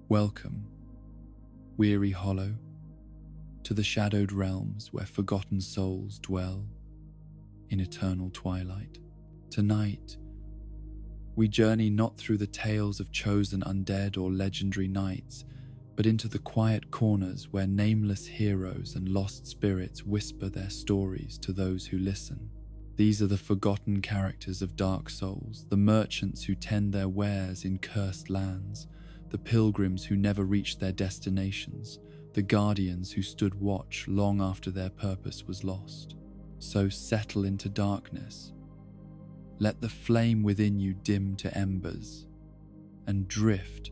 Welcome, weary hollow, to the shadowed realms where forgotten souls dwell in eternal twilight. Tonight, we journey not through the tales of chosen undead or legendary knights, but into the quiet corners where nameless heroes and lost spirits whisper their stories to those who listen. These are the forgotten characters of Dark Souls, the merchants who tend their wares in cursed lands, the pilgrims who never reached their destinations, the guardians who stood watch long after their purpose was lost. So settle into darkness. Let the flame within you dim to embers and drift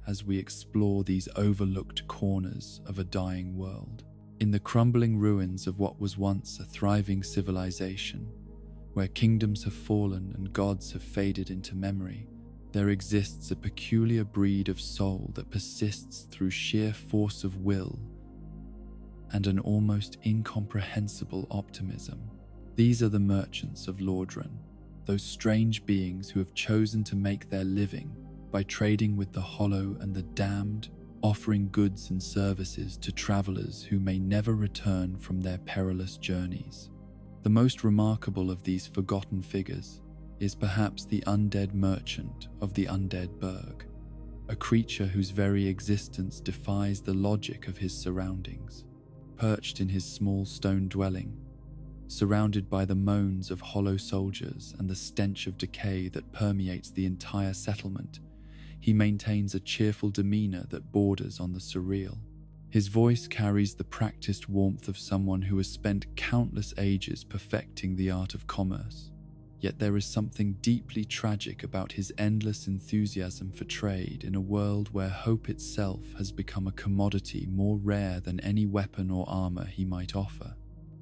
as we explore these overlooked corners of a dying world. In the crumbling ruins of what was once a thriving civilization, where kingdoms have fallen and gods have faded into memory, there exists a peculiar breed of soul that persists through sheer force of will and an almost incomprehensible optimism. These are the merchants of Lordran, those strange beings who have chosen to make their living by trading with the hollow and the damned, offering goods and services to travelers who may never return from their perilous journeys. The most remarkable of these forgotten figures is perhaps the undead merchant of the Undead Burg, a creature whose very existence defies the logic of his surroundings. Perched in his small stone dwelling, surrounded by the moans of hollow soldiers and the stench of decay that permeates the entire settlement, he maintains a cheerful demeanor that borders on the surreal. His voice carries the practiced warmth of someone who has spent countless ages perfecting the art of commerce. Yet there is something deeply tragic about his endless enthusiasm for trade in a world where hope itself has become a commodity more rare than any weapon or armor he might offer.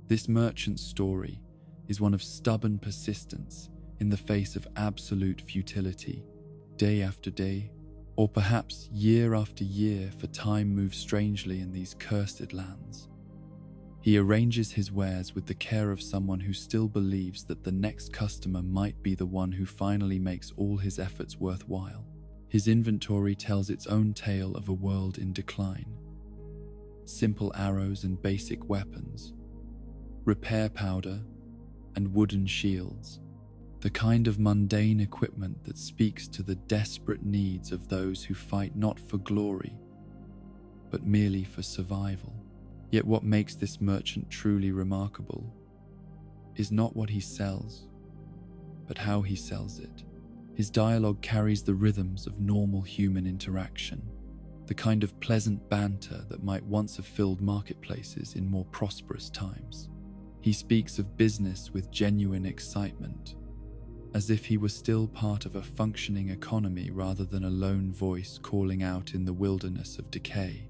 This merchant's story is one of stubborn persistence in the face of absolute futility. Day after day, or perhaps year after year, for time moves strangely in these cursed lands. He arranges his wares with the care of someone who still believes that the next customer might be the one who finally makes all his efforts worthwhile. His inventory tells its own tale of a world in decline. Simple arrows and basic weapons, repair powder, and wooden shields. The kind of mundane equipment that speaks to the desperate needs of those who fight not for glory, but merely for survival. Yet what makes this merchant truly remarkable is not what he sells, but how he sells it. His dialogue carries the rhythms of normal human interaction, the kind of pleasant banter that might once have filled marketplaces in more prosperous times. He speaks of business with genuine excitement, as if he were still part of a functioning economy rather than a lone voice calling out in the wilderness of decay.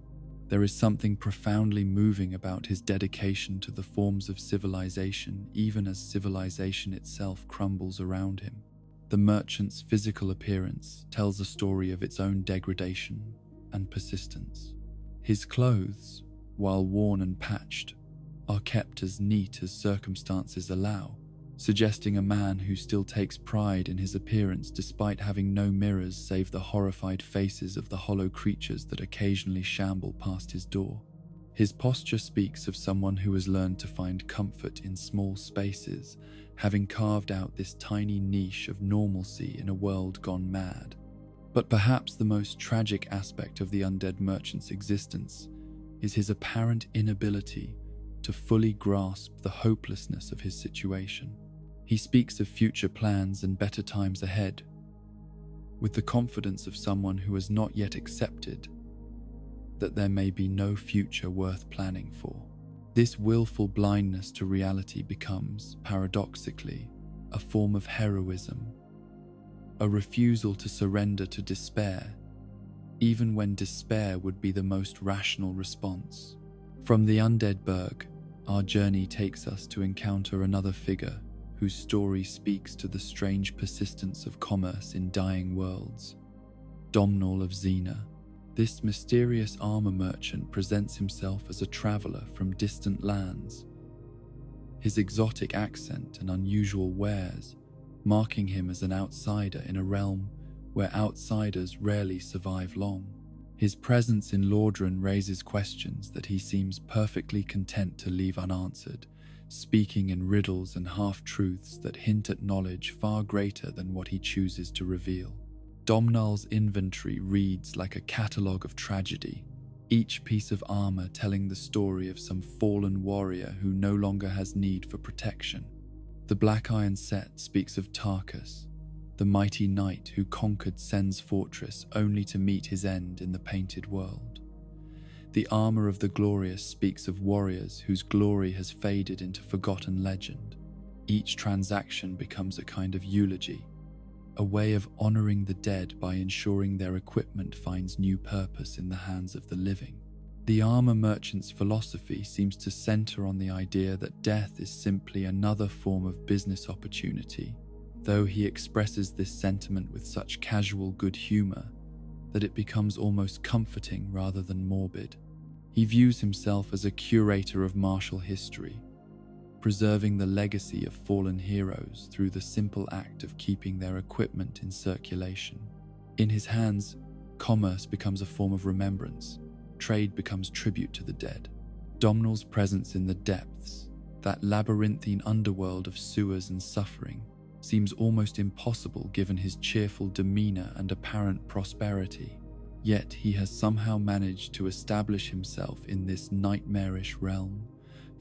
There is something profoundly moving about his dedication to the forms of civilization, even as civilization itself crumbles around him. The merchant's physical appearance tells a story of its own degradation and persistence. His clothes, while worn and patched, are kept as neat as circumstances allow, suggesting a man who still takes pride in his appearance despite having no mirrors save the horrified faces of the hollow creatures that occasionally shamble past his door. His posture speaks of someone who has learned to find comfort in small spaces, having carved out this tiny niche of normalcy in a world gone mad. But perhaps the most tragic aspect of the undead merchant's existence is his apparent inability to fully grasp the hopelessness of his situation. He speaks of future plans and better times ahead, with the confidence of someone who has not yet accepted that there may be no future worth planning for. This willful blindness to reality becomes, paradoxically, a form of heroism, a refusal to surrender to despair, even when despair would be the most rational response. From the Undead Burg, our journey takes us to encounter another figure whose story speaks to the strange persistence of commerce in dying worlds. Domhnall of Xena, this mysterious armor merchant presents himself as a traveler from distant lands, his exotic accent and unusual wares marking him as an outsider in a realm where outsiders rarely survive long. His presence in Lordran raises questions that he seems perfectly content to leave unanswered, speaking in riddles and half-truths that hint at knowledge far greater than what he chooses to reveal. Domhnall's inventory reads like a catalogue of tragedy, each piece of armor telling the story of some fallen warrior who no longer has need for protection. The Black Iron set speaks of Tarkus, the mighty knight who conquered Sen's fortress only to meet his end in the Painted World. The armor of the Glorious speaks of warriors whose glory has faded into forgotten legend. Each transaction becomes a kind of eulogy, a way of honoring the dead by ensuring their equipment finds new purpose in the hands of the living. The armor merchant's philosophy seems to center on the idea that death is simply another form of business opportunity, though he expresses this sentiment with such casual good humor that it becomes almost comforting rather than morbid. He views himself as a curator of martial history, preserving the legacy of fallen heroes through the simple act of keeping their equipment in circulation. In his hands, commerce becomes a form of remembrance, trade becomes tribute to the dead. Domhnall's presence in the depths, that labyrinthine underworld of sewers and suffering, seems almost impossible given his cheerful demeanor and apparent prosperity. Yet he has somehow managed to establish himself in this nightmarish realm,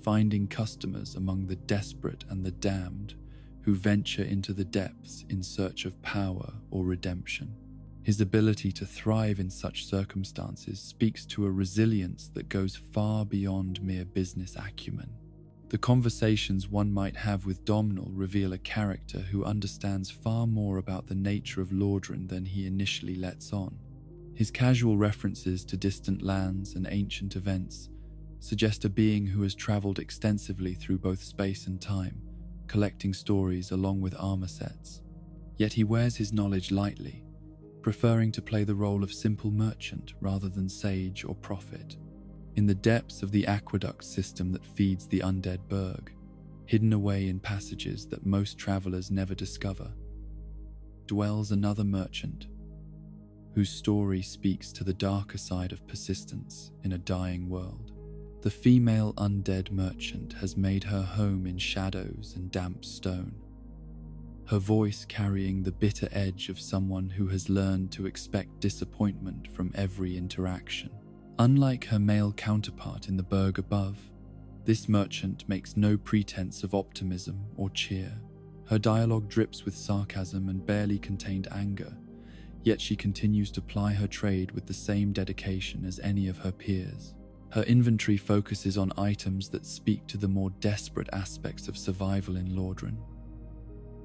finding customers among the desperate and the damned who venture into the depths in search of power or redemption. His ability to thrive in such circumstances speaks to a resilience that goes far beyond mere business acumen. The conversations one might have with Domhnall reveal a character who understands far more about the nature of Lordran than he initially lets on. His casual references to distant lands and ancient events suggest a being who has traveled extensively through both space and time, collecting stories along with armor sets. Yet he wears his knowledge lightly, preferring to play the role of simple merchant rather than sage or prophet. In the depths of the aqueduct system that feeds the undead Burg, hidden away in passages that most travelers never discover, dwells another merchant whose story speaks to the darker side of persistence in a dying world. The female undead merchant has made her home in shadows and damp stone, her voice carrying the bitter edge of someone who has learned to expect disappointment from every interaction. Unlike her male counterpart in the burg above, this merchant makes no pretense of optimism or cheer. Her dialogue drips with sarcasm and barely contained anger, yet she continues to ply her trade with the same dedication as any of her peers. Her inventory focuses on items that speak to the more desperate aspects of survival in Lordran.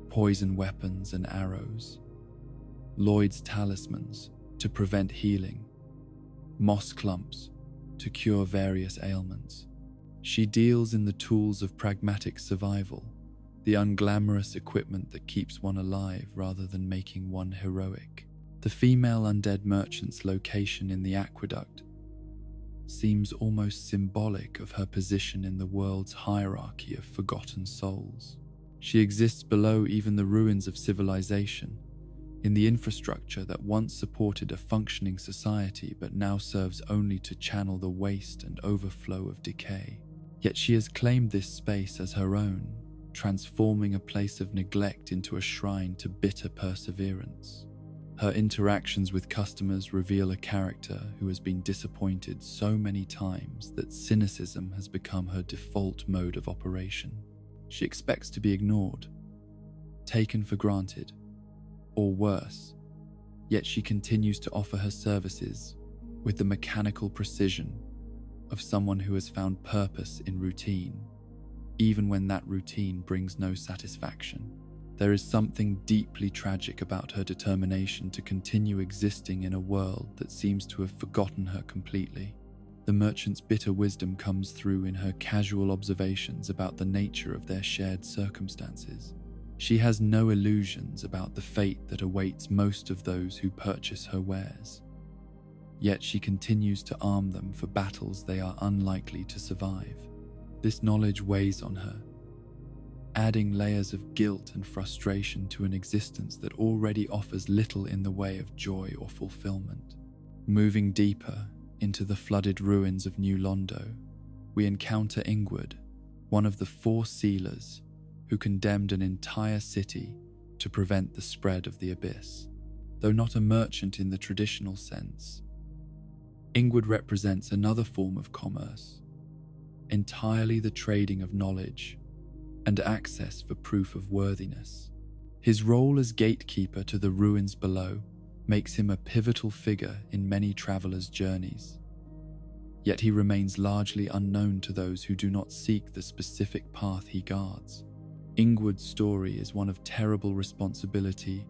Poison weapons and arrows, Lloyd's talismans to prevent healing, moss clumps to cure various ailments. She deals in the tools of pragmatic survival, the unglamorous equipment that keeps one alive rather than making one heroic. The female undead merchant's location in the aqueduct seems almost symbolic of her position in the world's hierarchy of forgotten souls. She exists below even the ruins of civilization, in the infrastructure that once supported a functioning society but now serves only to channel the waste and overflow of decay. Yet she has claimed this space as her own, transforming a place of neglect into a shrine to bitter perseverance. Her interactions with customers reveal a character who has been disappointed so many times that cynicism has become her default mode of operation. She expects to be ignored, taken for granted, or worse, yet she continues to offer her services with the mechanical precision of someone who has found purpose in routine, even when that routine brings no satisfaction. There is something deeply tragic about her determination to continue existing in a world that seems to have forgotten her completely. The merchant's bitter wisdom comes through in her casual observations about the nature of their shared circumstances. She has no illusions about the fate that awaits most of those who purchase her wares. Yet she continues to arm them for battles they are unlikely to survive. This knowledge weighs on her, adding layers of guilt and frustration to an existence that already offers little in the way of joy or fulfillment. Moving deeper into the flooded ruins of New Londo, we encounter Ingward, one of the 4 sealers who condemned an entire city to prevent the spread of the abyss. Though not a merchant in the traditional sense, Ingward represents another form of commerce, entirely the trading of knowledge and access for proof of worthiness. His role as gatekeeper to the ruins below makes him a pivotal figure in many travelers' journeys. Yet he remains largely unknown to those who do not seek the specific path he guards. Ingward's story is one of terrible responsibility,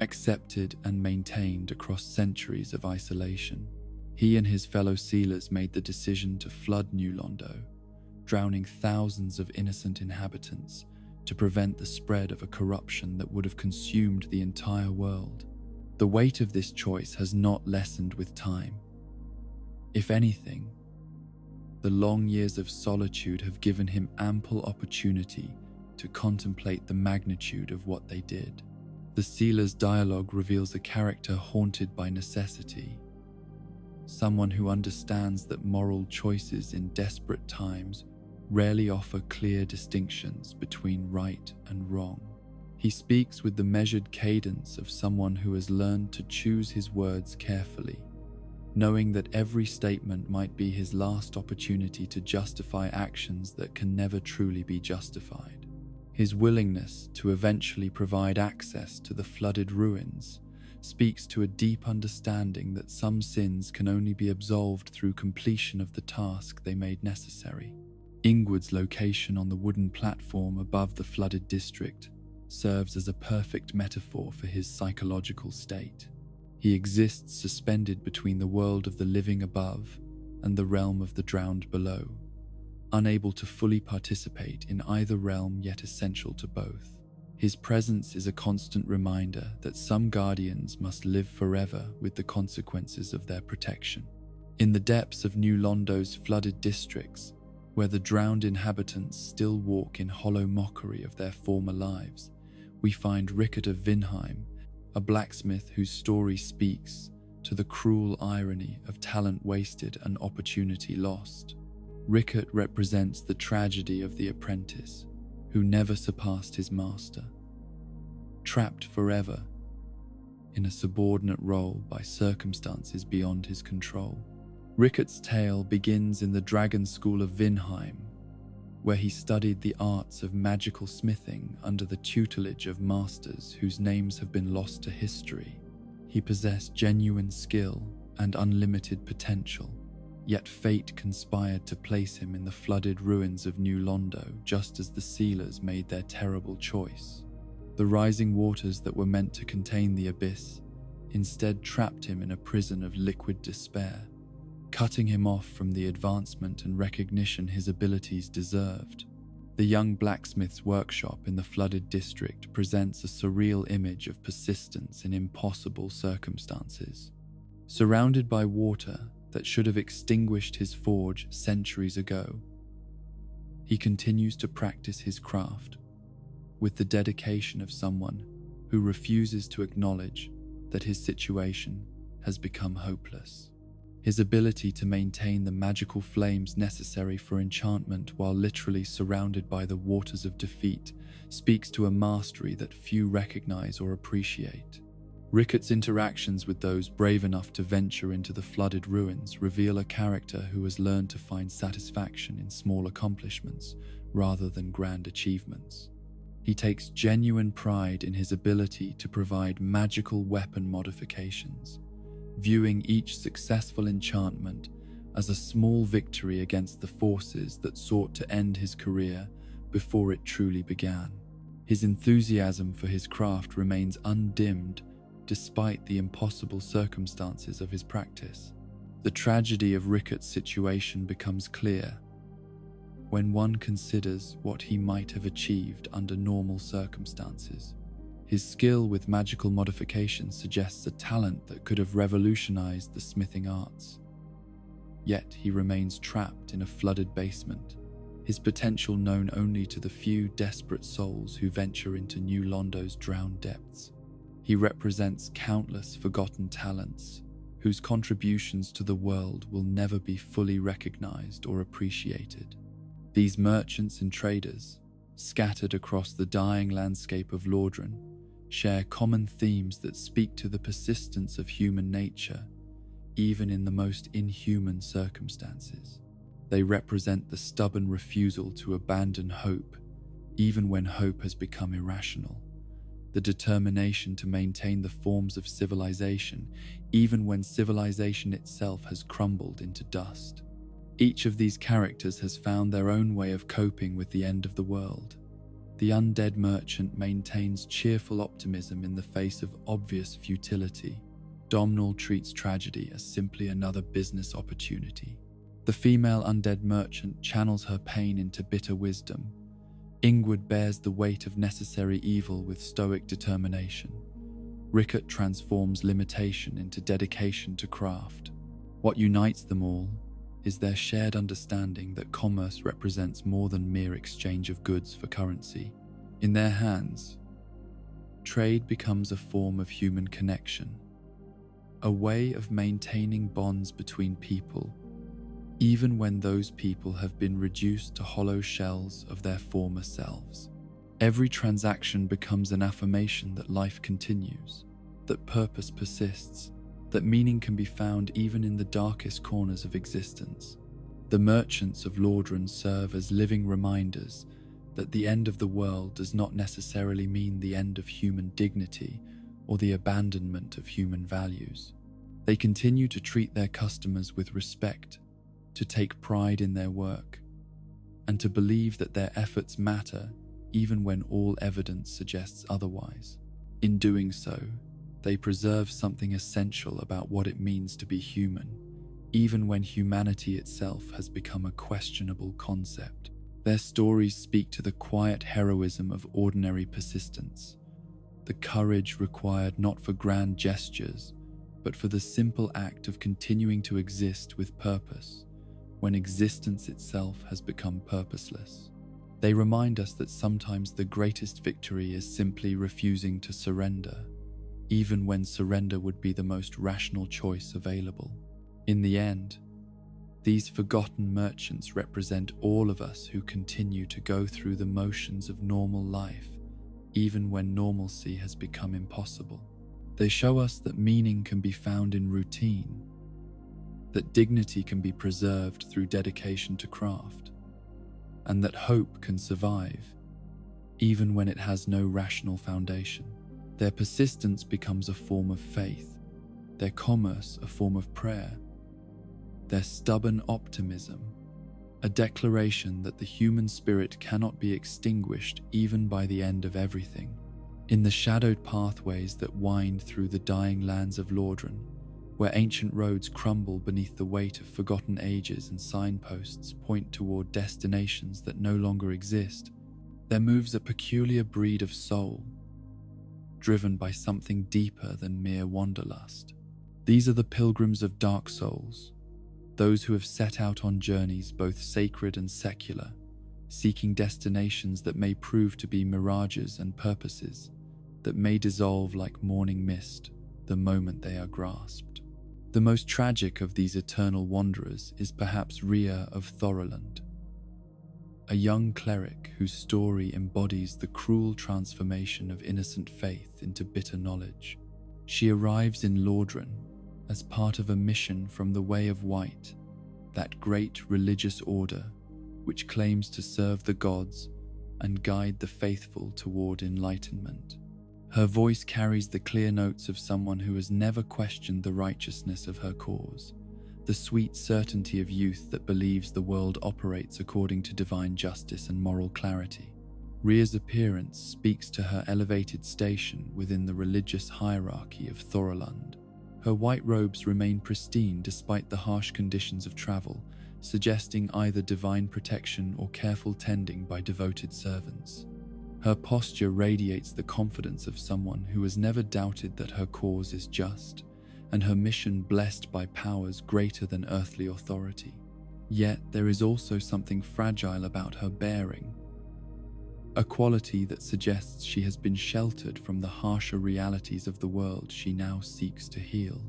accepted and maintained across centuries of isolation. He and his fellow sealers made the decision to flood New Londo, drowning thousands of innocent inhabitants to prevent the spread of a corruption that would have consumed the entire world. The weight of this choice has not lessened with time. If anything, the long years of solitude have given him ample opportunity to contemplate the magnitude of what they did. The sealer's dialogue reveals a character haunted by necessity, someone who understands that moral choices in desperate times rarely offer clear distinctions between right and wrong. He speaks with the measured cadence of someone who has learned to choose his words carefully, knowing that every statement might be his last opportunity to justify actions that can never truly be justified. His willingness to eventually provide access to the flooded ruins speaks to a deep understanding that some sins can only be absolved through completion of the task they made necessary. Ingward's location on the wooden platform above the flooded district serves as a perfect metaphor for his psychological state. He exists suspended between the world of the living above and the realm of the drowned below, unable to fully participate in either realm yet essential to both. His presence is a constant reminder that some guardians must live forever with the consequences of their protection. In the depths of New Londo's flooded districts, where the drowned inhabitants still walk in hollow mockery of their former lives, we find Rickert of Vinheim, a blacksmith whose story speaks to the cruel irony of talent wasted and opportunity lost. Rickert represents the tragedy of the apprentice who never surpassed his master, trapped forever in a subordinate role by circumstances beyond his control. Rickert's tale begins in the Dragon School of Vinheim, where he studied the arts of magical smithing under the tutelage of masters whose names have been lost to history. He possessed genuine skill and unlimited potential, yet fate conspired to place him in the flooded ruins of New Londo just as the sealers made their terrible choice. The rising waters that were meant to contain the abyss instead trapped him in a prison of liquid despair, cutting him off from the advancement and recognition his abilities deserved. The young blacksmith's workshop in the flooded district presents a surreal image of persistence in impossible circumstances. Surrounded by water that should have extinguished his forge centuries ago, he continues to practice his craft with the dedication of someone who refuses to acknowledge that his situation has become hopeless. His ability to maintain the magical flames necessary for enchantment while literally surrounded by the waters of defeat speaks to a mastery that few recognize or appreciate. Rickert's interactions with those brave enough to venture into the flooded ruins reveal a character who has learned to find satisfaction in small accomplishments rather than grand achievements. He takes genuine pride in his ability to provide magical weapon modifications, viewing each successful enchantment as a small victory against the forces that sought to end his career before it truly began. His enthusiasm for his craft remains undimmed despite the impossible circumstances of his practice. The tragedy of Rickert's situation becomes clear when one considers what he might have achieved under normal circumstances. His skill with magical modifications suggests a talent that could have revolutionized the smithing arts. Yet he remains trapped in a flooded basement, his potential known only to the few desperate souls who venture into New Londo's drowned depths. He represents countless forgotten talents whose contributions to the world will never be fully recognized or appreciated. These merchants and traders, scattered across the dying landscape of Lordran, share common themes that speak to the persistence of human nature, even in the most inhuman circumstances. They represent the stubborn refusal to abandon hope, even when hope has become irrational, the determination to maintain the forms of civilization, even when civilization itself has crumbled into dust. Each of these characters has found their own way of coping with the end of the world. The undead merchant maintains cheerful optimism in the face of obvious futility. Domhnall treats tragedy as simply another business opportunity. The female undead merchant channels her pain into bitter wisdom. Ingrid bears the weight of necessary evil with stoic determination. Rickert transforms limitation into dedication to craft. What unites them all is their shared understanding that commerce represents more than mere exchange of goods for currency. In their hands, trade becomes a form of human connection, a way of maintaining bonds between people, even when those people have been reduced to hollow shells of their former selves. Every transaction becomes an affirmation that life continues, that purpose persists, that meaning can be found even in the darkest corners of existence. The merchants of Lordran serve as living reminders that the end of the world does not necessarily mean the end of human dignity or the abandonment of human values. They continue to treat their customers with respect, to take pride in their work, and to believe that their efforts matter even when all evidence suggests otherwise. In doing so, they preserve something essential about what it means to be human, even when humanity itself has become a questionable concept. Their stories speak to the quiet heroism of ordinary persistence, the courage required not for grand gestures, but for the simple act of continuing to exist with purpose when existence itself has become purposeless. They remind us that sometimes the greatest victory is simply refusing to surrender, even when surrender would be the most rational choice available. In the end, these forgotten merchants represent all of us who continue to go through the motions of normal life, even when normalcy has become impossible. They show us that meaning can be found in routine, that dignity can be preserved through dedication to craft, and that hope can survive, even when it has no rational foundation. Their persistence becomes a form of faith, their commerce a form of prayer, their stubborn optimism a declaration that the human spirit cannot be extinguished even by the end of everything. In the shadowed pathways that wind through the dying lands of Lordran, where ancient roads crumble beneath the weight of forgotten ages and signposts point toward destinations that no longer exist, there moves a peculiar breed of soul, driven by something deeper than mere wanderlust. These are the pilgrims of dark souls, those who have set out on journeys both sacred and secular, seeking destinations that may prove to be mirages and purposes that may dissolve like morning mist the moment they are grasped. The most tragic of these eternal wanderers is perhaps Rhea of Thoroland, a young cleric whose story embodies the cruel transformation of innocent faith into bitter knowledge. She arrives in Lordran as part of a mission from the Way of White, that great religious order which claims to serve the gods and guide the faithful toward enlightenment. Her voice carries the clear notes of someone who has never questioned the righteousness of her cause, the sweet certainty of youth that believes the world operates according to divine justice and moral clarity. Rhea's appearance speaks to her elevated station within the religious hierarchy of Thoroland. Her white robes remain pristine despite the harsh conditions of travel, suggesting either divine protection or careful tending by devoted servants. Her posture radiates the confidence of someone who has never doubted that her cause is just, and her mission blessed by powers greater than earthly authority. Yet there is also something fragile about her bearing, a quality that suggests she has been sheltered from the harsher realities of the world she now seeks to heal.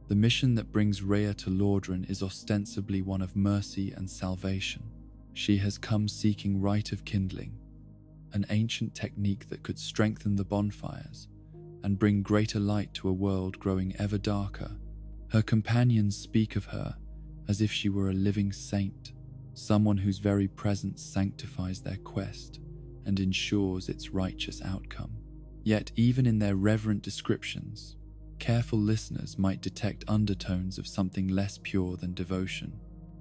The mission that brings Rhea to Lordran is ostensibly one of mercy and salvation. She has come seeking rite of kindling, an ancient technique that could strengthen the bonfires and bring greater light to a world growing ever darker. Her companions speak of her as if she were a living saint, someone whose very presence sanctifies their quest and ensures its righteous outcome. Yet even in their reverent descriptions, careful listeners might detect undertones of something less pure than devotion.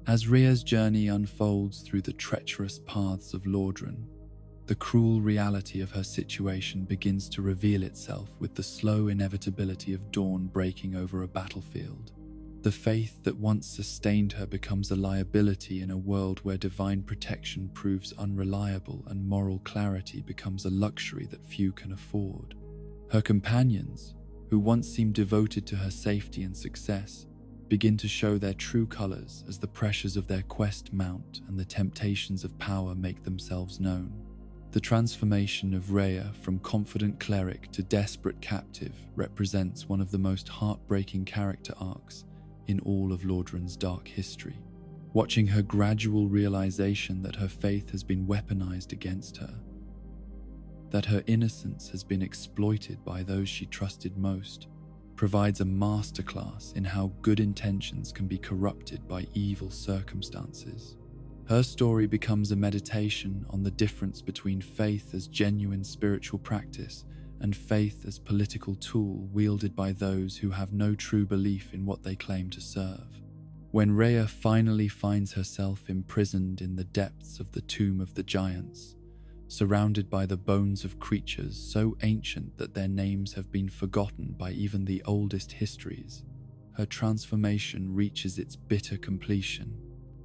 As Rhea's journey unfolds through the treacherous paths of Lordran, the cruel reality of her situation begins to reveal itself with the slow inevitability of dawn breaking over a battlefield. The faith that once sustained her becomes a liability in a world where divine protection proves unreliable and moral clarity becomes a luxury that few can afford. Her companions, who once seemed devoted to her safety and success, begin to show their true colors as the pressures of their quest mount and the temptations of power make themselves known. The transformation of Rhea from confident cleric to desperate captive represents one of the most heartbreaking character arcs in all of Lordran's dark history. Watching her gradual realization that her faith has been weaponized against her, that her innocence has been exploited by those she trusted most, provides a masterclass in how good intentions can be corrupted by evil circumstances. Her story becomes a meditation on the difference between faith as genuine spiritual practice and faith as political tool wielded by those who have no true belief in what they claim to serve. When Rhea finally finds herself imprisoned in the depths of the Tomb of the Giants, surrounded by the bones of creatures so ancient that their names have been forgotten by even the oldest histories, her transformation reaches its bitter completion.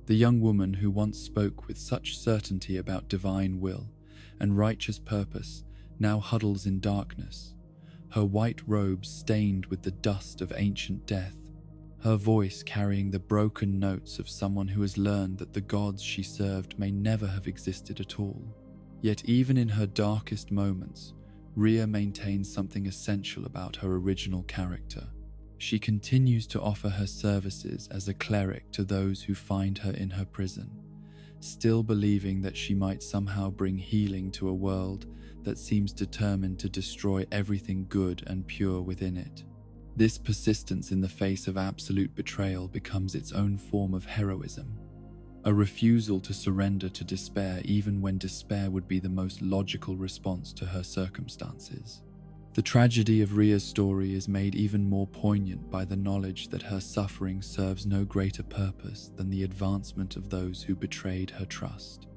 The young woman who once spoke with such certainty about divine will and righteous purpose now huddles in darkness, her white robes stained with the dust of ancient death, her voice carrying the broken notes of someone who has learned that the gods she served may never have existed at all. Yet even in her darkest moments, Rhea maintains something essential about her original character. She continues to offer her services as a cleric to those who find her in her prison, still believing that she might somehow bring healing to a world that seems determined to destroy everything good and pure within it. This persistence in the face of absolute betrayal becomes its own form of heroism, a refusal to surrender to despair even when despair would be the most logical response to her circumstances. The tragedy of Rhea's story is made even more poignant by the knowledge that her suffering serves no greater purpose than the advancement of those who betrayed her trust.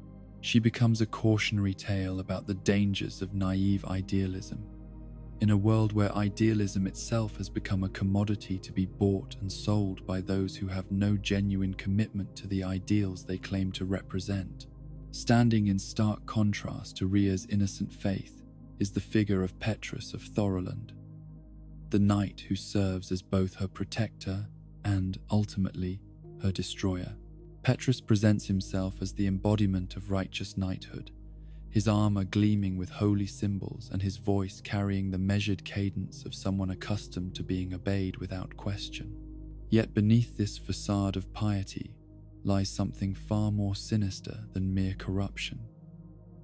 She becomes a cautionary tale about the dangers of naive idealism. In a world where idealism itself has become a commodity to be bought and sold by those who have no genuine commitment to the ideals they claim to represent. Standing in stark contrast to Rhea's innocent faith is the figure of Petrus of Thoroland, the knight who serves as both her protector and, ultimately, her destroyer. Petrus presents himself as the embodiment of righteous knighthood, his armor gleaming with holy symbols and his voice carrying the measured cadence of someone accustomed to being obeyed without question. Yet beneath this facade of piety lies something far more sinister than mere corruption.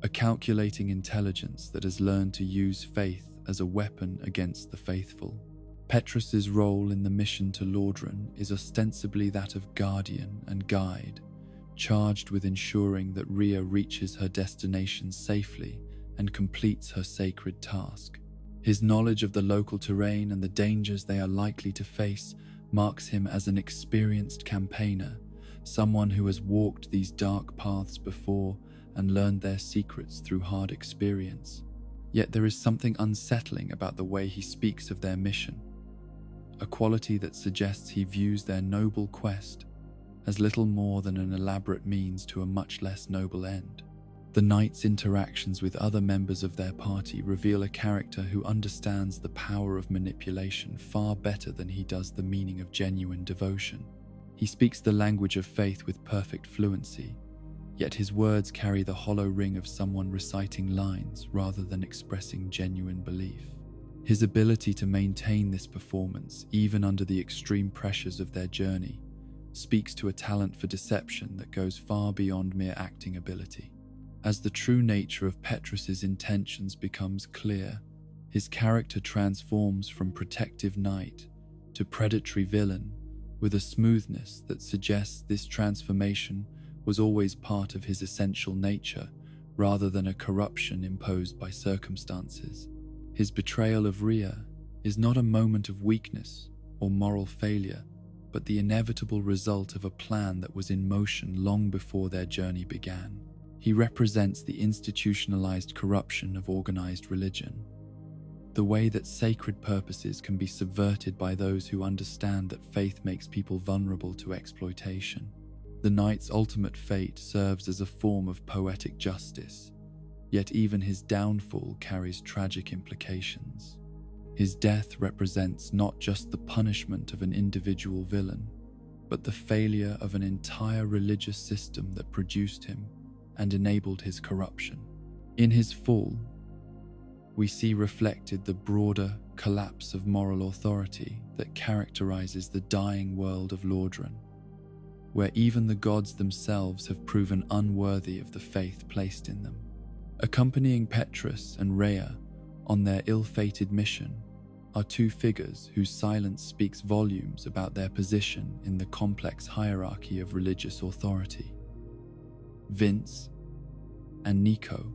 A calculating intelligence that has learned to use faith as a weapon against the faithful. Petrus's role in the mission to Lordran is ostensibly that of guardian and guide, charged with ensuring that Rhea reaches her destination safely and completes her sacred task. His knowledge of the local terrain and the dangers they are likely to face marks him as an experienced campaigner, someone who has walked these dark paths before and learned their secrets through hard experience. Yet there is something unsettling about the way he speaks of their mission, a quality that suggests he views their noble quest as little more than an elaborate means to a much less noble end. The knight's interactions with other members of their party reveal a character who understands the power of manipulation far better than he does the meaning of genuine devotion. He speaks the language of faith with perfect fluency, yet his words carry the hollow ring of someone reciting lines rather than expressing genuine belief. His ability to maintain this performance, even under the extreme pressures of their journey, speaks to a talent for deception that goes far beyond mere acting ability. As the true nature of Petrus's intentions becomes clear, his character transforms from protective knight to predatory villain with a smoothness that suggests this transformation was always part of his essential nature rather than a corruption imposed by circumstances. His betrayal of Rhea is not a moment of weakness or moral failure, but the inevitable result of a plan that was in motion long before their journey began. He represents the institutionalized corruption of organized religion, the way that sacred purposes can be subverted by those who understand that faith makes people vulnerable to exploitation. The knight's ultimate fate serves as a form of poetic justice, yet even his downfall carries tragic implications. His death represents not just the punishment of an individual villain, but the failure of an entire religious system that produced him and enabled his corruption. In his fall, we see reflected the broader collapse of moral authority that characterizes the dying world of Lordran, where even the gods themselves have proven unworthy of the faith placed in them. Accompanying Petrus and Rhea on their ill-fated mission are two figures whose silence speaks volumes about their position in the complex hierarchy of religious authority. Vince and Nico,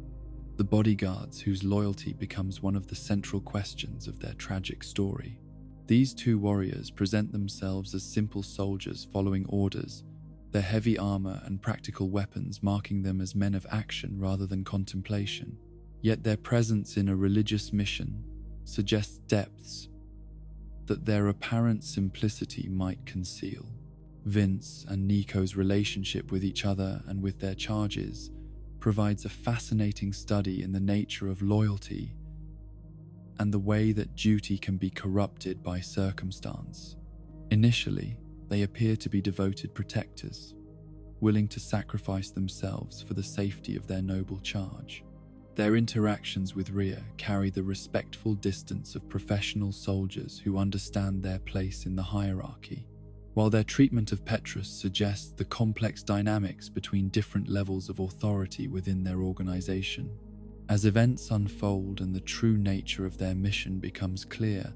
the bodyguards whose loyalty becomes one of the central questions of their tragic story. These two warriors present themselves as simple soldiers following orders, their heavy armor and practical weapons marking them as men of action rather than contemplation. Yet their presence in a religious mission suggests depths that their apparent simplicity might conceal. Vince and Nico's relationship with each other and with their charges provides a fascinating study in the nature of loyalty and the way that duty can be corrupted by circumstance. Initially, they appear to be devoted protectors, willing to sacrifice themselves for the safety of their noble charge. Their interactions with Rhea carry the respectful distance of professional soldiers who understand their place in the hierarchy, while their treatment of Petrus suggests the complex dynamics between different levels of authority within their organization. As events unfold and the true nature of their mission becomes clear,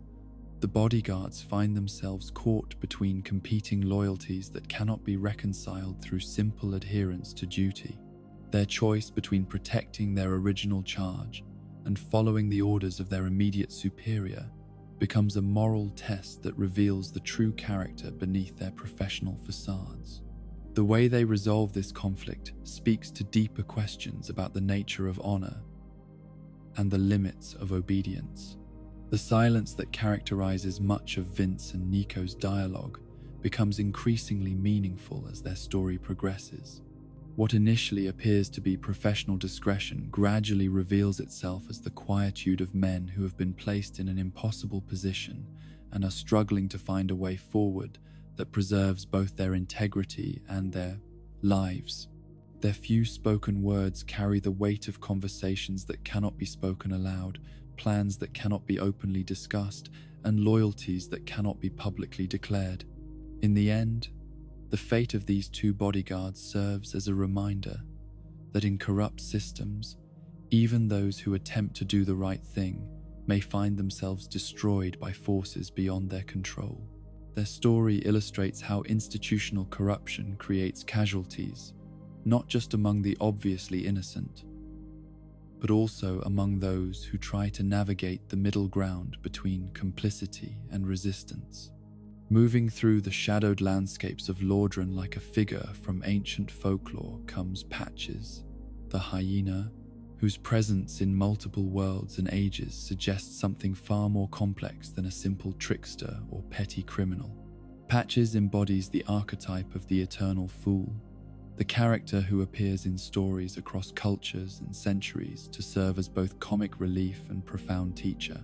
the bodyguards find themselves caught between competing loyalties that cannot be reconciled through simple adherence to duty. Their choice between protecting their original charge and following the orders of their immediate superior becomes a moral test that reveals the true character beneath their professional facades. The way they resolve this conflict speaks to deeper questions about the nature of honor and the limits of obedience. The silence that characterizes much of Vince and Nico's dialogue becomes increasingly meaningful as their story progresses. What initially appears to be professional discretion gradually reveals itself as the quietude of men who have been placed in an impossible position and are struggling to find a way forward that preserves both their integrity and their lives. Their few spoken words carry the weight of conversations that cannot be spoken aloud, plans that cannot be openly discussed, and loyalties that cannot be publicly declared. In the end, the fate of these two bodyguards serves as a reminder that in corrupt systems, even those who attempt to do the right thing may find themselves destroyed by forces beyond their control. Their story illustrates how institutional corruption creates casualties, not just among the obviously innocent, but also among those who try to navigate the middle ground between complicity and resistance. Moving through the shadowed landscapes of Lordran like a figure from ancient folklore comes Patches, the hyena, whose presence in multiple worlds and ages suggests something far more complex than a simple trickster or petty criminal. Patches embodies the archetype of the eternal fool, the character who appears in stories across cultures and centuries to serve as both comic relief and profound teacher.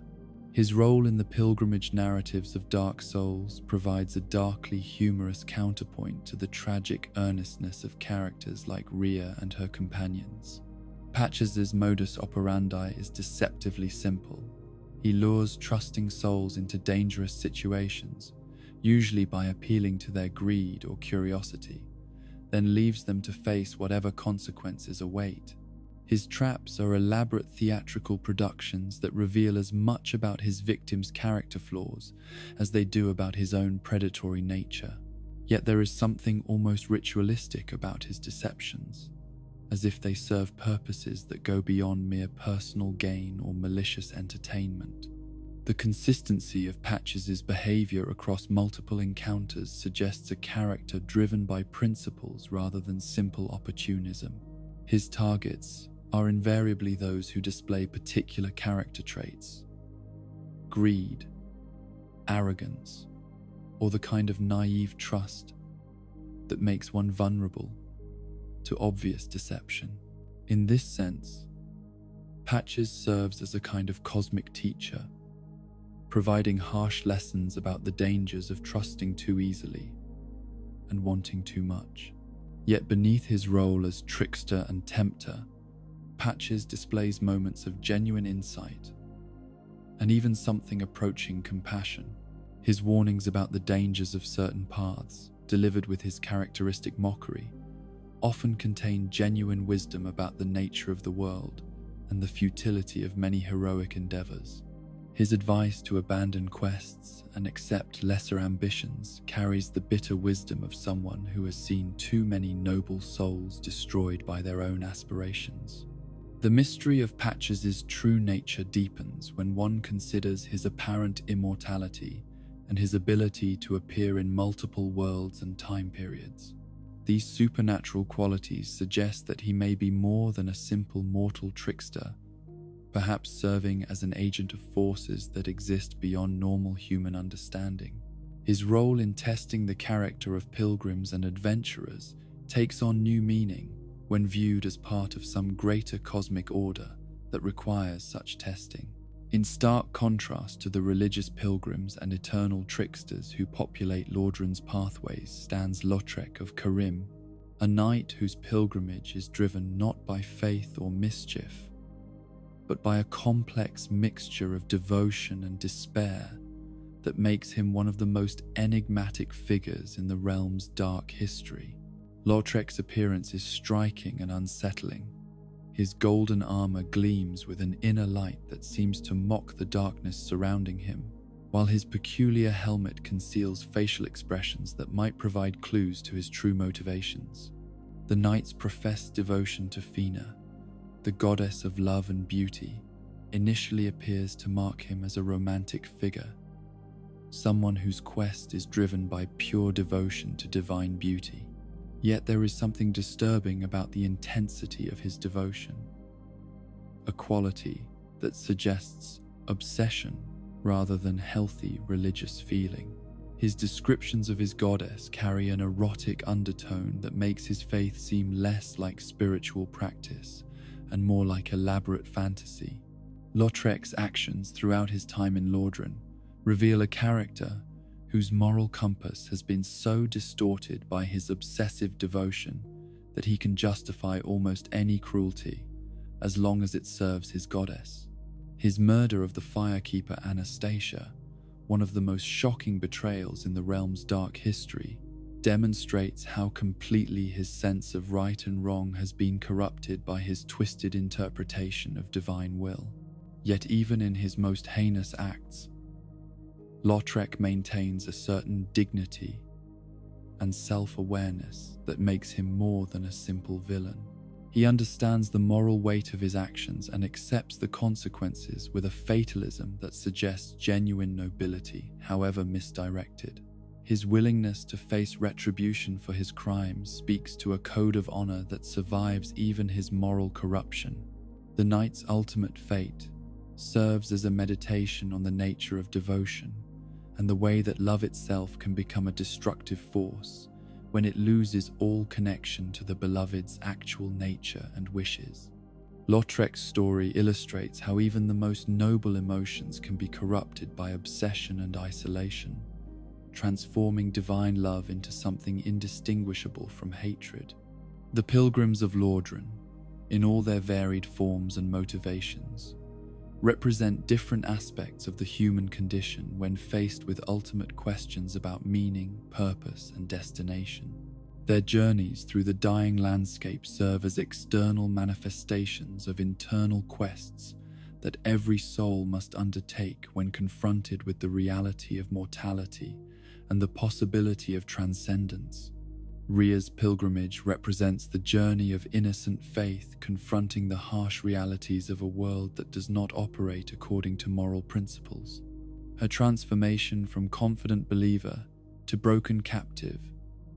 His role in the pilgrimage narratives of Dark Souls provides a darkly humorous counterpoint to the tragic earnestness of characters like Rhea and her companions. Patches' modus operandi is deceptively simple, He lures trusting souls into dangerous situations, usually by appealing to their greed or curiosity, then leaves them to face whatever consequences await. His traps are elaborate theatrical productions that reveal as much about his victims' character flaws as they do about his own predatory nature. Yet there is something almost ritualistic about his deceptions, as if they serve purposes that go beyond mere personal gain or malicious entertainment. The consistency of Patches' behavior across multiple encounters suggests a character driven by principles rather than simple opportunism. His targets are invariably those who display particular character traits: greed, arrogance, or the kind of naive trust that makes one vulnerable to obvious deception. In this sense, Patches serves as a kind of cosmic teacher, providing harsh lessons about the dangers of trusting too easily and wanting too much. Yet beneath his role as trickster and tempter, Patches displays moments of genuine insight and even something approaching compassion. His warnings about the dangers of certain paths, delivered with his characteristic mockery, often contain genuine wisdom about the nature of the world and the futility of many heroic endeavors. His advice to abandon quests and accept lesser ambitions carries the bitter wisdom of someone who has seen too many noble souls destroyed by their own aspirations. The mystery of Patches' true nature deepens when one considers his apparent immortality and his ability to appear in multiple worlds and time periods. These supernatural qualities suggest that he may be more than a simple mortal trickster, perhaps serving as an agent of forces that exist beyond normal human understanding. His role in testing the character of pilgrims and adventurers takes on new meaning when viewed as part of some greater cosmic order that requires such testing. In stark contrast to the religious pilgrims and eternal tricksters who populate Lordran's pathways stands Lautrec of Karim, a knight whose pilgrimage is driven not by faith or mischief, but by a complex mixture of devotion and despair that makes him one of the most enigmatic figures in the realm's dark history. Lautrec's appearance is striking and unsettling. His golden armor gleams with an inner light that seems to mock the darkness surrounding him, while his peculiar helmet conceals facial expressions that might provide clues to his true motivations. The knight's professed devotion to Fina, the goddess of love and beauty, initially appears to mark him as a romantic figure, someone whose quest is driven by pure devotion to divine beauty. Yet there is something disturbing about the intensity of his devotion, a quality that suggests obsession rather than healthy religious feeling. His descriptions of his goddess carry an erotic undertone that makes his faith seem less like spiritual practice and more like elaborate fantasy. Lautrec's actions throughout his time in Lordran reveal a character whose moral compass has been so distorted by his obsessive devotion that he can justify almost any cruelty as long as it serves his goddess. His murder of the firekeeper Anastasia, one of the most shocking betrayals in the realm's dark history, demonstrates how completely his sense of right and wrong has been corrupted by his twisted interpretation of divine will. Yet even in his most heinous acts, Lautrec maintains a certain dignity and self-awareness that makes him more than a simple villain. He understands the moral weight of his actions and accepts the consequences with a fatalism that suggests genuine nobility, however misdirected. His willingness to face retribution for his crimes speaks to a code of honor that survives even his moral corruption. The knight's ultimate fate serves as a meditation on the nature of devotion and the way that love itself can become a destructive force when it loses all connection to the beloved's actual nature and wishes. Lautrec's story illustrates how even the most noble emotions can be corrupted by obsession and isolation, transforming divine love into something indistinguishable from hatred. The pilgrims of Lordran, in all their varied forms and motivations, represent different aspects of the human condition when faced with ultimate questions about meaning, purpose, and destination. Their journeys through the dying landscape serve as external manifestations of internal quests that every soul must undertake when confronted with the reality of mortality and the possibility of transcendence. Ria's pilgrimage represents the journey of innocent faith confronting the harsh realities of a world that does not operate according to moral principles. Her transformation from confident believer to broken captive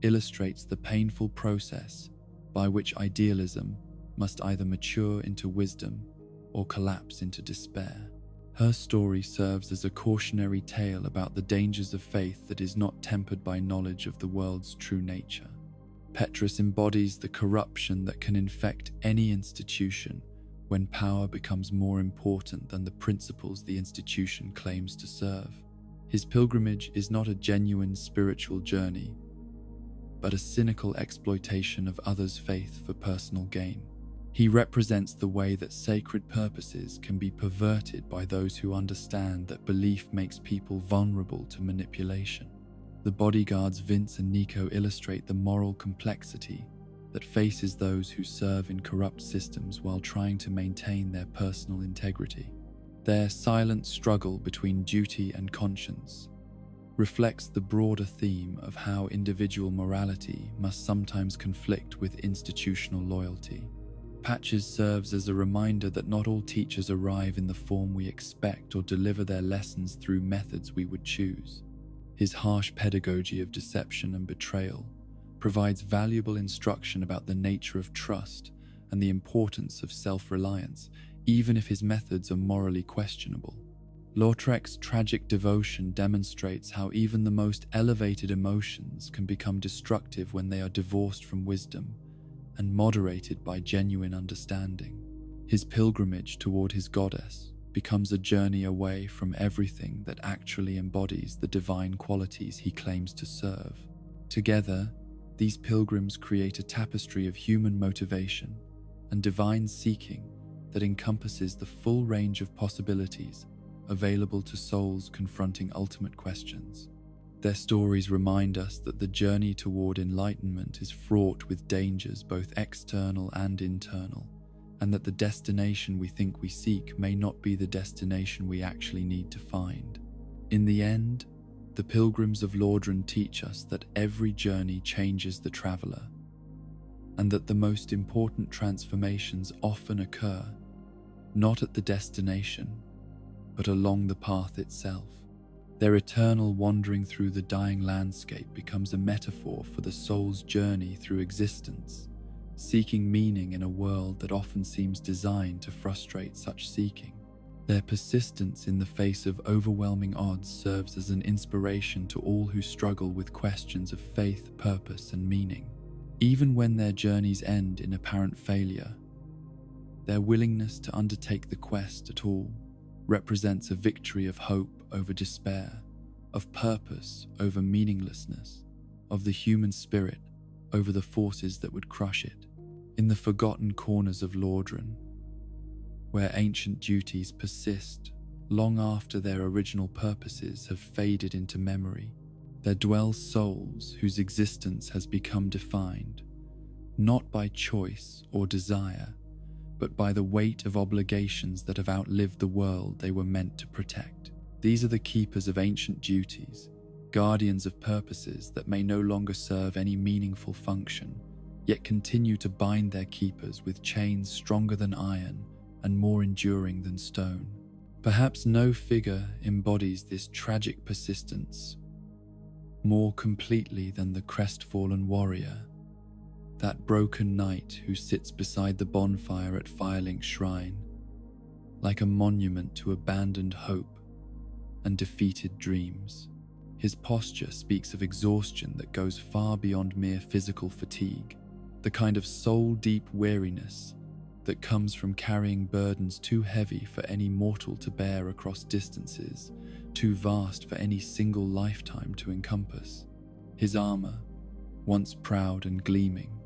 illustrates the painful process by which idealism must either mature into wisdom or collapse into despair. Her story serves as a cautionary tale about the dangers of faith that is not tempered by knowledge of the world's true nature. Petrus embodies the corruption that can infect any institution when power becomes more important than the principles the institution claims to serve. His pilgrimage is not a genuine spiritual journey, but a cynical exploitation of others' faith for personal gain. He represents the way that sacred purposes can be perverted by those who understand that belief makes people vulnerable to manipulation. The bodyguards Vince and Nico illustrate the moral complexity that faces those who serve in corrupt systems while trying to maintain their personal integrity. Their silent struggle between duty and conscience reflects the broader theme of how individual morality must sometimes conflict with institutional loyalty. Patches serves as a reminder that not all teachers arrive in the form we expect or deliver their lessons through methods we would choose. His harsh pedagogy of deception and betrayal provides valuable instruction about the nature of trust and the importance of self-reliance, even if his methods are morally questionable. Lautrec's tragic devotion demonstrates how even the most elevated emotions can become destructive when they are divorced from wisdom and moderated by genuine understanding. His pilgrimage toward his goddess becomes a journey away from everything that actually embodies the divine qualities he claims to serve. Together, these pilgrims create a tapestry of human motivation and divine seeking that encompasses the full range of possibilities available to souls confronting ultimate questions. Their stories remind us that the journey toward enlightenment is fraught with dangers both external and internal, and that the destination we think we seek may not be the destination we actually need to find. In the end, the pilgrims of Lordran teach us that every journey changes the traveler, and that the most important transformations often occur not at the destination, but along the path itself. Their eternal wandering through the dying landscape becomes a metaphor for the soul's journey through existence, seeking meaning in a world that often seems designed to frustrate such seeking. Their persistence in the face of overwhelming odds serves as an inspiration to all who struggle with questions of faith, purpose, and meaning. Even when their journeys end in apparent failure, their willingness to undertake the quest at all represents a victory of hope over despair, of purpose over meaninglessness, of the human spirit over the forces that would crush it. In the forgotten corners of Lordran, where ancient duties persist long after their original purposes have faded into memory, there dwell souls whose existence has become defined, not by choice or desire, but by the weight of obligations that have outlived the world they were meant to protect. These are the keepers of ancient duties, guardians of purposes that may no longer serve any meaningful function, yet continue to bind their keepers with chains stronger than iron and more enduring than stone. Perhaps no figure embodies this tragic persistence more completely than the crestfallen warrior, that broken knight who sits beside the bonfire at Firelink's shrine, like a monument to abandoned hope and defeated dreams. His posture speaks of exhaustion that goes far beyond mere physical fatigue, the kind of soul-deep weariness that comes from carrying burdens too heavy for any mortal to bear across distances too vast for any single lifetime to encompass. His armor, once proud and gleaming,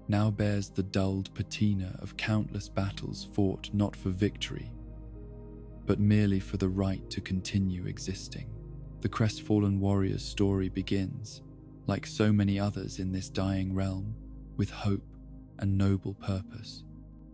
now bears the dulled patina of countless battles fought not for victory, but merely for the right to continue existing. The crestfallen warrior's story begins, like so many others in this dying realm, with hope and noble purpose.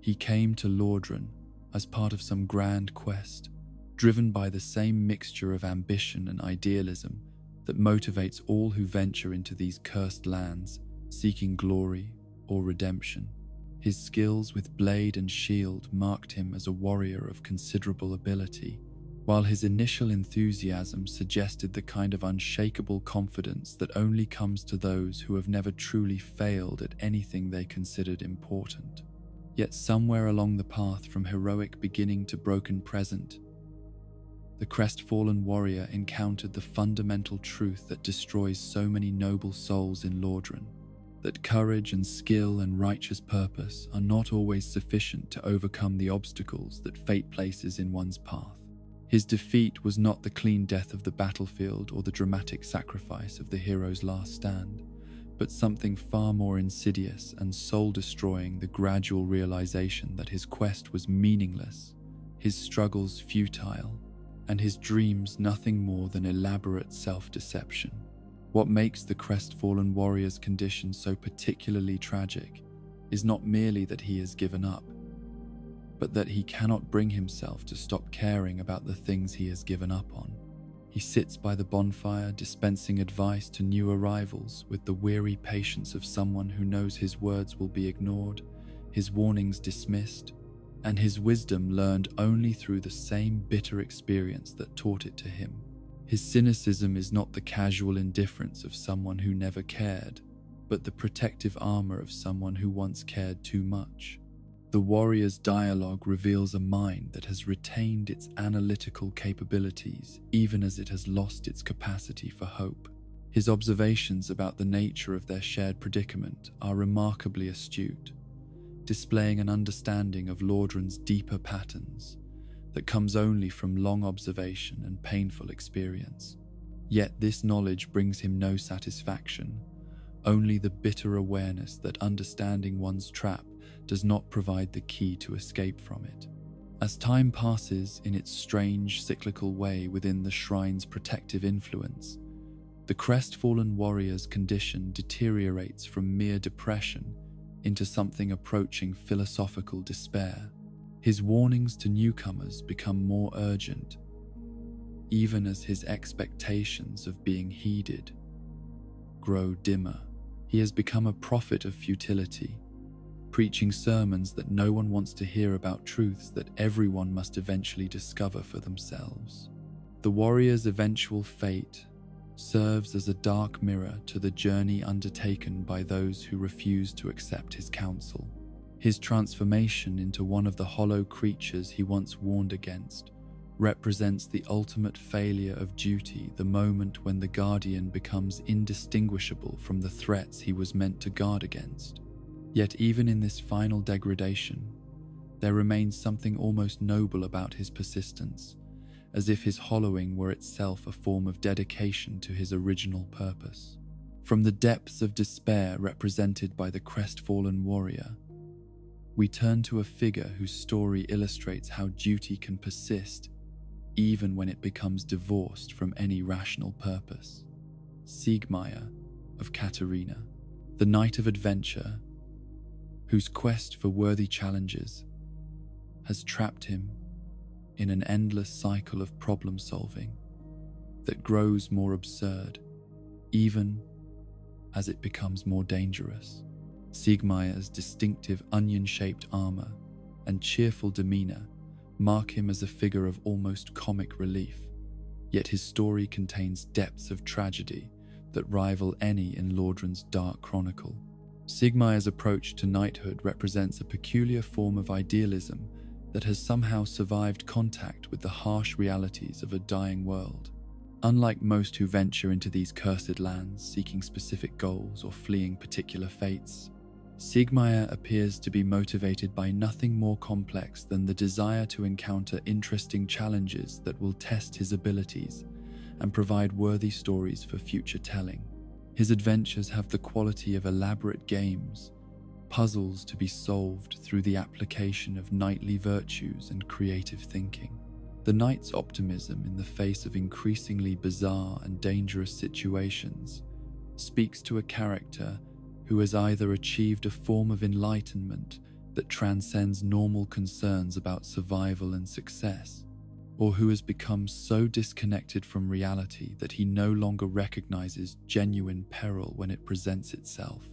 He came to Lordran as part of some grand quest, driven by the same mixture of ambition and idealism that motivates all who venture into these cursed lands, seeking glory or redemption. His skills with blade and shield marked him as a warrior of considerable ability, while his initial enthusiasm suggested the kind of unshakable confidence that only comes to those who have never truly failed at anything they considered important. Yet somewhere along the path from heroic beginning to broken present, the crestfallen warrior encountered the fundamental truth that destroys so many noble souls in Lordran, that courage and skill and righteous purpose are not always sufficient to overcome the obstacles that fate places in one's path. His defeat was not the clean death of the battlefield or the dramatic sacrifice of the hero's last stand, but something far more insidious and soul-destroying: the gradual realization that his quest was meaningless, his struggles futile, and his dreams nothing more than elaborate self-deception. What makes the crestfallen warrior's condition so particularly tragic is not merely that he has given up, but that he cannot bring himself to stop caring about the things he has given up on. He sits by the bonfire, dispensing advice to new arrivals with the weary patience of someone who knows his words will be ignored, his warnings dismissed, and his wisdom learned only through the same bitter experience that taught it to him. His cynicism is not the casual indifference of someone who never cared, but the protective armor of someone who once cared too much. The warrior's dialogue reveals a mind that has retained its analytical capabilities even as it has lost its capacity for hope. His observations about the nature of their shared predicament are remarkably astute, displaying an understanding of Lordran's deeper patterns that comes only from long observation and painful experience. Yet this knowledge brings him no satisfaction, only the bitter awareness that understanding one's trap does not provide the key to escape from it. As time passes in its strange cyclical way within the shrine's protective influence, the crestfallen warrior's condition deteriorates from mere depression into something approaching philosophical despair. His warnings to newcomers become more urgent, even as his expectations of being heeded grow dimmer. He has become a prophet of futility, preaching sermons that no one wants to hear about truths that everyone must eventually discover for themselves. The warrior's eventual fate serves as a dark mirror to the journey undertaken by those who refuse to accept his counsel. His transformation into one of the hollow creatures he once warned against represents the ultimate failure of duty, the moment when the guardian becomes indistinguishable from the threats he was meant to guard against. Yet even in this final degradation, there remains something almost noble about his persistence, as if his hollowing were itself a form of dedication to his original purpose. From the depths of despair represented by the crestfallen warrior, we turn to a figure whose story illustrates how duty can persist even when it becomes divorced from any rational purpose. Siegmeyer of Katarina, the knight of adventure, whose quest for worthy challenges has trapped him in an endless cycle of problem-solving that grows more absurd even as it becomes more dangerous. Siegmeyer's distinctive onion-shaped armor and cheerful demeanor mark him as a figure of almost comic relief, yet his story contains depths of tragedy that rival any in Lordran's dark chronicle. Siegmeyer's approach to knighthood represents a peculiar form of idealism that has somehow survived contact with the harsh realities of a dying world. Unlike most who venture into these cursed lands seeking specific goals or fleeing particular fates, Siegmeyer appears to be motivated by nothing more complex than the desire to encounter interesting challenges that will test his abilities and provide worthy stories for future telling. His adventures have the quality of elaborate games, puzzles to be solved through the application of knightly virtues and creative thinking. The knight's optimism in the face of increasingly bizarre and dangerous situations speaks to a character who has either achieved a form of enlightenment that transcends normal concerns about survival and success, or who has become so disconnected from reality that he no longer recognizes genuine peril when it presents itself.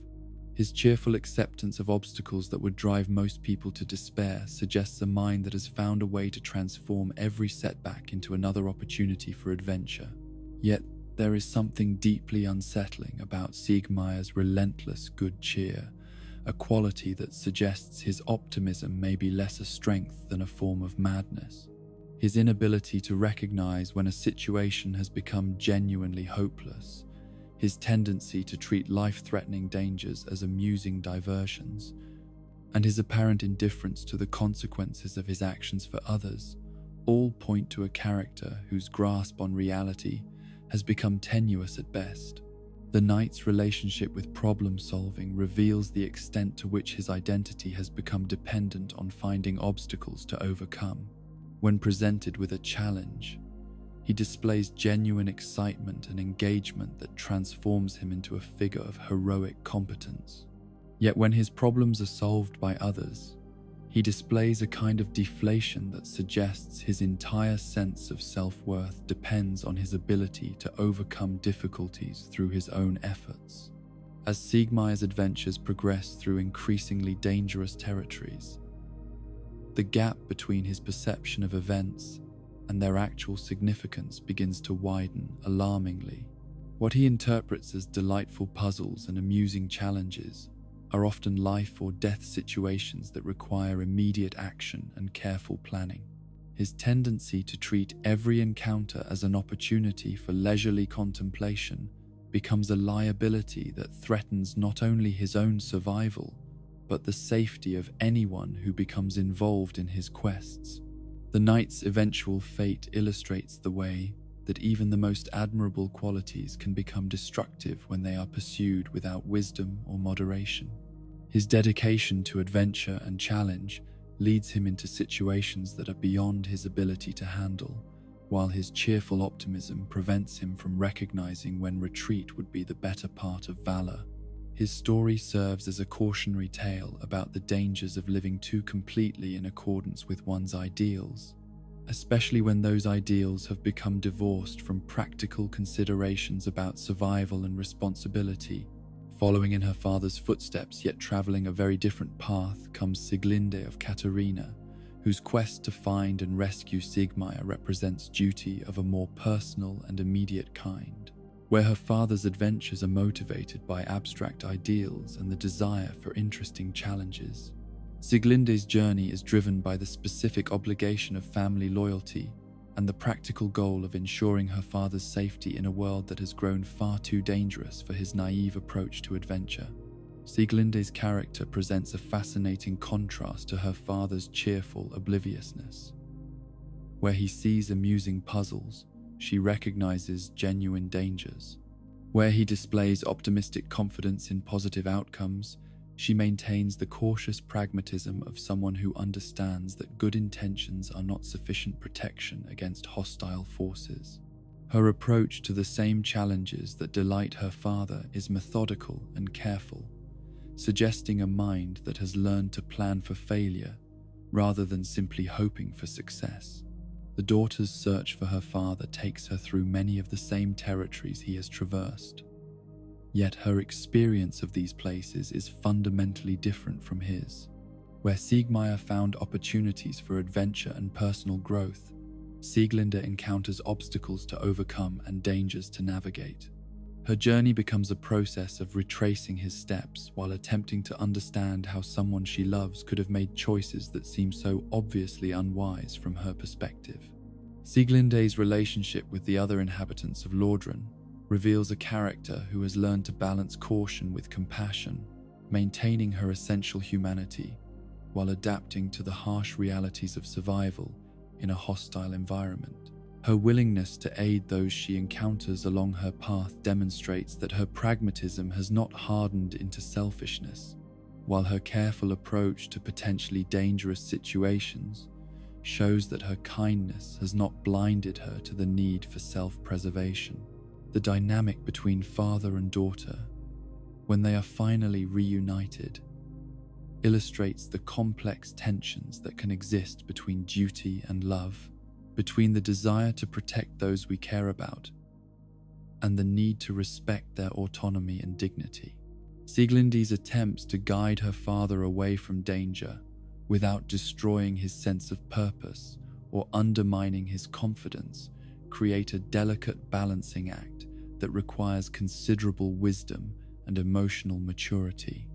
His cheerful acceptance of obstacles that would drive most people to despair suggests a mind that has found a way to transform every setback into another opportunity for adventure. Yet, there is something deeply unsettling about Siegmeyer's relentless good cheer, a quality that suggests his optimism may be less a strength than a form of madness. His inability to recognize when a situation has become genuinely hopeless, his tendency to treat life-threatening dangers as amusing diversions, and his apparent indifference to the consequences of his actions for others all point to a character whose grasp on reality has become tenuous at best. The knight's relationship with problem-solving reveals the extent to which his identity has become dependent on finding obstacles to overcome. When presented with a challenge, he displays genuine excitement and engagement that transforms him into a figure of heroic competence. Yet when his problems are solved by others, he displays a kind of deflation that suggests his entire sense of self-worth depends on his ability to overcome difficulties through his own efforts. As Siegmeyer's adventures progress through increasingly dangerous territories, the gap between his perception of events and their actual significance begins to widen alarmingly. What he interprets as delightful puzzles and amusing challenges are often life or death situations that require immediate action and careful planning. His tendency to treat every encounter as an opportunity for leisurely contemplation becomes a liability that threatens not only his own survival, but the safety of anyone who becomes involved in his quests. The knight's eventual fate illustrates the way that even the most admirable qualities can become destructive when they are pursued without wisdom or moderation. His dedication to adventure and challenge leads him into situations that are beyond his ability to handle, while his cheerful optimism prevents him from recognizing when retreat would be the better part of valor. His story serves as a cautionary tale about the dangers of living too completely in accordance with one's ideals, especially when those ideals have become divorced from practical considerations about survival and responsibility. Following in her father's footsteps, yet traveling a very different path, comes Sieglinde of Katarina, whose quest to find and rescue Siegmeyer represents duty of a more personal and immediate kind. Where her father's adventures are motivated by abstract ideals and the desire for interesting challenges, Sieglinde's journey is driven by the specific obligation of family loyalty and the practical goal of ensuring her father's safety in a world that has grown far too dangerous for his naive approach to adventure. Sieglinde's character presents a fascinating contrast to her father's cheerful obliviousness. Where he sees amusing puzzles, she recognizes genuine dangers. Where he displays optimistic confidence in positive outcomes, she maintains the cautious pragmatism of someone who understands that good intentions are not sufficient protection against hostile forces. Her approach to the same challenges that delight her father is methodical and careful, suggesting a mind that has learned to plan for failure rather than simply hoping for success. The daughter's search for her father takes her through many of the same territories he has traversed. Yet her experience of these places is fundamentally different from his. Where Siegmeyer found opportunities for adventure and personal growth, Sieglinde encounters obstacles to overcome and dangers to navigate. Her journey becomes a process of retracing his steps while attempting to understand how someone she loves could have made choices that seem so obviously unwise from her perspective. Sieglinde's relationship with the other inhabitants of Lordran reveals a character who has learned to balance caution with compassion, maintaining her essential humanity while adapting to the harsh realities of survival in a hostile environment. Her willingness to aid those she encounters along her path demonstrates that her pragmatism has not hardened into selfishness, while her careful approach to potentially dangerous situations shows that her kindness has not blinded her to the need for self-preservation. The dynamic between father and daughter, when they are finally reunited, illustrates the complex tensions that can exist between duty and love, between the desire to protect those we care about and the need to respect their autonomy and dignity. Sieglinde's attempts to guide her father away from danger without destroying his sense of purpose or undermining his confidence create a delicate balancing act that requires considerable wisdom and emotional maturity.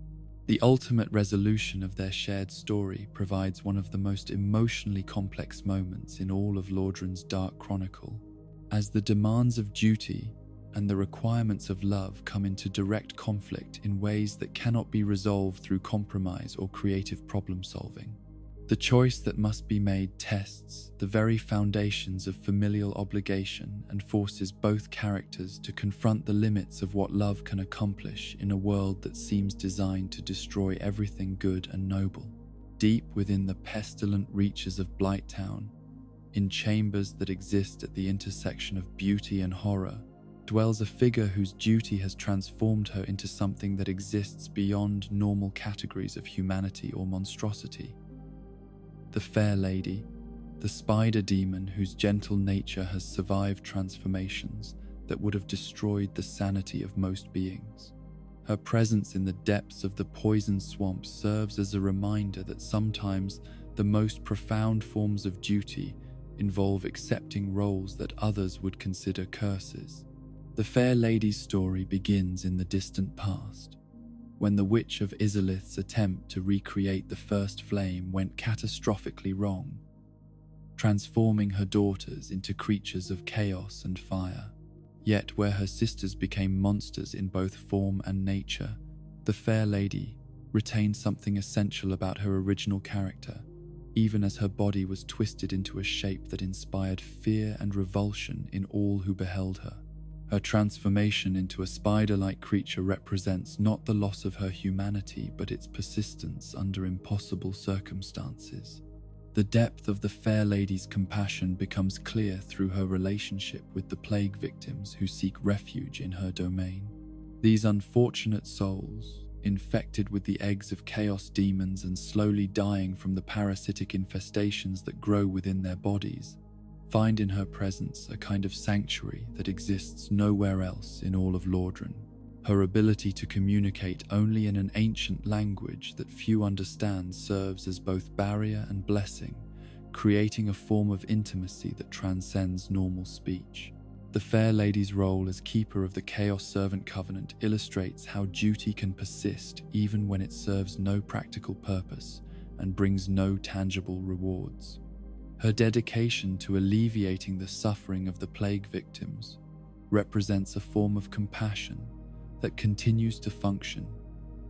The ultimate resolution of their shared story provides one of the most emotionally complex moments in all of Lordran's dark chronicle, as the demands of duty and the requirements of love come into direct conflict in ways that cannot be resolved through compromise or creative problem-solving. The choice that must be made tests the very foundations of familial obligation and forces both characters to confront the limits of what love can accomplish in a world that seems designed to destroy everything good and noble. Deep within the pestilent reaches of Blighttown, in chambers that exist at the intersection of beauty and horror, dwells a figure whose duty has transformed her into something that exists beyond normal categories of humanity or monstrosity. The Fair Lady, the spider demon whose gentle nature has survived transformations that would have destroyed the sanity of most beings. Her presence in the depths of the poison swamp serves as a reminder that sometimes the most profound forms of duty involve accepting roles that others would consider curses. The Fair Lady's story begins in the distant past, when the Witch of Izalith's attempt to recreate the first flame went catastrophically wrong, transforming her daughters into creatures of chaos and fire. Yet where her sisters became monsters in both form and nature, the Fair Lady retained something essential about her original character, even as her body was twisted into a shape that inspired fear and revulsion in all who beheld her. Her transformation into a spider-like creature represents not the loss of her humanity, but its persistence under impossible circumstances. The depth of the Fair Lady's compassion becomes clear through her relationship with the plague victims who seek refuge in her domain. These unfortunate souls, infected with the eggs of chaos demons and slowly dying from the parasitic infestations that grow within their bodies, find in her presence a kind of sanctuary that exists nowhere else in all of Lordran. Her ability to communicate only in an ancient language that few understand serves as both barrier and blessing, creating a form of intimacy that transcends normal speech. The Fair Lady's role as keeper of the Chaos Servant Covenant illustrates how duty can persist even when it serves no practical purpose and brings no tangible rewards. Her dedication to alleviating the suffering of the plague victims represents a form of compassion that continues to function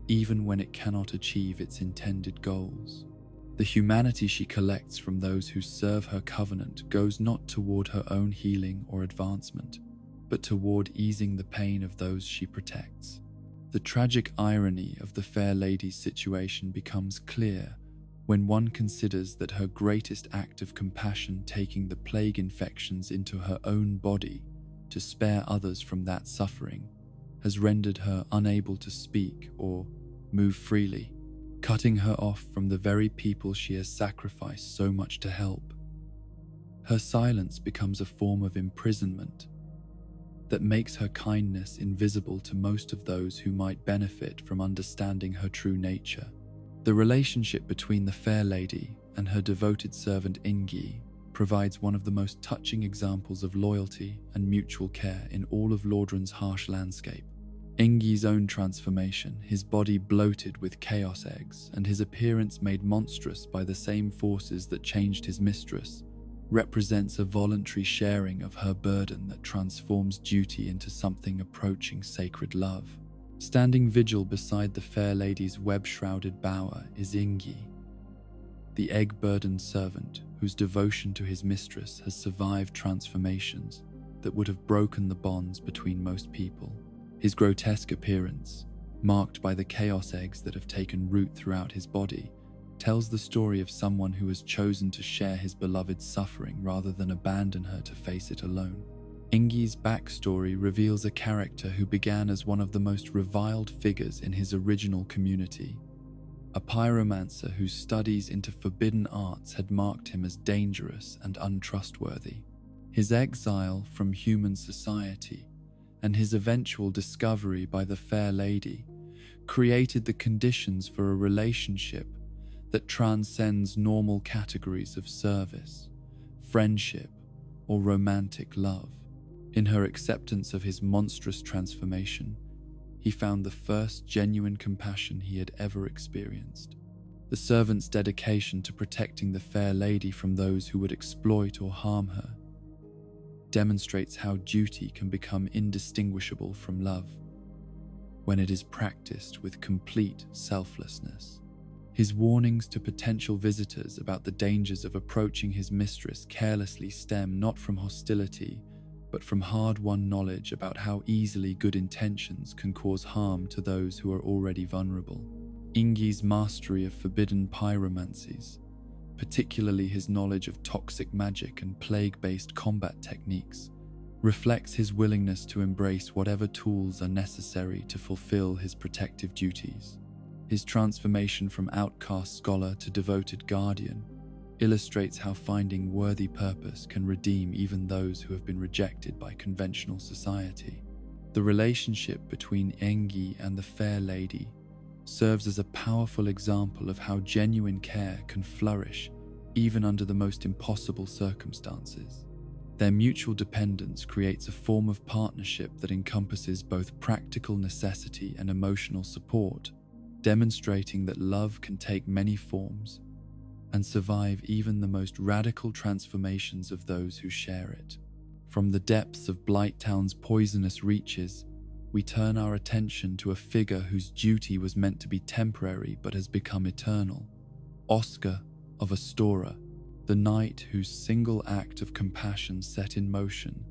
even when it cannot achieve its intended goals. The humanity she collects from those who serve her covenant goes not toward her own healing or advancement, but toward easing the pain of those she protects. The tragic irony of the Fair Lady's situation becomes clear when one considers that her greatest act of compassion, taking the plague infections into her own body to spare others from that suffering, has rendered her unable to speak or move freely, cutting her off from the very people she has sacrificed so much to help. Her silence becomes a form of imprisonment that makes her kindness invisible to most of those who might benefit from understanding her true nature. The relationship between the Fair Lady and her devoted servant Ingi provides one of the most touching examples of loyalty and mutual care in all of Lordran's harsh landscape. Ingi's own transformation, his body bloated with chaos eggs and his appearance made monstrous by the same forces that changed his mistress, represents a voluntary sharing of her burden that transforms duty into something approaching sacred love. Standing vigil beside the Fair Lady's web-shrouded bower is Ingi, the egg-burdened servant whose devotion to his mistress has survived transformations that would have broken the bonds between most people. His grotesque appearance, marked by the chaos eggs that have taken root throughout his body, tells the story of someone who has chosen to share his beloved's suffering rather than abandon her to face it alone. Ingi's backstory reveals a character who began as one of the most reviled figures in his original community, a pyromancer whose studies into forbidden arts had marked him as dangerous and untrustworthy. His exile from human society and his eventual discovery by the fair lady created the conditions for a relationship that transcends normal categories of service, friendship, or romantic love. In her acceptance of his monstrous transformation, he found the first genuine compassion he had ever experienced. The servant's dedication to protecting the fair lady from those who would exploit or harm her demonstrates how duty can become indistinguishable from love when it is practiced with complete selflessness. His warnings to potential visitors about the dangers of approaching his mistress carelessly stem not from hostility, but from hard-won knowledge about how easily good intentions can cause harm to those who are already vulnerable. Ingi's mastery of forbidden pyromancies, particularly his knowledge of toxic magic and plague-based combat techniques, reflects his willingness to embrace whatever tools are necessary to fulfill his protective duties. His transformation from outcast scholar to devoted guardian illustrates how finding worthy purpose can redeem even those who have been rejected by conventional society. The relationship between Engi and the fair lady serves as a powerful example of how genuine care can flourish even under the most impossible circumstances. Their mutual dependence creates a form of partnership that encompasses both practical necessity and emotional support, demonstrating that love can take many forms and survive even the most radical transformations of those who share it. From the depths of Blighttown's poisonous reaches, we turn our attention to a figure whose duty was meant to be temporary but has become eternal. Oscar of Astora, the knight whose single act of compassion set in motion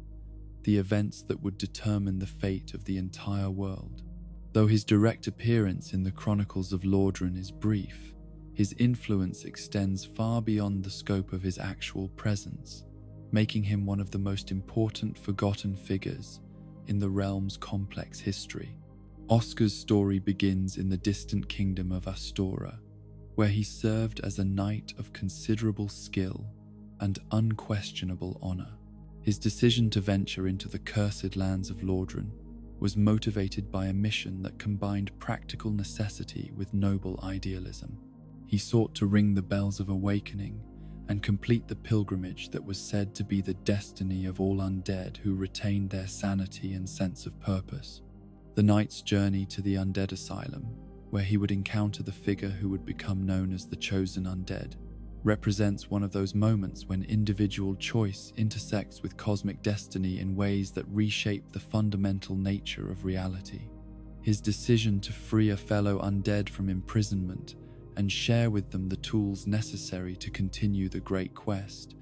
the events that would determine the fate of the entire world. Though his direct appearance in the Chronicles of Lordran is brief, his influence extends far beyond the scope of his actual presence, making him one of the most important forgotten figures in the realm's complex history. Oscar's story begins in the distant kingdom of Astora, where he served as a knight of considerable skill and unquestionable honor. His decision to venture into the cursed lands of Lordran was motivated by a mission that combined practical necessity with noble idealism. He sought to ring the bells of awakening and complete the pilgrimage that was said to be the destiny of all undead who retained their sanity and sense of purpose. The knight's journey to the undead asylum, where he would encounter the figure who would become known as the Chosen Undead, represents one of those moments when individual choice intersects with cosmic destiny in ways that reshape the fundamental nature of reality. His decision to free a fellow undead from imprisonment and share with them the tools necessary to continue the great quest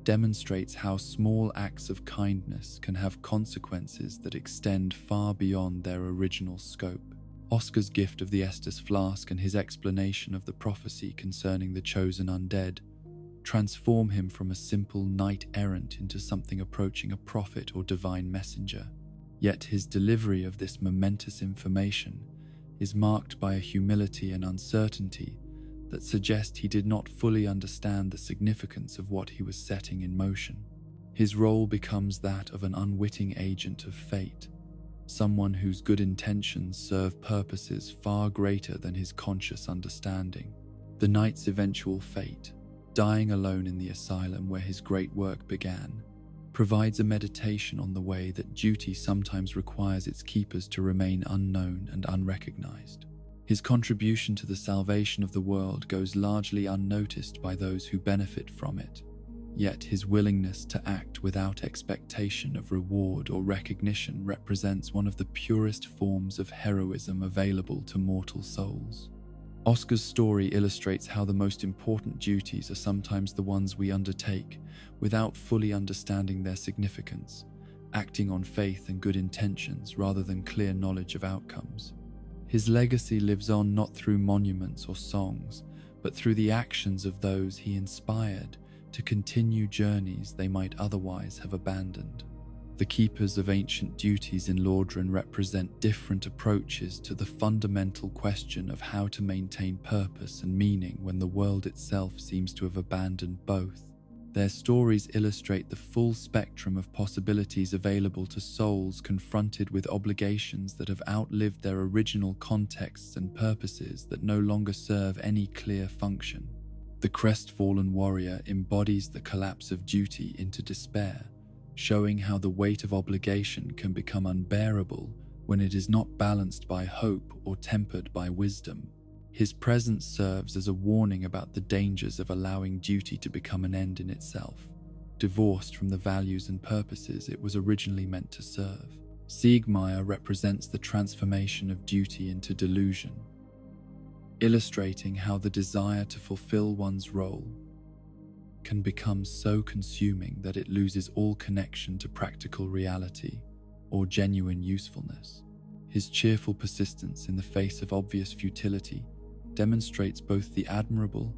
demonstrates how small acts of kindness can have consequences that extend far beyond their original scope. Oscar's gift of the Estus flask and his explanation of the prophecy concerning the chosen undead transform him from a simple knight-errant into something approaching a prophet or divine messenger. Yet his delivery of this momentous information is marked by a humility and uncertainty that suggest he did not fully understand the significance of what he was setting in motion. His role becomes that of an unwitting agent of fate, someone whose good intentions serve purposes far greater than his conscious understanding. The knight's eventual fate, dying alone in the asylum where his great work began, provides a meditation on the way that duty sometimes requires its keepers to remain unknown and unrecognized. His contribution to the salvation of the world goes largely unnoticed by those who benefit from it, yet his willingness to act without expectation of reward or recognition represents one of the purest forms of heroism available to mortal souls. Oscar's story illustrates how the most important duties are sometimes the ones we undertake without fully understanding their significance, acting on faith and good intentions rather than clear knowledge of outcomes. His legacy lives on not through monuments or songs, but through the actions of those he inspired to continue journeys they might otherwise have abandoned. The keepers of ancient duties in Lordran represent different approaches to the fundamental question of how to maintain purpose and meaning when the world itself seems to have abandoned both. Their stories illustrate the full spectrum of possibilities available to souls confronted with obligations that have outlived their original contexts and purposes that no longer serve any clear function. The crestfallen warrior embodies the collapse of duty into despair, showing how the weight of obligation can become unbearable when it is not balanced by hope or tempered by wisdom. His presence serves as a warning about the dangers of allowing duty to become an end in itself, divorced from the values and purposes it was originally meant to serve. Siegmeyer represents the transformation of duty into delusion, illustrating how the desire to fulfill one's role can become so consuming that it loses all connection to practical reality or genuine usefulness. His cheerful persistence in the face of obvious futility demonstrates both the admirable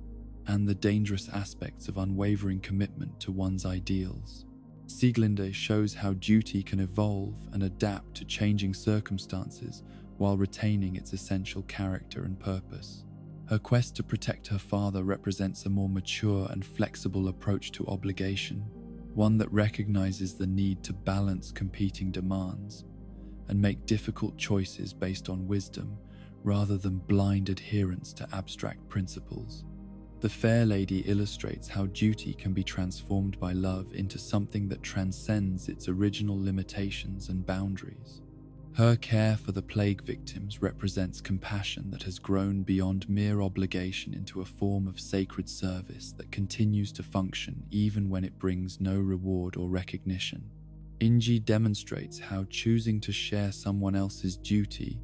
and the dangerous aspects of unwavering commitment to one's ideals. Sieglinde shows how duty can evolve and adapt to changing circumstances while retaining its essential character and purpose. Her quest to protect her father represents a more mature and flexible approach to obligation, one that recognizes the need to balance competing demands and make difficult choices based on wisdom rather than blind adherence to abstract principles. The Fair Lady illustrates how duty can be transformed by love into something that transcends its original limitations and boundaries. Her care for the plague victims represents compassion that has grown beyond mere obligation into a form of sacred service that continues to function even when it brings no reward or recognition. Inji demonstrates how choosing to share someone else's duty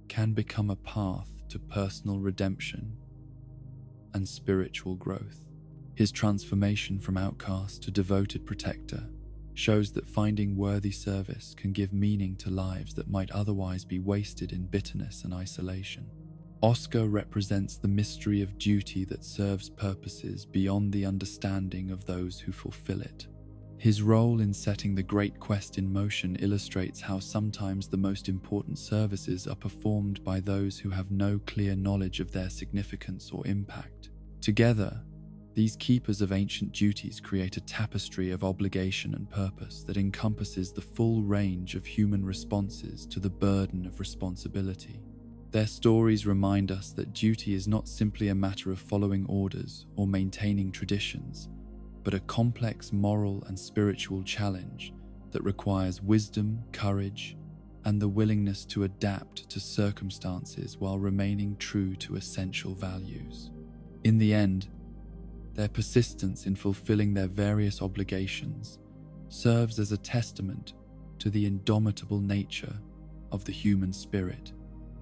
can become a path to personal redemption and spiritual growth. His transformation from outcast to devoted protector shows that finding worthy service can give meaning to lives that might otherwise be wasted in bitterness and isolation. Oscar represents the mystery of duty that serves purposes beyond the understanding of those who fulfill it. His role in setting the great quest in motion illustrates how sometimes the most important services are performed by those who have no clear knowledge of their significance or impact. Together, these keepers of ancient duties create a tapestry of obligation and purpose that encompasses the full range of human responses to the burden of responsibility. Their stories remind us that duty is not simply a matter of following orders or maintaining traditions, but a complex moral and spiritual challenge that requires wisdom, courage, and the willingness to adapt to circumstances while remaining true to essential values. In the end, their persistence in fulfilling their various obligations serves as a testament to the indomitable nature of the human spirit,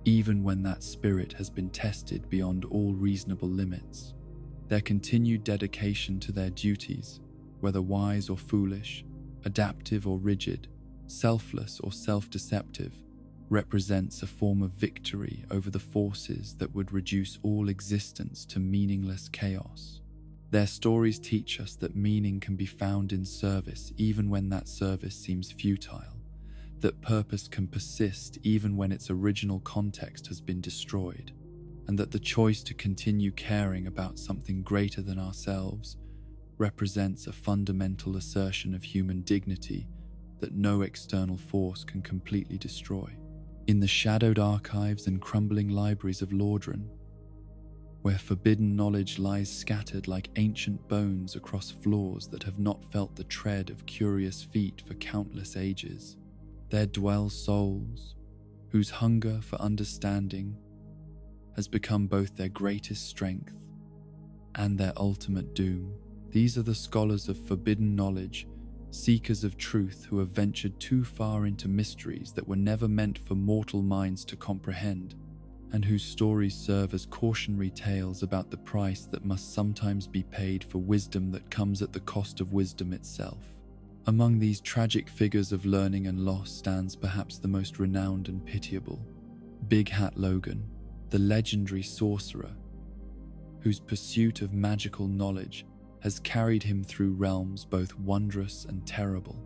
even when that spirit has been tested beyond all reasonable limits. Their continued dedication to their duties, whether wise or foolish, adaptive or rigid, selfless or self-deceptive, represents a form of victory over the forces that would reduce all existence to meaningless chaos. Their stories teach us that meaning can be found in service even when that service seems futile, that purpose can persist even when its original context has been destroyed, and that the choice to continue caring about something greater than ourselves represents a fundamental assertion of human dignity that no external force can completely destroy. In the shadowed archives and crumbling libraries of Lordran, where forbidden knowledge lies scattered like ancient bones across floors that have not felt the tread of curious feet for countless ages, there dwell souls whose hunger for understanding has become both their greatest strength and their ultimate doom. These are the scholars of forbidden knowledge, seekers of truth who have ventured too far into mysteries that were never meant for mortal minds to comprehend, and whose stories serve as cautionary tales about the price that must sometimes be paid for wisdom that comes at the cost of wisdom itself. Among these tragic figures of learning and loss stands perhaps the most renowned and pitiable, Big Hat Logan, the legendary sorcerer, whose pursuit of magical knowledge has carried him through realms both wondrous and terrible,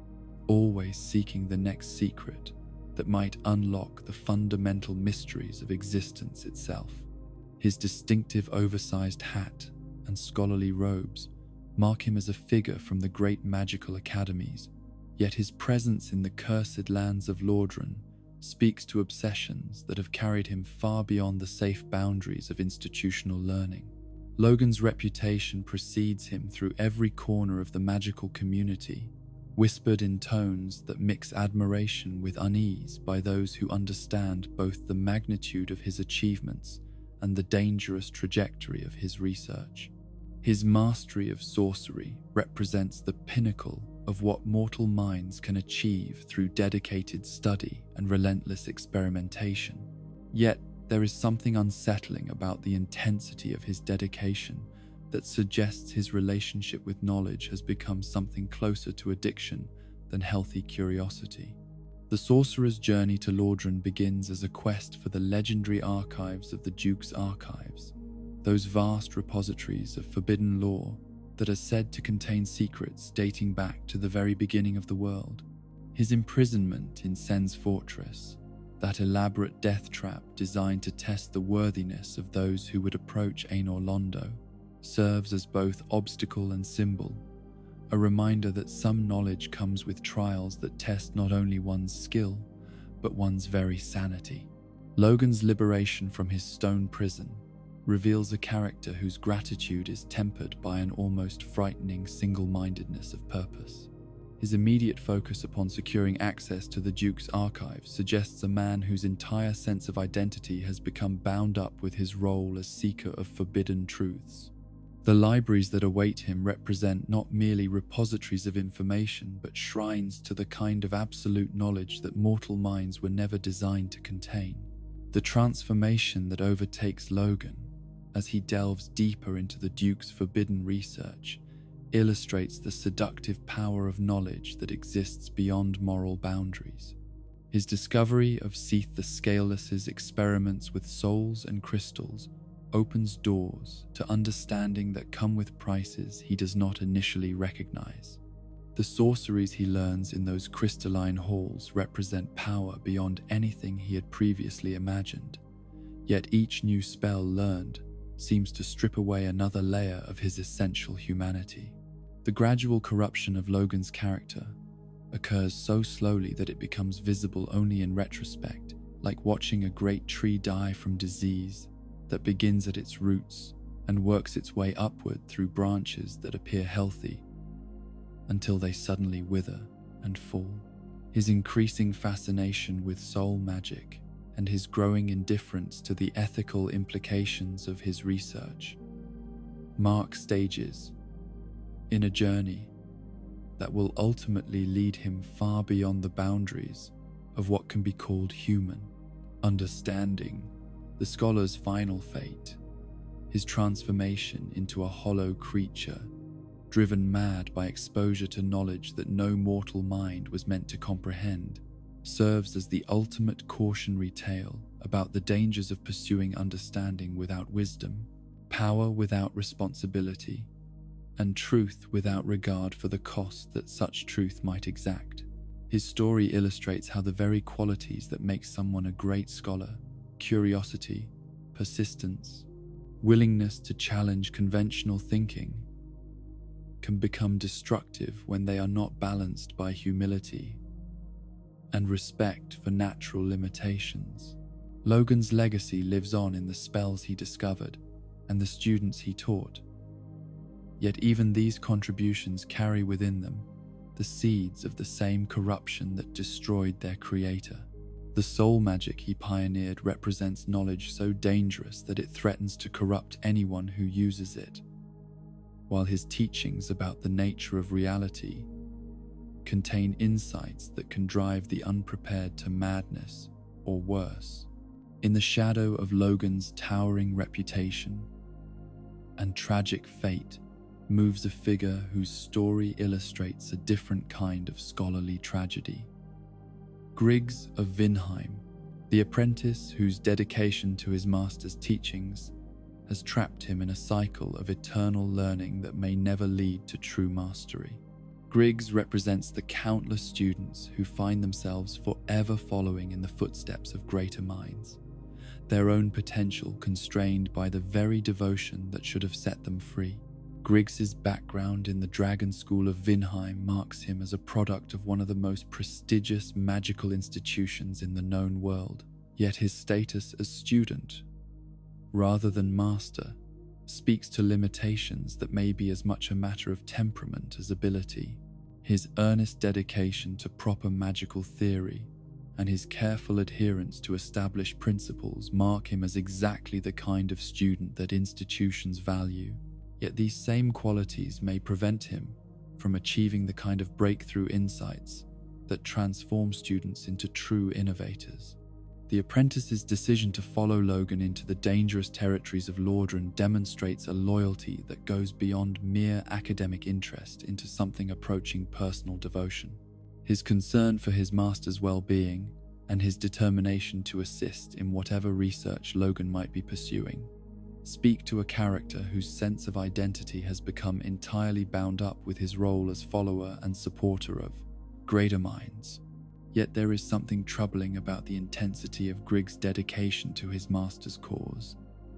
always seeking the next secret that might unlock the fundamental mysteries of existence itself. His distinctive oversized hat and scholarly robes mark him as a figure from the great magical academies, yet his presence in the cursed lands of Lordran speaks to obsessions that have carried him far beyond the safe boundaries of institutional learning. Logan's reputation precedes him through every corner of the magical community, whispered in tones that mix admiration with unease by those who understand both the magnitude of his achievements and the dangerous trajectory of his research. His mastery of sorcery represents the pinnacle of what mortal minds can achieve through dedicated study and relentless experimentation. Yet, there is something unsettling about the intensity of his dedication that suggests his relationship with knowledge has become something closer to addiction than healthy curiosity. The sorcerer's journey to Lordran begins as a quest for the legendary archives of the Duke's Archives, those vast repositories of forbidden lore that are said to contain secrets dating back to the very beginning of the world. His imprisonment in Sen's fortress, that elaborate death trap designed to test the worthiness of those who would approach Anor Londo, serves as both obstacle and symbol, a reminder that some knowledge comes with trials that test not only one's skill, but one's very sanity. Logan's liberation from his stone prison reveals a character whose gratitude is tempered by an almost frightening single-mindedness of purpose. His immediate focus upon securing access to the Duke's archives suggests a man whose entire sense of identity has become bound up with his role as seeker of forbidden truths. The libraries that await him represent not merely repositories of information, but shrines to the kind of absolute knowledge that mortal minds were never designed to contain. The transformation that overtakes Logan as he delves deeper into the Duke's forbidden research illustrates the seductive power of knowledge that exists beyond moral boundaries. His discovery of Seath the Scaleless's experiments with souls and crystals opens doors to understanding that come with prices he does not initially recognize. The sorceries he learns in those crystalline halls represent power beyond anything he had previously imagined, yet each new spell learned seems to strip away another layer of his essential humanity. The gradual corruption of Logan's character occurs so slowly that it becomes visible only in retrospect, like watching a great tree die from disease that begins at its roots and works its way upward through branches that appear healthy until they suddenly wither and fall. His increasing fascination with soul magic and his growing indifference to the ethical implications of his research mark stages in a journey that will ultimately lead him far beyond the boundaries of what can be called human. Understanding the scholar's final fate, his transformation into a hollow creature, driven mad by exposure to knowledge that no mortal mind was meant to comprehend, serves as the ultimate cautionary tale about the dangers of pursuing understanding without wisdom, power without responsibility, and truth without regard for the cost that such truth might exact. His story illustrates how the very qualities that make someone a great scholar, curiosity, persistence, willingness to challenge conventional thinking, can become destructive when they are not balanced by humility and respect for natural limitations. Logan's legacy lives on in the spells he discovered and the students he taught. Yet even these contributions carry within them the seeds of the same corruption that destroyed their creator. The soul magic he pioneered represents knowledge so dangerous that it threatens to corrupt anyone who uses it, while his teachings about the nature of reality contain insights that can drive the unprepared to madness or worse. In the shadow of Logan's towering reputation and tragic fate moves a figure whose story illustrates a different kind of scholarly tragedy. Griggs of Vinheim, the apprentice whose dedication to his master's teachings has trapped him in a cycle of eternal learning that may never lead to true mastery. Griggs represents the countless students who find themselves forever following in the footsteps of greater minds, their own potential constrained by the very devotion that should have set them free. Griggs's background in the Dragon School of Vinheim marks him as a product of one of the most prestigious magical institutions in the known world, yet his status as student, rather than master, speaks to limitations that may be as much a matter of temperament as ability. His earnest dedication to proper magical theory and his careful adherence to established principles mark him as exactly the kind of student that institutions value. Yet these same qualities may prevent him from achieving the kind of breakthrough insights that transform students into true innovators. The apprentice's decision to follow Logan into the dangerous territories of Lordran demonstrates a loyalty that goes beyond mere academic interest into something approaching personal devotion. His concern for his master's well-being and his determination to assist in whatever research Logan might be pursuing speak to a character whose sense of identity has become entirely bound up with his role as follower and supporter of greater minds. Yet there is something troubling about the intensity of Griggs' dedication to his master's cause,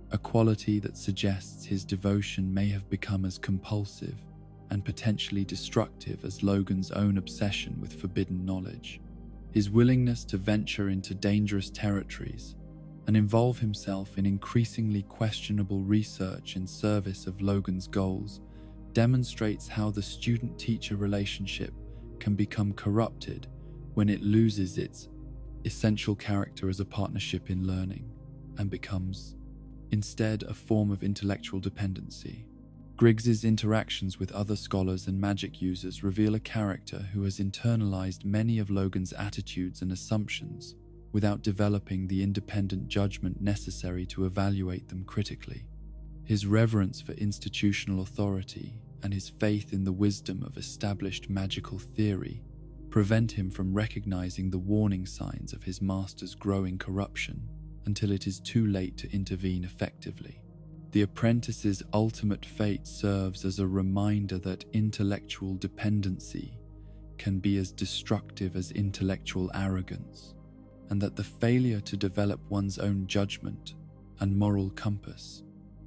a quality that suggests his devotion may have become as compulsive and potentially destructive as Logan's own obsession with forbidden knowledge. His willingness to venture into dangerous territories and involve himself in increasingly questionable research in service of Logan's goals demonstrates how the student-teacher relationship can become corrupted when it loses its essential character as a partnership in learning and becomes, instead, a form of intellectual dependency. Griggs's interactions with other scholars and magic users reveal a character who has internalized many of Logan's attitudes and assumptions without developing the independent judgment necessary to evaluate them critically. His reverence for institutional authority and his faith in the wisdom of established magical theory prevent him from recognizing the warning signs of his master's growing corruption until it is too late to intervene effectively. The apprentice's ultimate fate serves as a reminder that intellectual dependency can be as destructive as intellectual arrogance, and that the failure to develop one's own judgment and moral compass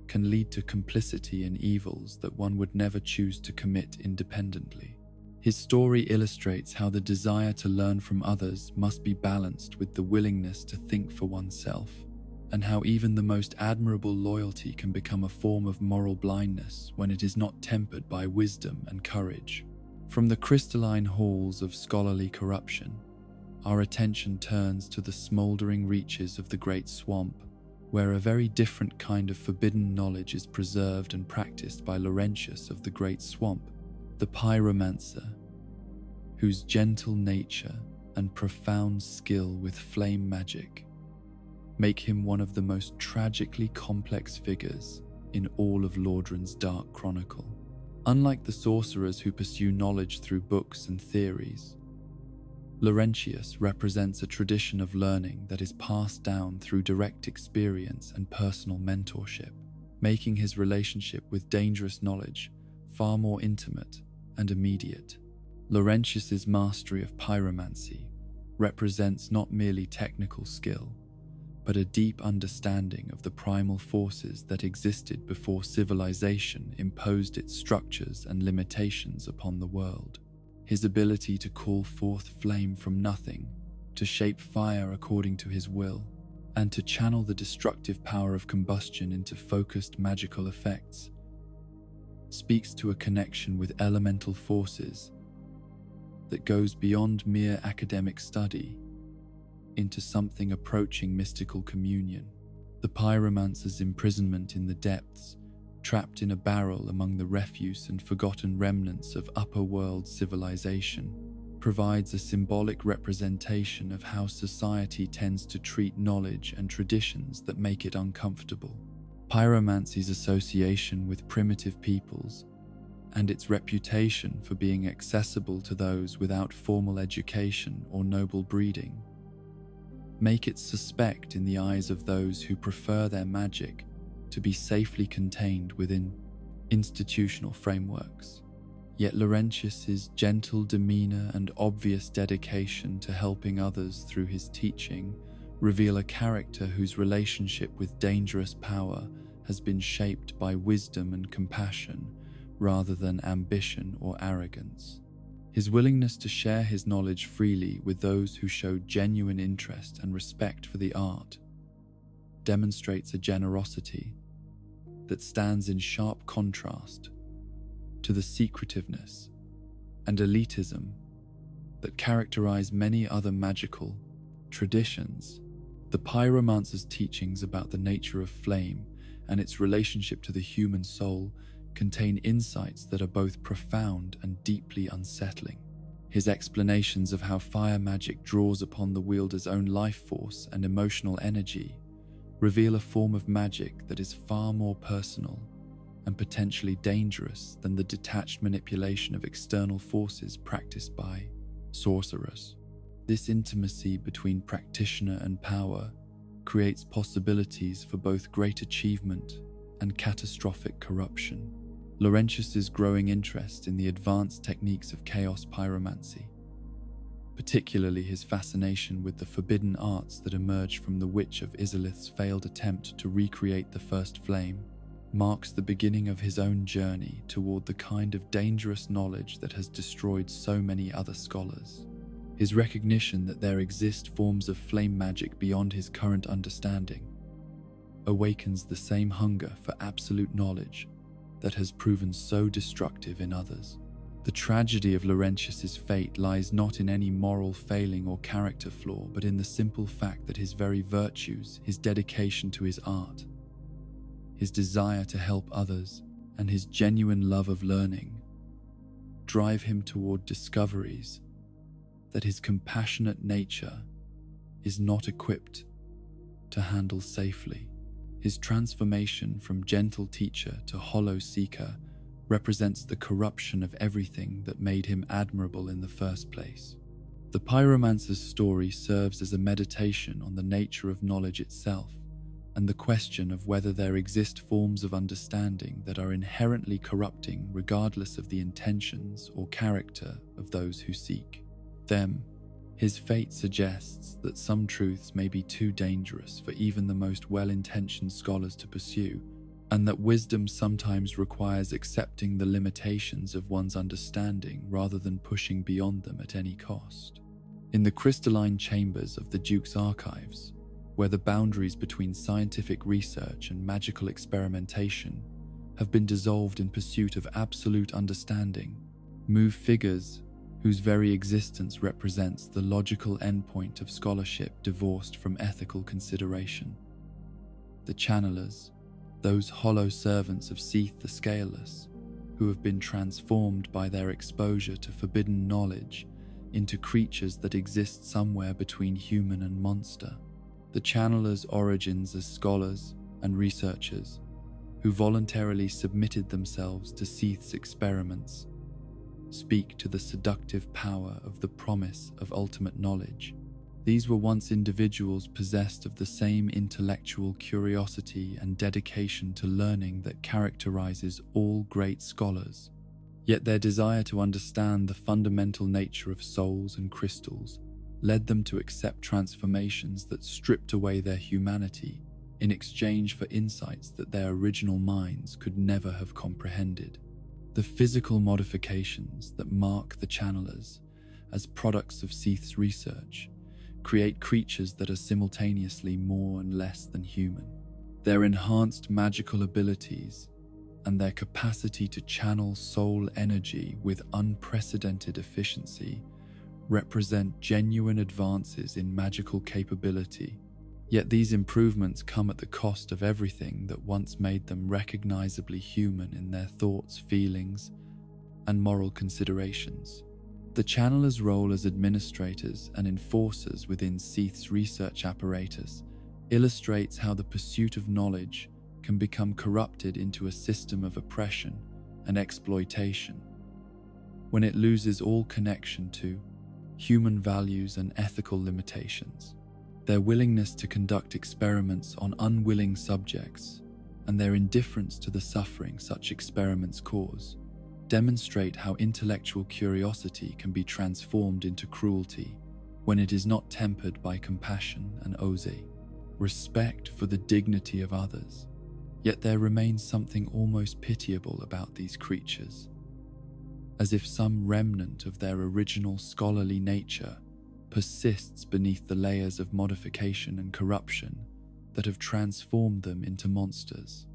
can lead to complicity in evils that one would never choose to commit independently. His story illustrates how the desire to learn from others must be balanced with the willingness to think for oneself, and how even the most admirable loyalty can become a form of moral blindness when it is not tempered by wisdom and courage. From the crystalline halls of scholarly corruption, our attention turns to the smoldering reaches of the Great Swamp, where a very different kind of forbidden knowledge is preserved and practiced by Laurentius of the Great Swamp, the pyromancer, whose gentle nature and profound skill with flame magic make him one of the most tragically complex figures in all of Lordran's dark chronicle. Unlike the sorcerers who pursue knowledge through books and theories, Laurentius represents a tradition of learning that is passed down through direct experience and personal mentorship, making his relationship with dangerous knowledge far more intimate and immediate. Laurentius's mastery of pyromancy represents not merely technical skill, but a deep understanding of the primal forces that existed before civilization imposed its structures and limitations upon the world. His ability to call forth flame from nothing, to shape fire according to his will, and to channel the destructive power of combustion into focused magical effects speaks to a connection with elemental forces that goes beyond mere academic study into something approaching mystical communion. The pyromancer's imprisonment in the depths, trapped in a barrel among the refuse and forgotten remnants of upper-world civilization, provides a symbolic representation of how society tends to treat knowledge and traditions that make it uncomfortable. Pyromancy's association with primitive peoples and its reputation for being accessible to those without formal education or noble breeding make it suspect in the eyes of those who prefer their magic to be safely contained within institutional frameworks. Yet Laurentius's gentle demeanor and obvious dedication to helping others through his teaching reveal a character whose relationship with dangerous power has been shaped by wisdom and compassion rather than ambition or arrogance. His willingness to share his knowledge freely with those who show genuine interest and respect for the art demonstrates a generosity that stands in sharp contrast to the secretiveness and elitism that characterize many other magical traditions. The pyromancer's teachings about the nature of flame and its relationship to the human soul contain insights that are both profound and deeply unsettling. His explanations of how fire magic draws upon the wielder's own life force and emotional energy reveal a form of magic that is far more personal and potentially dangerous than the detached manipulation of external forces practiced by sorcerers. This intimacy between practitioner and power creates possibilities for both great achievement and catastrophic corruption. Laurentius's growing interest in the advanced techniques of chaos pyromancy, particularly his fascination with the forbidden arts that emerged from the Witch of Izalith's failed attempt to recreate the first flame, marks the beginning of his own journey toward the kind of dangerous knowledge that has destroyed so many other scholars. His recognition that there exist forms of flame magic beyond his current understanding awakens the same hunger for absolute knowledge that has proven so destructive in others. The tragedy of Laurentius's fate lies not in any moral failing or character flaw, but in the simple fact that his very virtues, his dedication to his art, his desire to help others, and his genuine love of learning drive him toward discoveries that his compassionate nature is not equipped to handle safely. His transformation from gentle teacher to hollow seeker represents the corruption of everything that made him admirable in the first place. The pyromancer's story serves as a meditation on the nature of knowledge itself and the question of whether there exist forms of understanding that are inherently corrupting regardless of the intentions or character of those who seek them. His fate suggests that some truths may be too dangerous for even the most well-intentioned scholars to pursue, and that wisdom sometimes requires accepting the limitations of one's understanding rather than pushing beyond them at any cost. In the crystalline chambers of the Duke's archives, where the boundaries between scientific research and magical experimentation have been dissolved in pursuit of absolute understanding, move figures whose very existence represents the logical endpoint of scholarship divorced from ethical consideration. The channelers, those hollow servants of Seath the Scaleless, who have been transformed by their exposure to forbidden knowledge into creatures that exist somewhere between human and monster. The channelers' origins as scholars and researchers who voluntarily submitted themselves to Seath's experiments speak to the seductive power of the promise of ultimate knowledge. These were once individuals possessed of the same intellectual curiosity and dedication to learning that characterizes all great scholars. Yet their desire to understand the fundamental nature of souls and crystals led them to accept transformations that stripped away their humanity in exchange for insights that their original minds could never have comprehended. The physical modifications that mark the channelers as products of Seath's research create creatures that are simultaneously more and less than human. Their enhanced magical abilities and their capacity to channel soul energy with unprecedented efficiency represent genuine advances in magical capability. Yet these improvements come at the cost of everything that once made them recognizably human in their thoughts, feelings, and moral considerations. The channelers' role as administrators and enforcers within Seath's research apparatus illustrates how the pursuit of knowledge can become corrupted into a system of oppression and exploitation when it loses all connection to human values and ethical limitations. Their willingness to conduct experiments on unwilling subjects and their indifference to the suffering such experiments cause demonstrate how intellectual curiosity can be transformed into cruelty when it is not tempered by compassion and respect for the dignity of others. Yet there remains something almost pitiable about these creatures, as if some remnant of their original scholarly nature persists beneath the layers of modification and corruption that have transformed them into monsters.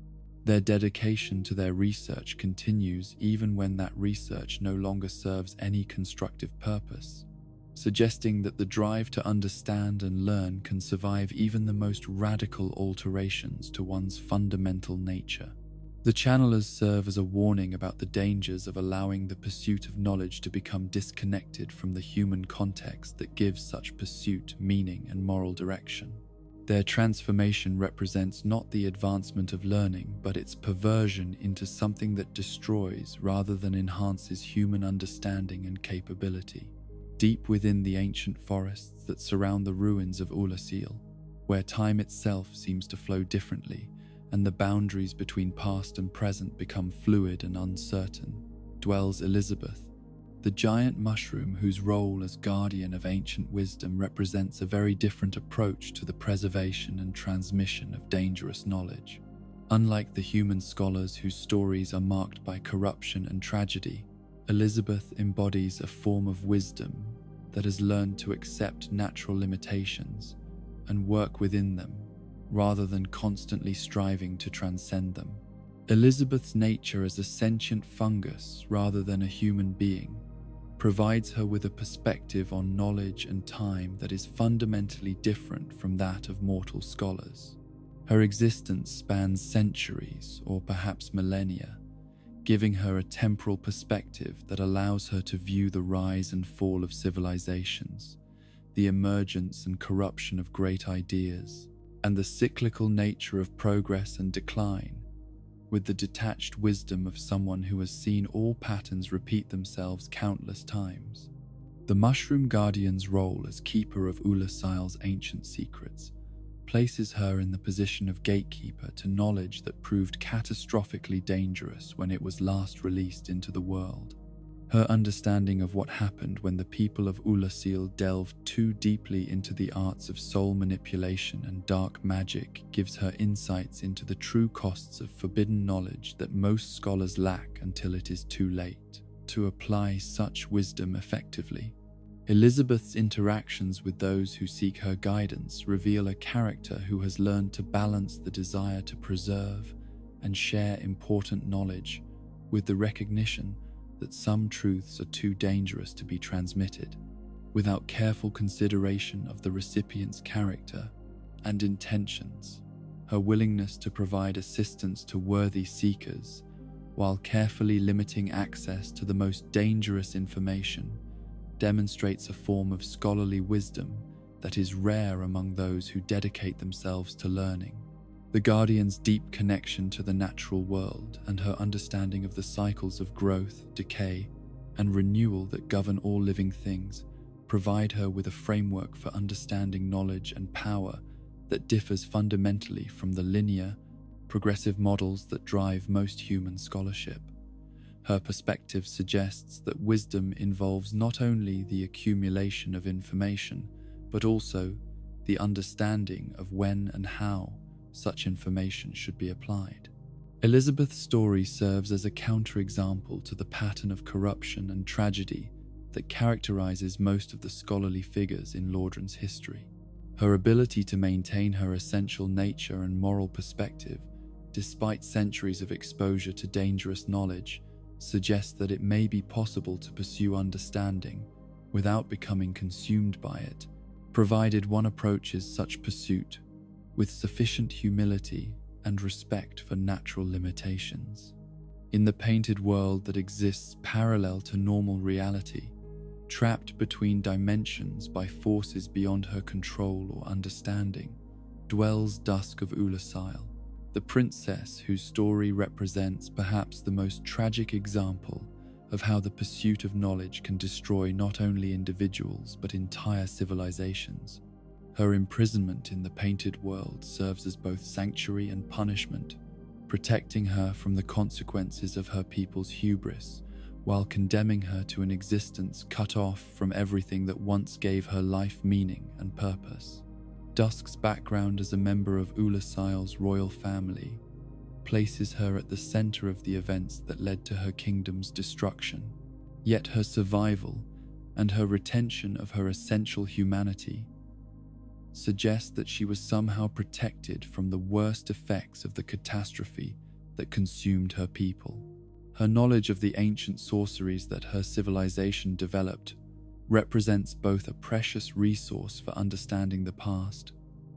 Their dedication to their research continues even when that research no longer serves any constructive purpose, suggesting that the drive to understand and learn can survive even the most radical alterations to one's fundamental nature. The channelers serve as a warning about the dangers of allowing the pursuit of knowledge to become disconnected from the human context that gives such pursuit meaning and moral direction. Their transformation represents not the advancement of learning, but its perversion into something that destroys rather than enhances human understanding and capability. Deep within the ancient forests that surround the ruins of Ulasil, where time itself seems to flow differently and the boundaries between past and present become fluid and uncertain, dwells Elizabeth, the giant mushroom whose role as guardian of ancient wisdom represents a very different approach to the preservation and transmission of dangerous knowledge. Unlike the human scholars whose stories are marked by corruption and tragedy, Elizabeth embodies a form of wisdom that has learned to accept natural limitations and work within them, rather than constantly striving to transcend them. Elizabeth's nature as a sentient fungus rather than a human being provides her with a perspective on knowledge and time that is fundamentally different from that of mortal scholars. Her existence spans centuries or perhaps millennia, giving her a temporal perspective that allows her to view the rise and fall of civilizations, the emergence and corruption of great ideas, and the cyclical nature of progress and decline, with the detached wisdom of someone who has seen all patterns repeat themselves countless times. The Mushroom Guardian's role as keeper of Ulasil's ancient secrets places her in the position of gatekeeper to knowledge that proved catastrophically dangerous when it was last released into the world. Her understanding of what happened when the people of Ulasil delved too deeply into the arts of soul manipulation and dark magic gives her insights into the true costs of forbidden knowledge that most scholars lack until it is too late to apply such wisdom effectively. Elizabeth's interactions with those who seek her guidance reveal a character who has learned to balance the desire to preserve and share important knowledge with the recognition that some truths are too dangerous to be transmitted. Without careful consideration of the recipient's character and intentions, her willingness to provide assistance to worthy seekers while carefully limiting access to the most dangerous information demonstrates a form of scholarly wisdom that is rare among those who dedicate themselves to learning. The Guardian's deep connection to the natural world and her understanding of the cycles of growth, decay, and renewal that govern all living things provide her with a framework for understanding knowledge and power that differs fundamentally from the linear, progressive models that drive most human scholarship. Her perspective suggests that wisdom involves not only the accumulation of information, but also the understanding of when and how such information should be applied. Elizabeth's story serves as a counterexample to the pattern of corruption and tragedy that characterizes most of the scholarly figures in Lordran's history. Her ability to maintain her essential nature and moral perspective, despite centuries of exposure to dangerous knowledge, suggests that it may be possible to pursue understanding without becoming consumed by it, provided one approaches such pursuit with sufficient humility and respect for natural limitations. In the painted world that exists parallel to normal reality, trapped between dimensions by forces beyond her control or understanding, dwells Dusk of Ulasil, the princess whose story represents perhaps the most tragic example of how the pursuit of knowledge can destroy not only individuals but entire civilizations. Her imprisonment in the painted world serves as both sanctuary and punishment, protecting her from the consequences of her people's hubris, while condemning her to an existence cut off from everything that once gave her life meaning and purpose. Dusk's background as a member of Ulasail's royal family places her at the center of the events that led to her kingdom's destruction. Yet her survival and her retention of her essential humanity suggest that she was somehow protected from the worst effects of the catastrophe that consumed her people. Her knowledge of the ancient sorceries that her civilization developed represents both a precious resource for understanding the past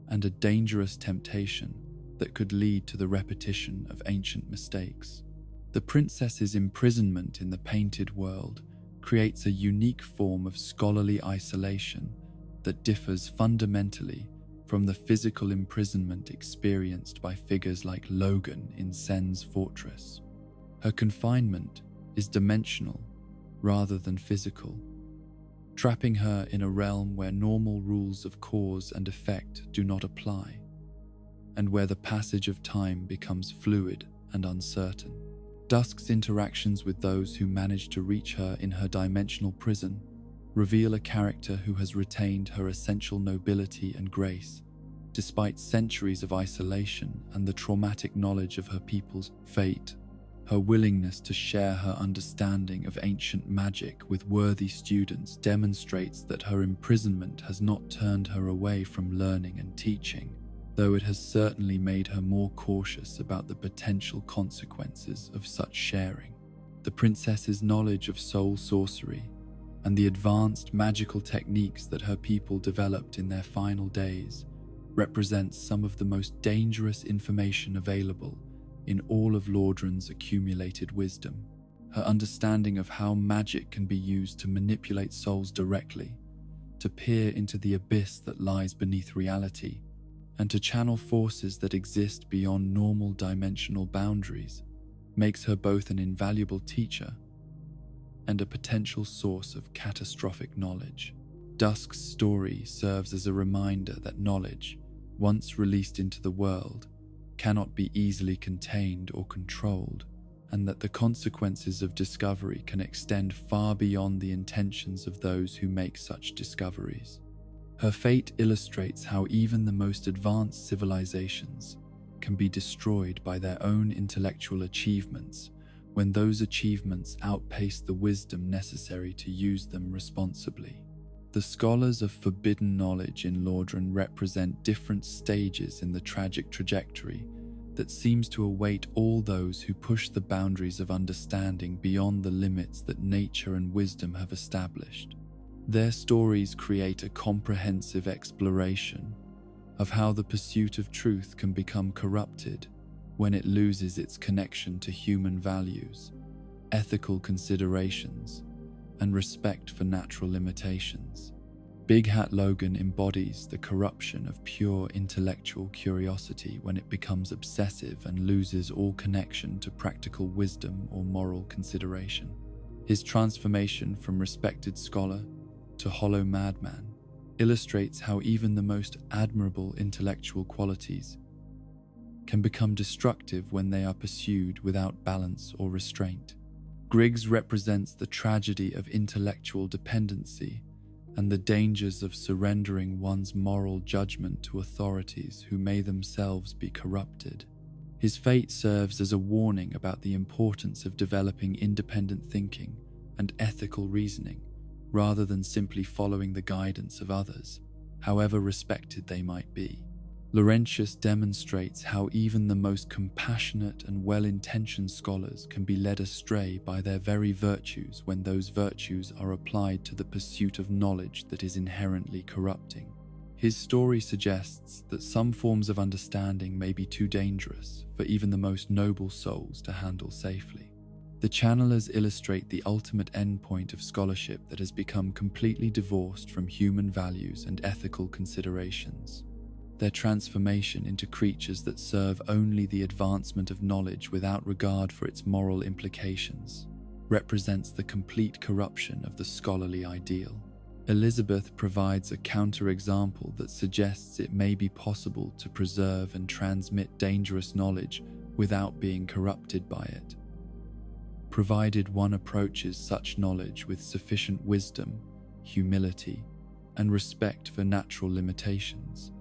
and a dangerous temptation that could lead to the repetition of ancient mistakes. The princess's imprisonment in the painted world creates a unique form of scholarly isolation that differs fundamentally from the physical imprisonment experienced by figures like Logan in Sen's fortress. Her confinement is dimensional rather than physical, trapping her in a realm where normal rules of cause and effect do not apply, and where the passage of time becomes fluid and uncertain. Dusk's interactions with those who manage to reach her in her dimensional prison reveal a character who has retained her essential nobility and grace, despite centuries of isolation and the traumatic knowledge of her people's fate. Her willingness to share her understanding of ancient magic with worthy students demonstrates that her imprisonment has not turned her away from learning and teaching, though it has certainly made her more cautious about the potential consequences of such sharing. The princess's knowledge of soul sorcery and the advanced magical techniques that her people developed in their final days represents some of the most dangerous information available in all of Lordran's accumulated wisdom. Her understanding of how magic can be used to manipulate souls directly, to peer into the abyss that lies beneath reality, and to channel forces that exist beyond normal dimensional boundaries, makes her both an invaluable teacher and a potential source of catastrophic knowledge. Dusk's story serves as a reminder that knowledge, once released into the world, cannot be easily contained or controlled, and that the consequences of discovery can extend far beyond the intentions of those who make such discoveries. Her fate illustrates how even the most advanced civilizations can be destroyed by their own intellectual achievements when those achievements outpace the wisdom necessary to use them responsibly. The scholars of forbidden knowledge in Lordran represent different stages in the tragic trajectory that seems to await all those who push the boundaries of understanding beyond the limits that nature and wisdom have established. Their stories create a comprehensive exploration of how the pursuit of truth can become corrupted when it loses its connection to human values, ethical considerations, and respect for natural limitations. Big Hat Logan embodies the corruption of pure intellectual curiosity when it becomes obsessive and loses all connection to practical wisdom or moral consideration. His transformation from respected scholar to hollow madman illustrates how even the most admirable intellectual qualities can become destructive when they are pursued without balance or restraint. Griggs represents the tragedy of intellectual dependency and the dangers of surrendering one's moral judgment to authorities who may themselves be corrupted. His fate serves as a warning about the importance of developing independent thinking and ethical reasoning, rather than simply following the guidance of others, however respected they might be. Laurentius demonstrates how even the most compassionate and well-intentioned scholars can be led astray by their very virtues when those virtues are applied to the pursuit of knowledge that is inherently corrupting. His story suggests that some forms of understanding may be too dangerous for even the most noble souls to handle safely. The channelers illustrate the ultimate endpoint of scholarship that has become completely divorced from human values and ethical considerations. Their transformation into creatures that serve only the advancement of knowledge without regard for its moral implications represents the complete corruption of the scholarly ideal. Elizabeth provides a counterexample that suggests it may be possible to preserve and transmit dangerous knowledge without being corrupted by it. Provided one approaches such knowledge with sufficient wisdom, humility, and respect for natural limitations.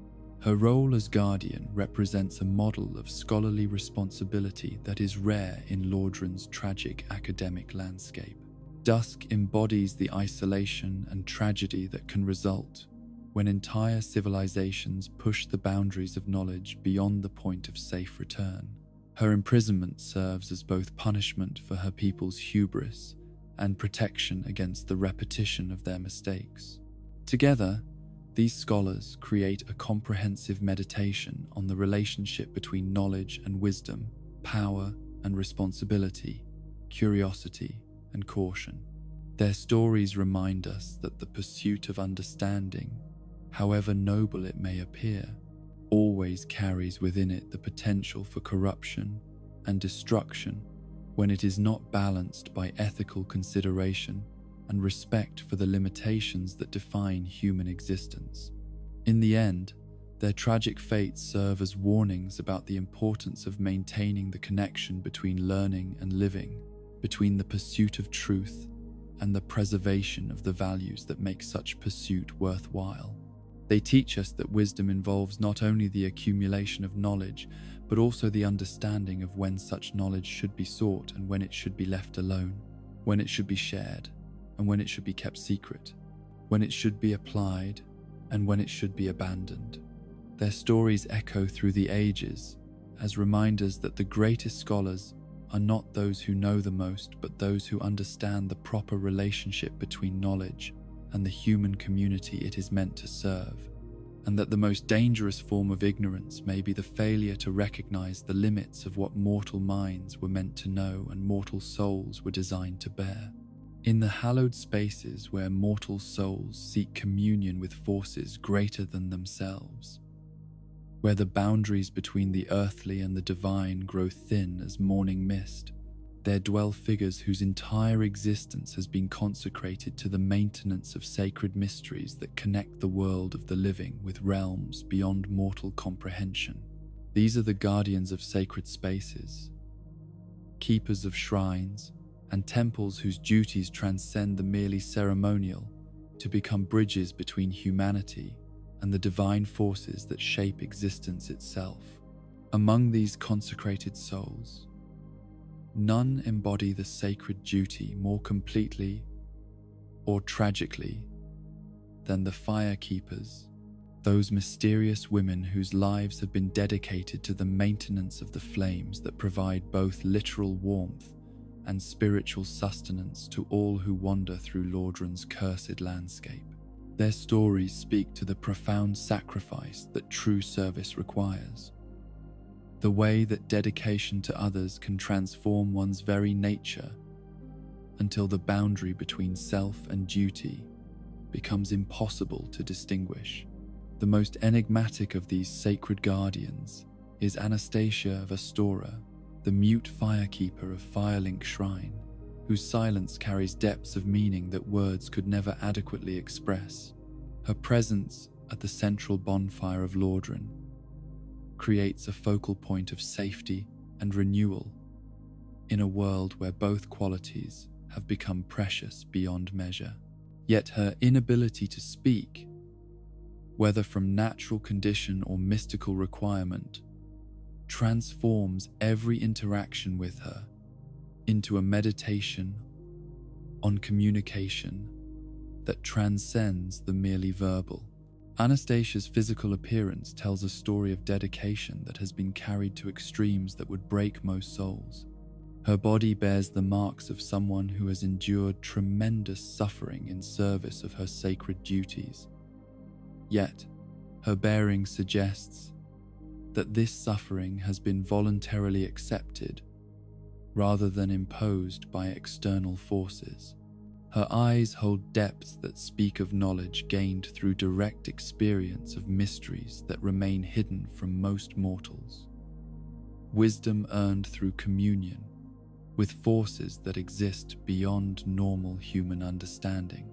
Her role as guardian represents a model of scholarly responsibility that is rare in Lordran's tragic academic landscape. Dusk embodies the isolation and tragedy that can result when entire civilizations push the boundaries of knowledge beyond the point of safe return. Her imprisonment serves as both punishment for her people's hubris and protection against the repetition of their mistakes. Together, these scholars create a comprehensive meditation on the relationship between knowledge and wisdom, power and responsibility, curiosity and caution. Their stories remind us that the pursuit of understanding, however noble it may appear, always carries within it the potential for corruption and destruction when it is not balanced by ethical consideration and respect for the limitations that define human existence. In the end, their tragic fates serve as warnings about the importance of maintaining the connection between learning and living, between the pursuit of truth and the preservation of the values that make such pursuit worthwhile. They teach us that wisdom involves not only the accumulation of knowledge, but also the understanding of when such knowledge should be sought and when it should be left alone, when it should be shared and when it should be kept secret, when it should be applied and when it should be abandoned. Their stories echo through the ages as reminders that the greatest scholars are not those who know the most, but those who understand the proper relationship between knowledge and the human community it is meant to serve, and that the most dangerous form of ignorance may be the failure to recognize the limits of what mortal minds were meant to know and mortal souls were designed to bear. In the hallowed spaces where mortal souls seek communion with forces greater than themselves, where the boundaries between the earthly and the divine grow thin as morning mist, there dwell figures whose entire existence has been consecrated to the maintenance of sacred mysteries that connect the world of the living with realms beyond mortal comprehension. These are the guardians of sacred spaces, keepers of shrines, and temples whose duties transcend the merely ceremonial to become bridges between humanity and the divine forces that shape existence itself. Among these consecrated souls, none embody the sacred duty more completely or tragically than the fire keepers, those mysterious women whose lives have been dedicated to the maintenance of the flames that provide both literal warmth and spiritual sustenance to all who wander through Lordran's cursed landscape. Their stories speak to the profound sacrifice that true service requires, the way that dedication to others can transform one's very nature until the boundary between self and duty becomes impossible to distinguish. The most enigmatic of these sacred guardians is Anastasia of Astora, the mute firekeeper of Firelink Shrine, whose silence carries depths of meaning that words could never adequately express. Her presence at the central bonfire of Lordran creates a focal point of safety and renewal in a world where both qualities have become precious beyond measure. Yet her inability to speak, whether from natural condition or mystical requirement, transforms every interaction with her into a meditation on communication that transcends the merely verbal. Anastasia's physical appearance tells a story of dedication that has been carried to extremes that would break most souls. Her body bears the marks of someone who has endured tremendous suffering in service of her sacred duties. Yet, her bearing suggests that this suffering has been voluntarily accepted rather than imposed by external forces. Her eyes hold depths that speak of knowledge gained through direct experience of mysteries that remain hidden from most mortals. Wisdom earned through communion with forces that exist beyond normal human understanding.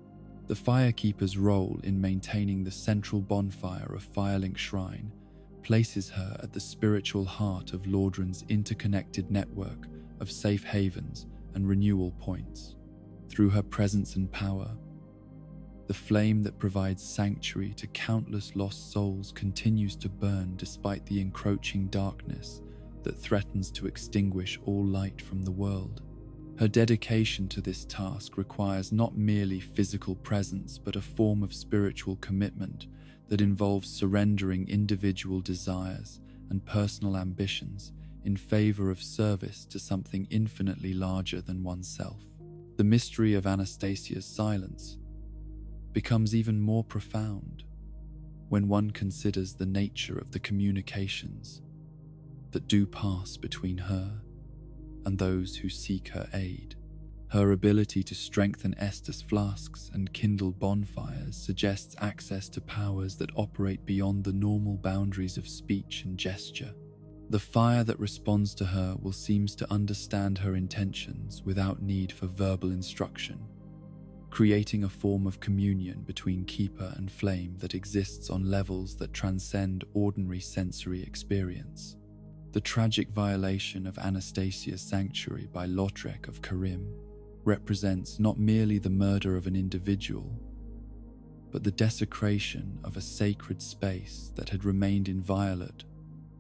The Firekeeper's role in maintaining the central bonfire of Firelink Shrine places her at the spiritual heart of Lordran's interconnected network of safe havens and renewal points. Through her presence and power, the flame that provides sanctuary to countless lost souls continues to burn despite the encroaching darkness that threatens to extinguish all light from the world. Her dedication to this task requires not merely physical presence, but a form of spiritual commitment that involves surrendering individual desires and personal ambitions in favor of service to something infinitely larger than oneself. The mystery of Anastasia's silence becomes even more profound when one considers the nature of the communications that do pass between her and those who seek her aid. Her ability to strengthen Estus flasks and kindle bonfires suggests access to powers that operate beyond the normal boundaries of speech and gesture. The fire that responds to her will seem to understand her intentions without need for verbal instruction, creating a form of communion between keeper and flame that exists on levels that transcend ordinary sensory experience. The tragic violation of Anastasia's sanctuary by Lautrec of Karim represents not merely the murder of an individual, but the desecration of a sacred space that had remained inviolate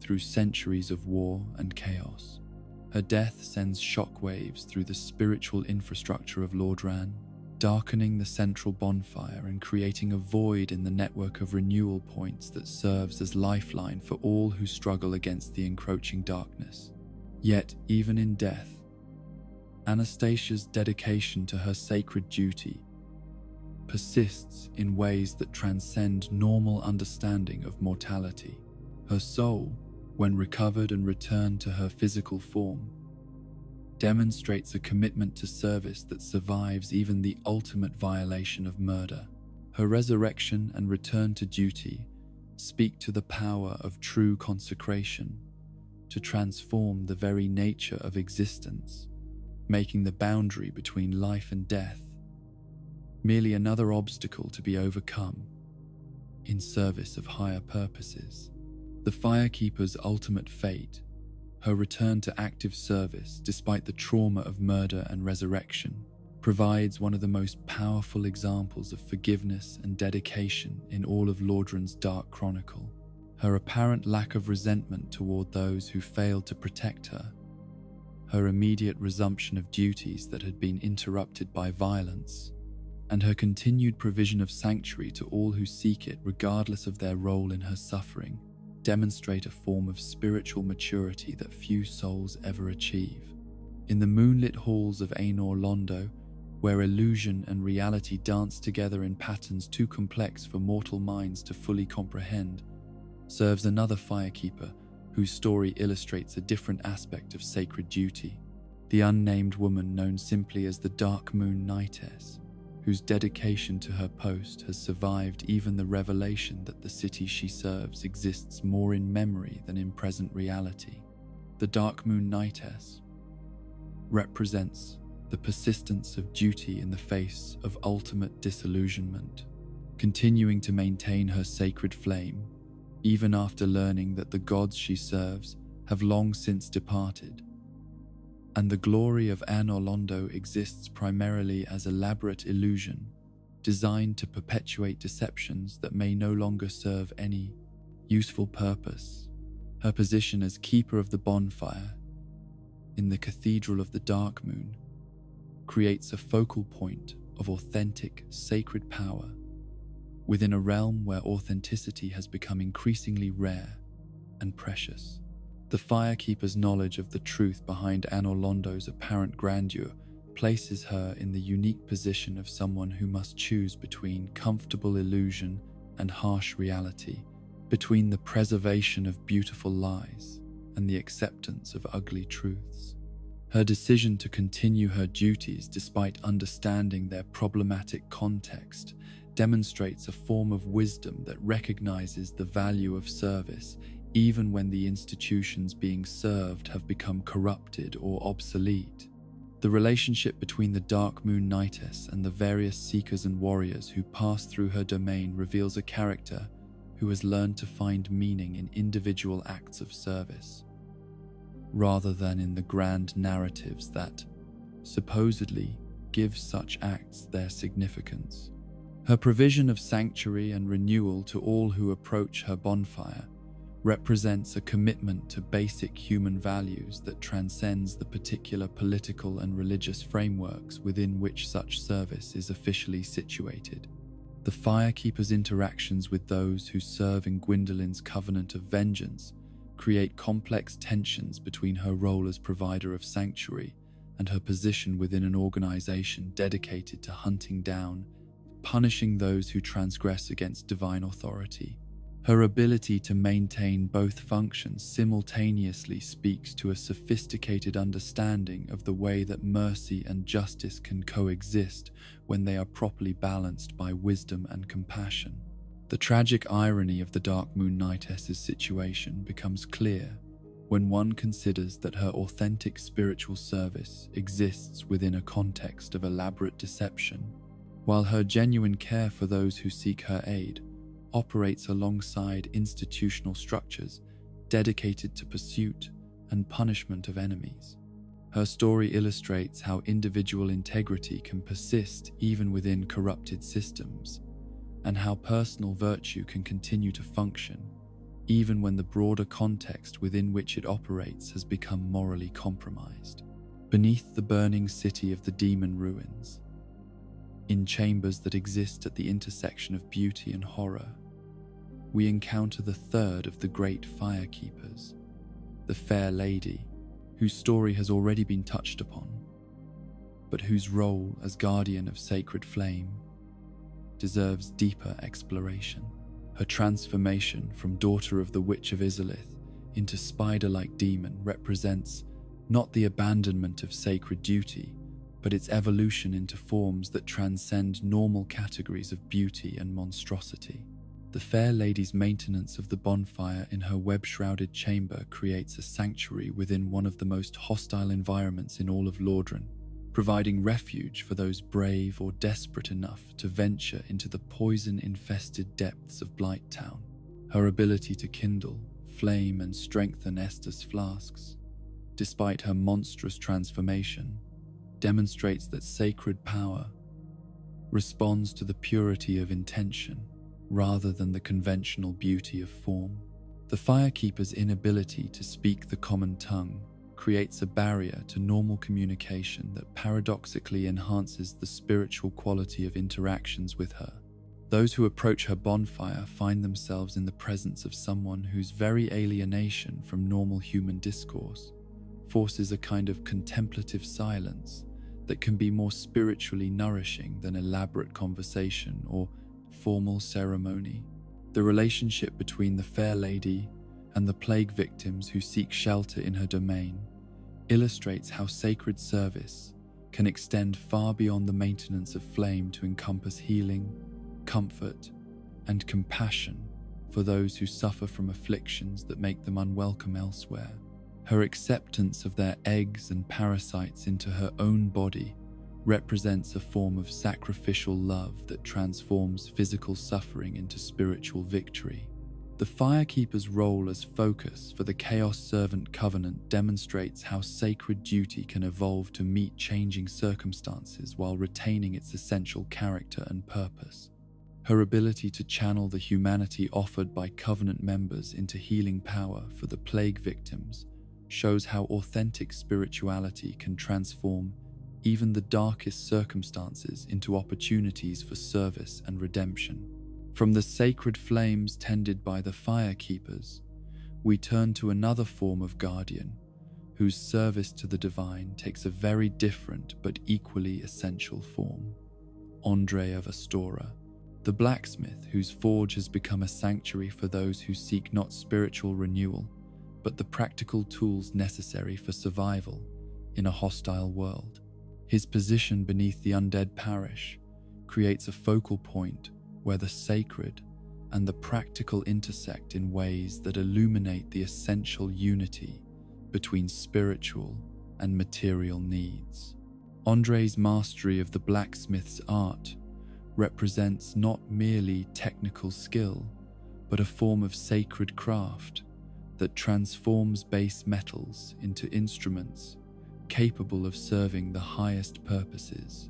through centuries of war and chaos. Her death sends shockwaves through the spiritual infrastructure of Lordran, darkening the central bonfire and creating a void in the network of renewal points that serves as lifeline for all who struggle against the encroaching darkness. Yet, even in death, Anastasia's dedication to her sacred duty persists in ways that transcend normal understanding of mortality. Her soul, when recovered and returned to her physical form, demonstrates a commitment to service that survives even the ultimate violation of murder. Her resurrection and return to duty speak to the power of true consecration to transform the very nature of existence, making the boundary between life and death merely another obstacle to be overcome in service of higher purposes. The Firekeeper's ultimate fate, her return to active service despite the trauma of murder and resurrection, provides one of the most powerful examples of forgiveness and dedication in all of Lordran's dark chronicle. Her apparent lack of resentment toward those who failed to protect her, her immediate resumption of duties that had been interrupted by violence, and her continued provision of sanctuary to all who seek it regardless of their role in her suffering, demonstrate a form of spiritual maturity that few souls ever achieve. In the moonlit halls of Aenor Londo, where illusion and reality dance together in patterns too complex for mortal minds to fully comprehend, serves another Firekeeper whose story illustrates a different aspect of sacred duty. The unnamed woman known simply as the Dark Moon Knightess, whose dedication to her post has survived even the revelation that the city she serves exists more in memory than in present reality. The Dark Moon Knightess represents the persistence of duty in the face of ultimate disillusionment, continuing to maintain her sacred flame even after learning that the gods she serves have long since departed. And the glory of Aenor Londo exists primarily as elaborate illusion, designed to perpetuate deceptions that may no longer serve any useful purpose. Her position as keeper of the bonfire in the Cathedral of the Dark Moon creates a focal point of authentic, sacred power within a realm where authenticity has become increasingly rare and precious. The Firekeeper's knowledge of the truth behind Aenor Londo's apparent grandeur places her in the unique position of someone who must choose between comfortable illusion and harsh reality, between the preservation of beautiful lies and the acceptance of ugly truths. Her decision to continue her duties despite understanding their problematic context demonstrates a form of wisdom that recognizes the value of service even when the institutions being served have become corrupted or obsolete. The relationship between the Dark Moon Knightess and the various seekers and warriors who pass through her domain reveals a character who has learned to find meaning in individual acts of service, rather than in the grand narratives that, supposedly, give such acts their significance. Her provision of sanctuary and renewal to all who approach her bonfire represents a commitment to basic human values that transcends the particular political and religious frameworks within which such service is officially situated. The Firekeeper's interactions with those who serve in Gwendolyn's covenant of vengeance create complex tensions between her role as provider of sanctuary and her position within an organization dedicated to hunting down, punishing those who transgress against divine authority. Her ability to maintain both functions simultaneously speaks to a sophisticated understanding of the way that mercy and justice can coexist when they are properly balanced by wisdom and compassion. The tragic irony of the Dark Moon Knightess's situation becomes clear when one considers that her authentic spiritual service exists within a context of elaborate deception, while her genuine care for those who seek her aid operates alongside institutional structures dedicated to pursuit and punishment of enemies. Her story illustrates how individual integrity can persist even within corrupted systems, and how personal virtue can continue to function even when the broader context within which it operates has become morally compromised. Beneath the burning city of the demon ruins, in chambers that exist at the intersection of beauty and horror, we encounter the third of the great Firekeepers, the Fair Lady, whose story has already been touched upon, but whose role as guardian of sacred flame deserves deeper exploration. Her transformation from daughter of the Witch of Izalith into spider-like demon represents not the abandonment of sacred duty, but its evolution into forms that transcend normal categories of beauty and monstrosity. The Fair Lady's maintenance of the bonfire in her web-shrouded chamber creates a sanctuary within one of the most hostile environments in all of Lordran, providing refuge for those brave or desperate enough to venture into the poison-infested depths of Blighttown. Her ability to kindle, flame, and strengthen Estus flasks, despite her monstrous transformation, demonstrates that sacred power responds to the purity of intention rather than the conventional beauty of form. The Firekeeper's inability to speak the common tongue creates a barrier to normal communication that paradoxically enhances the spiritual quality of interactions with her. Those who approach her bonfire find themselves in the presence of someone whose very alienation from normal human discourse forces a kind of contemplative silence that can be more spiritually nourishing than elaborate conversation or formal ceremony. The relationship between the Fair Lady and the plague victims who seek shelter in her domain illustrates how sacred service can extend far beyond the maintenance of flame to encompass healing, comfort, and compassion for those who suffer from afflictions that make them unwelcome elsewhere. Her acceptance of their eggs and parasites into her own body represents a form of sacrificial love that transforms physical suffering into spiritual victory. The Firekeeper's role as focus for the Chaos Servant Covenant demonstrates how sacred duty can evolve to meet changing circumstances while retaining its essential character and purpose. Her ability to channel the humanity offered by Covenant members into healing power for the plague victims shows how authentic spirituality can transform even the darkest circumstances into opportunities for service and redemption. From the sacred flames tended by the Firekeepers, we turn to another form of guardian, whose service to the divine takes a very different but equally essential form. Andre of Astora, the blacksmith whose forge has become a sanctuary for those who seek not spiritual renewal, but the practical tools necessary for survival in a hostile world. His position beneath the undead parish creates a focal point where the sacred and the practical intersect in ways that illuminate the essential unity between spiritual and material needs. Andre's mastery of the blacksmith's art represents not merely technical skill, but a form of sacred craft that transforms base metals into instruments capable of serving the highest purposes.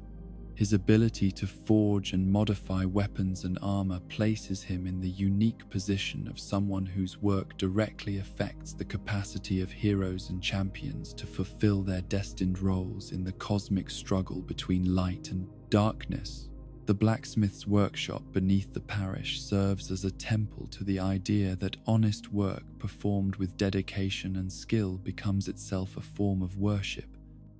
His ability to forge and modify weapons and armor places him in the unique position of someone whose work directly affects the capacity of heroes and champions to fulfill their destined roles in the cosmic struggle between light and darkness. The blacksmith's workshop beneath the parish serves as a temple to the idea that honest work performed with dedication and skill becomes itself a form of worship,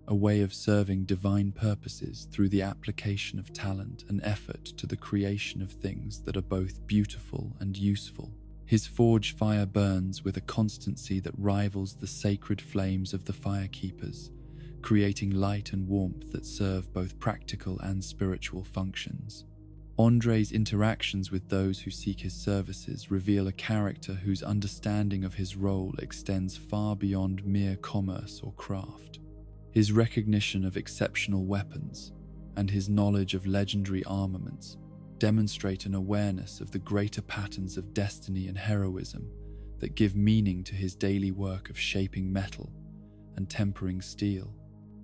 a way of serving divine purposes through the application of talent and effort to the creation of things that are both beautiful and useful. His forge fire burns with a constancy that rivals the sacred flames of the firekeepers, creating light and warmth that serve both practical and spiritual functions. Andre's interactions with those who seek his services reveal a character whose understanding of his role extends far beyond mere commerce or craft. His recognition of exceptional weapons and his knowledge of legendary armaments demonstrate an awareness of the greater patterns of destiny and heroism that give meaning to his daily work of shaping metal and tempering steel.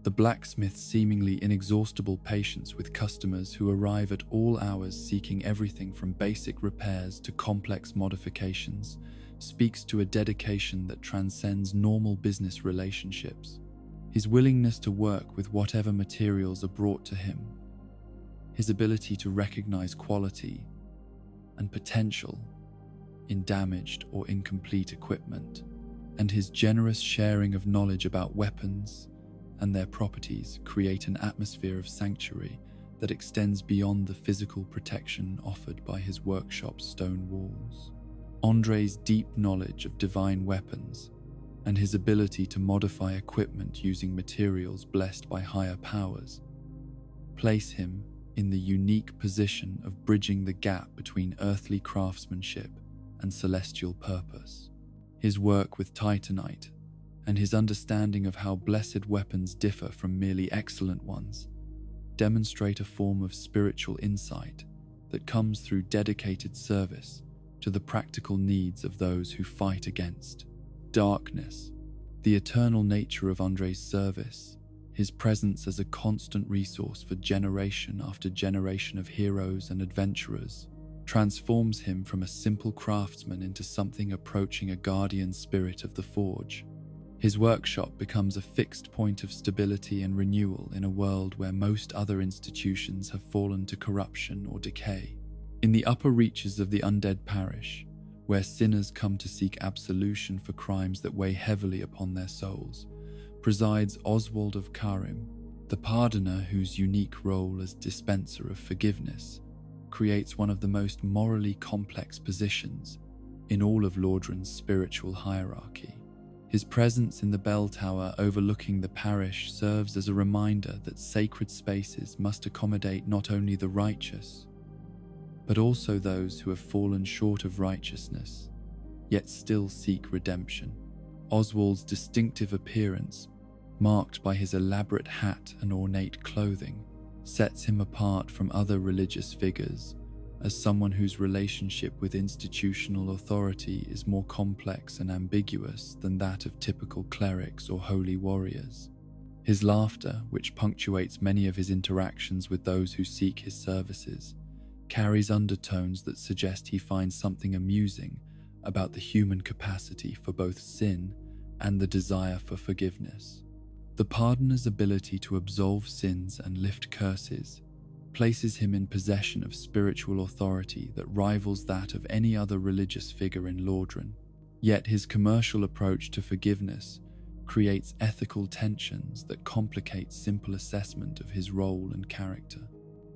The blacksmith's seemingly inexhaustible patience with customers who arrive at all hours seeking everything from basic repairs to complex modifications speaks to a dedication that transcends normal business relationships. His willingness to work with whatever materials are brought to him, his ability to recognize quality and potential in damaged or incomplete equipment, and his generous sharing of knowledge about weapons and their properties create an atmosphere of sanctuary that extends beyond the physical protection offered by his workshop's stone walls. Andre's deep knowledge of divine weapons and his ability to modify equipment using materials blessed by higher powers place him in the unique position of bridging the gap between earthly craftsmanship and celestial purpose. His work with titanite and his understanding of how blessed weapons differ from merely excellent ones demonstrate a form of spiritual insight that comes through dedicated service to the practical needs of those who fight against darkness. The eternal nature of Andre's service, his presence as a constant resource for generation after generation of heroes and adventurers, transforms him from a simple craftsman into something approaching a guardian spirit of the forge. His workshop becomes a fixed point of stability and renewal in a world where most other institutions have fallen to corruption or decay. In the upper reaches of the undead parish, where sinners come to seek absolution for crimes that weigh heavily upon their souls, presides Oswald of Karim, the pardoner whose unique role as dispenser of forgiveness creates one of the most morally complex positions in all of Lordran's spiritual hierarchy. His presence in the bell tower overlooking the parish serves as a reminder that sacred spaces must accommodate not only the righteous, but also those who have fallen short of righteousness, yet still seek redemption. Oswald's distinctive appearance, marked by his elaborate hat and ornate clothing, sets him apart from other religious figures as someone whose relationship with institutional authority is more complex and ambiguous than that of typical clerics or holy warriors. His laughter, which punctuates many of his interactions with those who seek his services, carries undertones that suggest he finds something amusing about the human capacity for both sin and the desire for forgiveness. The pardoner's ability to absolve sins and lift curses places him in possession of spiritual authority that rivals that of any other religious figure in Lordran. Yet his commercial approach to forgiveness creates ethical tensions that complicate simple assessment of his role and character.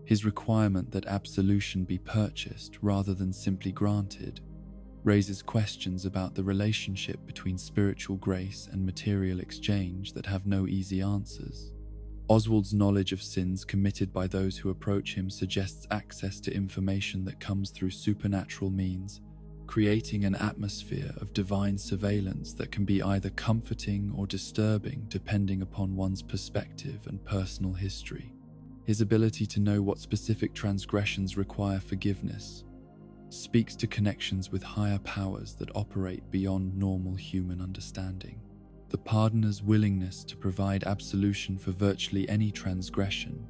His requirement that absolution be purchased rather than simply granted raises questions about the relationship between spiritual grace and material exchange that have no easy answers. Oswald's knowledge of sins committed by those who approach him suggests access to information that comes through supernatural means, creating an atmosphere of divine surveillance that can be either comforting or disturbing depending upon one's perspective and personal history. His ability to know what specific transgressions require forgiveness speaks to connections with higher powers that operate beyond normal human understanding. The pardoner's willingness to provide absolution for virtually any transgression,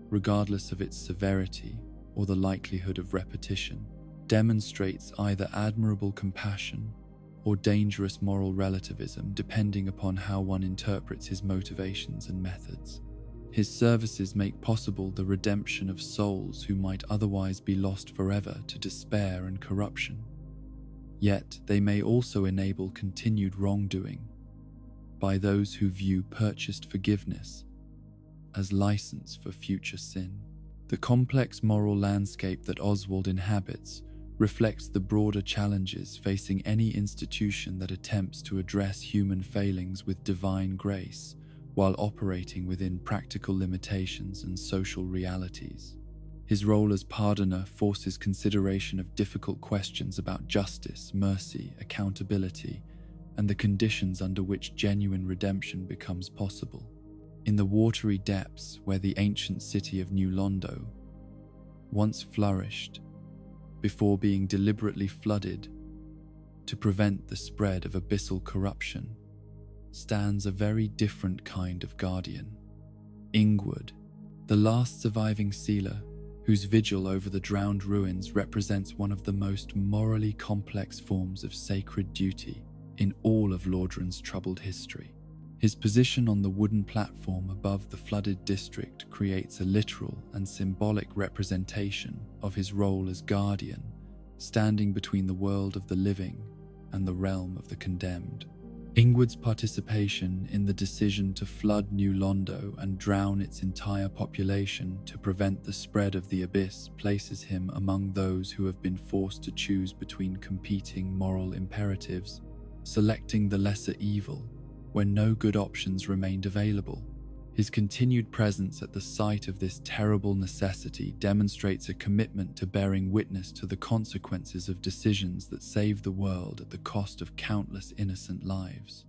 regardless of its severity or the likelihood of repetition, demonstrates either admirable compassion or dangerous moral relativism, depending upon how one interprets his motivations and methods. His services make possible the redemption of souls who might otherwise be lost forever to despair and corruption. Yet they may also enable continued wrongdoing by those who view purchased forgiveness as license for future sin. The complex moral landscape that Oswald inhabits reflects the broader challenges facing any institution that attempts to address human failings with divine grace while operating within practical limitations and social realities. His role as pardoner forces consideration of difficult questions about justice, mercy, accountability, and the conditions under which genuine redemption becomes possible. In the watery depths where the ancient city of New Londo once flourished, before being deliberately flooded to prevent the spread of abyssal corruption, stands a very different kind of guardian. Ingwood, the last surviving sealer, whose vigil over the drowned ruins represents one of the most morally complex forms of sacred duty in all of Lordran's troubled history. His position on the wooden platform above the flooded district creates a literal and symbolic representation of his role as guardian, standing between the world of the living and the realm of the condemned. Ingwood's participation in the decision to flood New Londo and drown its entire population to prevent the spread of the abyss places him among those who have been forced to choose between competing moral imperatives, selecting the lesser evil when no good options remained available. His continued presence at the site of this terrible necessity demonstrates a commitment to bearing witness to the consequences of decisions that save the world at the cost of countless innocent lives.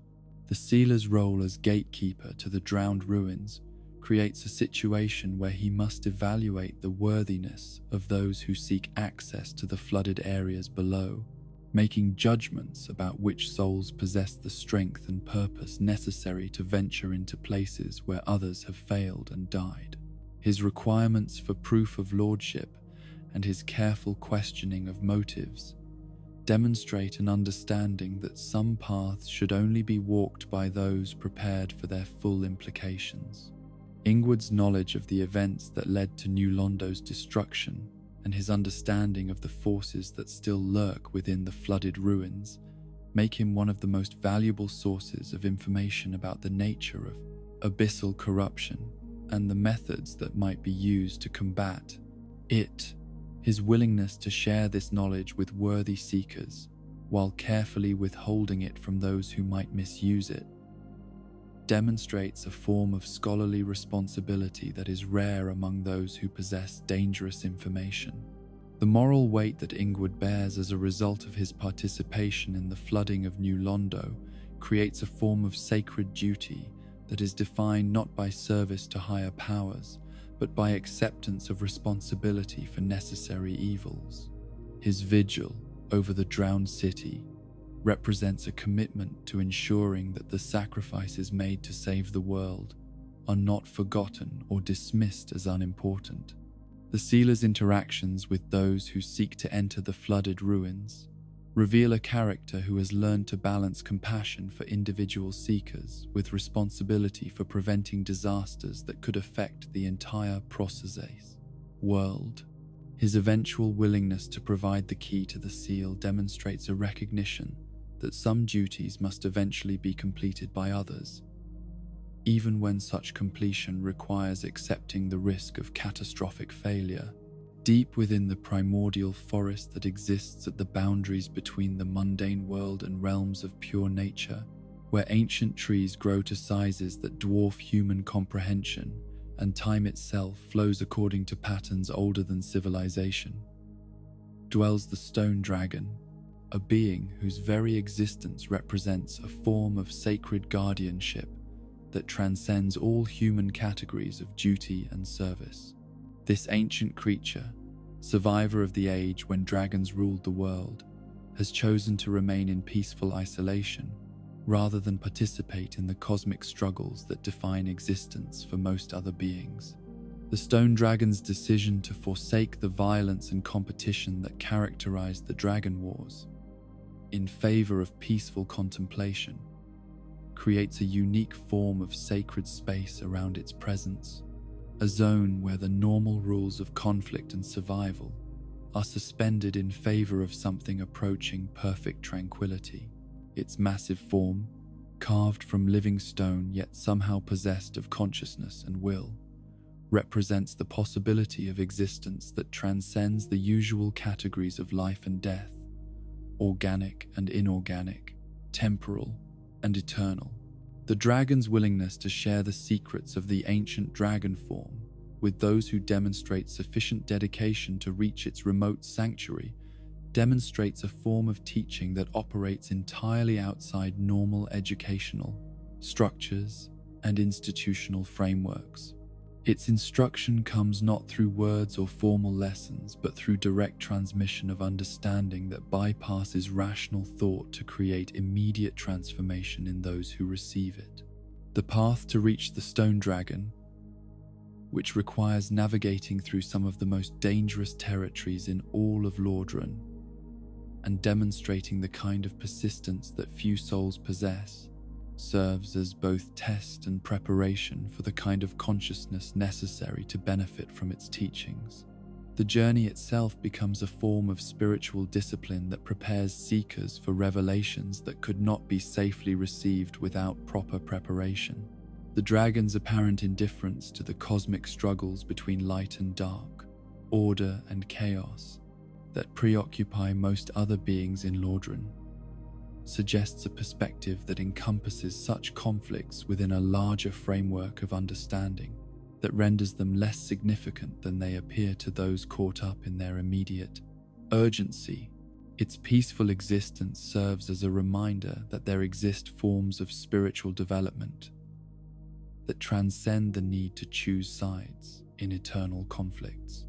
The sealer's role as gatekeeper to the drowned ruins creates a situation where he must evaluate the worthiness of those who seek access to the flooded areas below, making judgments about which souls possess the strength and purpose necessary to venture into places where others have failed and died. His requirements for proof of lordship and his careful questioning of motives demonstrate an understanding that some paths should only be walked by those prepared for their full implications. Ingwood's knowledge of the events that led to New Londo's destruction and his understanding of the forces that still lurk within the flooded ruins make him one of the most valuable sources of information about the nature of abyssal corruption and the methods that might be used to combat it. His willingness to share this knowledge with worthy seekers, while carefully withholding it from those who might misuse it, demonstrates a form of scholarly responsibility that is rare among those who possess dangerous information. The moral weight that Ingwood bears as a result of his participation in the flooding of New Londo creates a form of sacred duty that is defined not by service to higher powers, but by acceptance of responsibility for necessary evils. His vigil over the drowned city represents a commitment to ensuring that the sacrifices made to save the world are not forgotten or dismissed as unimportant. The sealer's interactions with those who seek to enter the flooded ruins reveal a character who has learned to balance compassion for individual seekers with responsibility for preventing disasters that could affect the entire process world. His eventual willingness to provide the key to the seal demonstrates a recognition that some duties must eventually be completed by others, even when such completion requires accepting the risk of catastrophic failure. Deep within the primordial forest that exists at the boundaries between the mundane world and realms of pure nature, where ancient trees grow to sizes that dwarf human comprehension and time itself flows according to patterns older than civilization, dwells the stone dragon, a being whose very existence represents a form of sacred guardianship that transcends all human categories of duty and service. This ancient creature, survivor of the age when dragons ruled the world, has chosen to remain in peaceful isolation rather than participate in the cosmic struggles that define existence for most other beings. The stone dragon's decision to forsake the violence and competition that characterized the Dragon Wars in favor of peaceful contemplation creates a unique form of sacred space around its presence, a zone where the normal rules of conflict and survival are suspended in favor of something approaching perfect tranquility. Its massive form, carved from living stone yet somehow possessed of consciousness and will, represents the possibility of existence that transcends the usual categories of life and death, organic and inorganic, temporal and eternal. The dragon's willingness to share the secrets of the ancient dragon form with those who demonstrate sufficient dedication to reach its remote sanctuary demonstrates a form of teaching that operates entirely outside normal educational structures and institutional frameworks. Its instruction comes not through words or formal lessons, but through direct transmission of understanding that bypasses rational thought to create immediate transformation in those who receive it. The path to reach the stone dragon, which requires navigating through some of the most dangerous territories in all of Lordran, and demonstrating the kind of persistence that few souls possess, serves as both test and preparation for the kind of consciousness necessary to benefit from its teachings. The journey itself becomes a form of spiritual discipline that prepares seekers for revelations that could not be safely received without proper preparation. The dragon's apparent indifference to the cosmic struggles between light and dark, order and chaos, that preoccupy most other beings in Lordran, suggests a perspective that encompasses such conflicts within a larger framework of understanding that renders them less significant than they appear to those caught up in their immediate urgency. Its peaceful existence serves as a reminder that there exist forms of spiritual development that transcend the need to choose sides in eternal conflicts.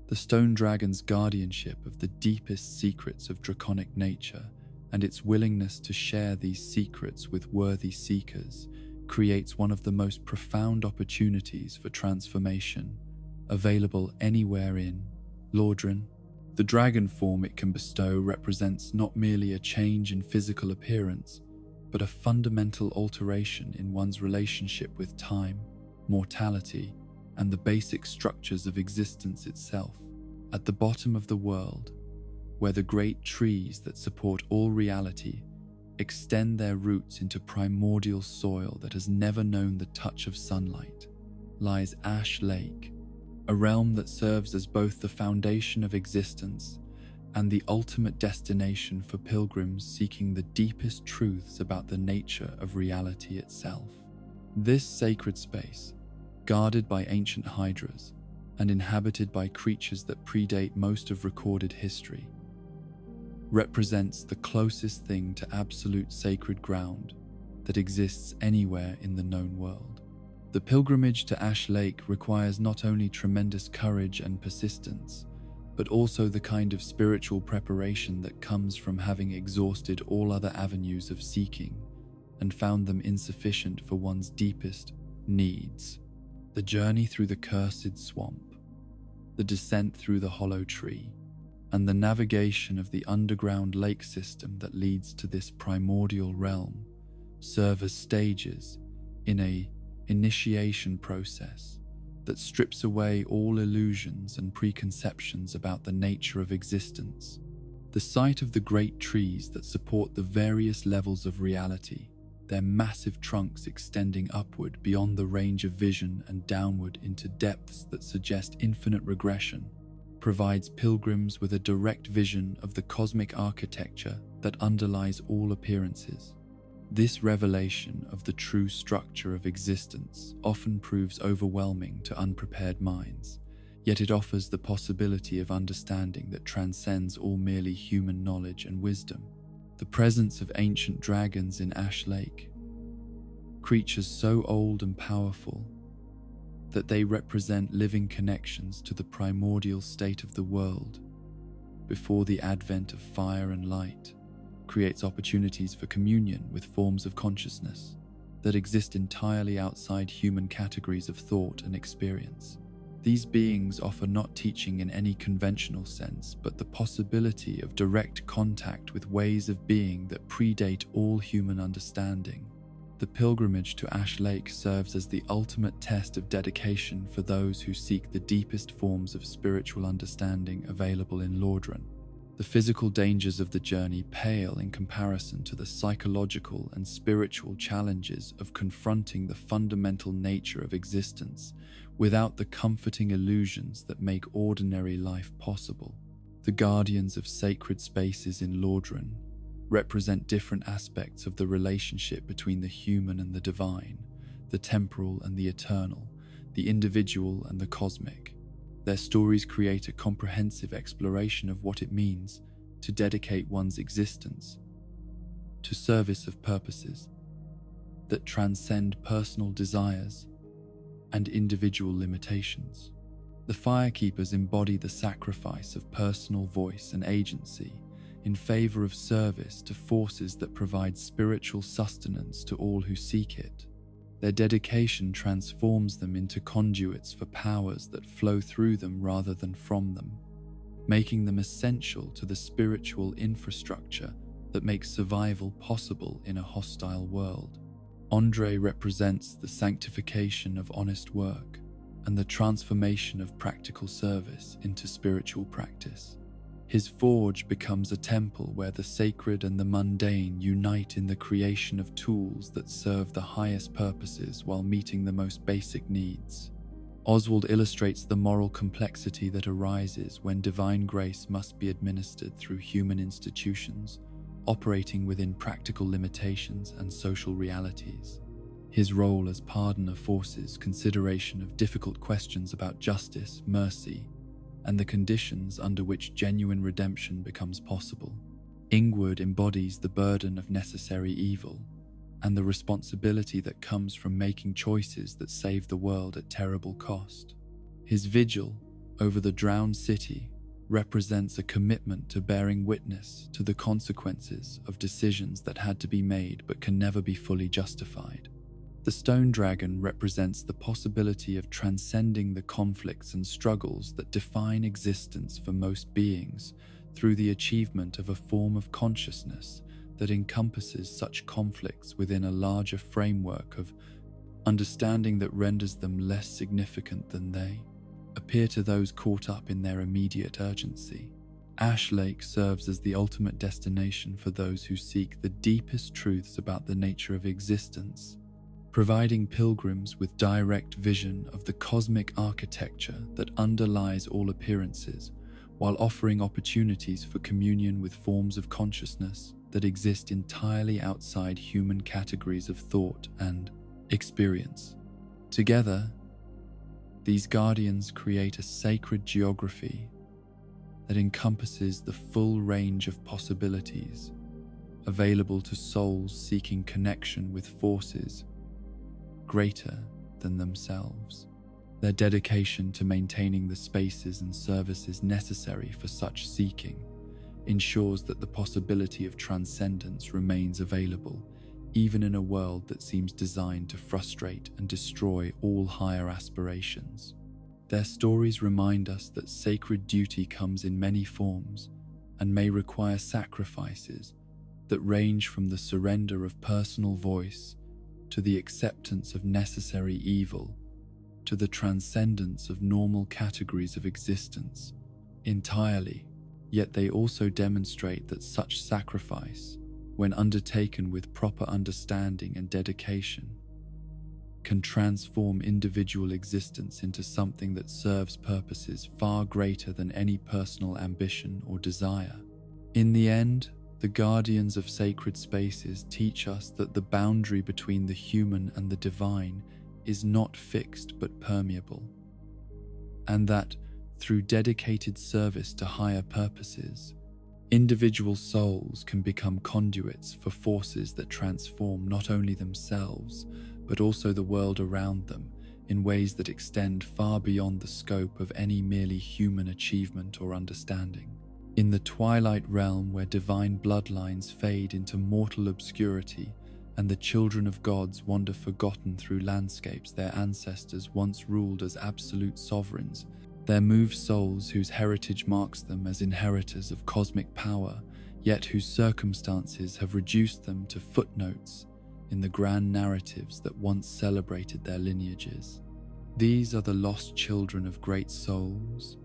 The stone dragon's guardianship of the deepest secrets of draconic nature and its willingness to share these secrets with worthy seekers creates one of the most profound opportunities for transformation available anywhere in Lordran. The dragon form it can bestow represents not merely a change in physical appearance, but a fundamental alteration in one's relationship with time, mortality, and the basic structures of existence itself. At the bottom of the world, where the great trees that support all reality extend their roots into primordial soil that has never known the touch of sunlight, lies Ash Lake, a realm that serves as both the foundation of existence and the ultimate destination for pilgrims seeking the deepest truths about the nature of reality itself. This sacred space, guarded by ancient hydras and inhabited by creatures that predate most of recorded history, represents the closest thing to absolute sacred ground that exists anywhere in the known world. The pilgrimage to Ash Lake requires not only tremendous courage and persistence, but also the kind of spiritual preparation that comes from having exhausted all other avenues of seeking and found them insufficient for one's deepest needs. The journey through the cursed swamp, the descent through the hollow tree, and the navigation of the underground lake system that leads to this primordial realm serve as stages in an initiation process that strips away all illusions and preconceptions about the nature of existence. The sight of the great trees that support the various levels of reality, their massive trunks extending upward beyond the range of vision and downward into depths that suggest infinite regression, provides pilgrims with a direct vision of the cosmic architecture that underlies all appearances. This revelation of the true structure of existence often proves overwhelming to unprepared minds, yet it offers the possibility of understanding that transcends all merely human knowledge and wisdom. The presence of ancient dragons in Ash Lake, creatures so old and powerful that they represent living connections to the primordial state of the world before the advent of fire and light, creates opportunities for communion with forms of consciousness that exist entirely outside human categories of thought and experience. These beings offer not teaching in any conventional sense, but the possibility of direct contact with ways of being that predate all human understanding. The pilgrimage to Ash Lake serves as the ultimate test of dedication for those who seek the deepest forms of spiritual understanding available in Lordran. The physical dangers of the journey pale in comparison to the psychological and spiritual challenges of confronting the fundamental nature of existence without the comforting illusions that make ordinary life possible. The guardians of sacred spaces in Lordran represent different aspects of the relationship between the human and the divine, the temporal and the eternal, the individual and the cosmic. Their stories create a comprehensive exploration of what it means to dedicate one's existence to service of purposes that transcend personal desires and individual limitations. The Firekeepers embody the sacrifice of personal voice and agency in favor of service to forces that provide spiritual sustenance to all who seek it. Their dedication transforms them into conduits for powers that flow through them rather than from them, making them essential to the spiritual infrastructure that makes survival possible in a hostile world. Andre represents the sanctification of honest work and the transformation of practical service into spiritual practice. His forge becomes a temple where the sacred and the mundane unite in the creation of tools that serve the highest purposes while meeting the most basic needs. Oswald illustrates the moral complexity that arises when divine grace must be administered through human institutions, operating within practical limitations and social realities. His role as pardoner forces consideration of difficult questions about justice, mercy, and the conditions under which genuine redemption becomes possible. Ingward embodies the burden of necessary evil and the responsibility that comes from making choices that save the world at terrible cost. His vigil over the drowned city represents a commitment to bearing witness to the consequences of decisions that had to be made but can never be fully justified. The Stone Dragon represents the possibility of transcending the conflicts and struggles that define existence for most beings through the achievement of a form of consciousness that encompasses such conflicts within a larger framework of understanding that renders them less significant than they appear to those caught up in their immediate urgency. Ash Lake serves as the ultimate destination for those who seek the deepest truths about the nature of existence, providing pilgrims with direct vision of the cosmic architecture that underlies all appearances, while offering opportunities for communion with forms of consciousness that exist entirely outside human categories of thought and experience. Together, these guardians create a sacred geography that encompasses the full range of possibilities available to souls seeking connection with forces greater than themselves. Their dedication to maintaining the spaces and services necessary for such seeking ensures that the possibility of transcendence remains available, even in a world that seems designed to frustrate and destroy all higher aspirations. Their stories remind us that sacred duty comes in many forms and may require sacrifices that range from the surrender of personal voice to the acceptance of necessary evil, to the transcendence of normal categories of existence entirely. Yet they also demonstrate that such sacrifice, when undertaken with proper understanding and dedication, can transform individual existence into something that serves purposes far greater than any personal ambition or desire. In the end, the guardians of sacred spaces teach us that the boundary between the human and the divine is not fixed but permeable, and that, through dedicated service to higher purposes, individual souls can become conduits for forces that transform not only themselves, but also the world around them in ways that extend far beyond the scope of any merely human achievement or understanding. In the twilight realm where divine bloodlines fade into mortal obscurity and the children of gods wander forgotten through landscapes their ancestors once ruled as absolute sovereigns, there move souls whose heritage marks them as inheritors of cosmic power, yet whose circumstances have reduced them to footnotes in the grand narratives that once celebrated their lineages. These are the lost children of great souls,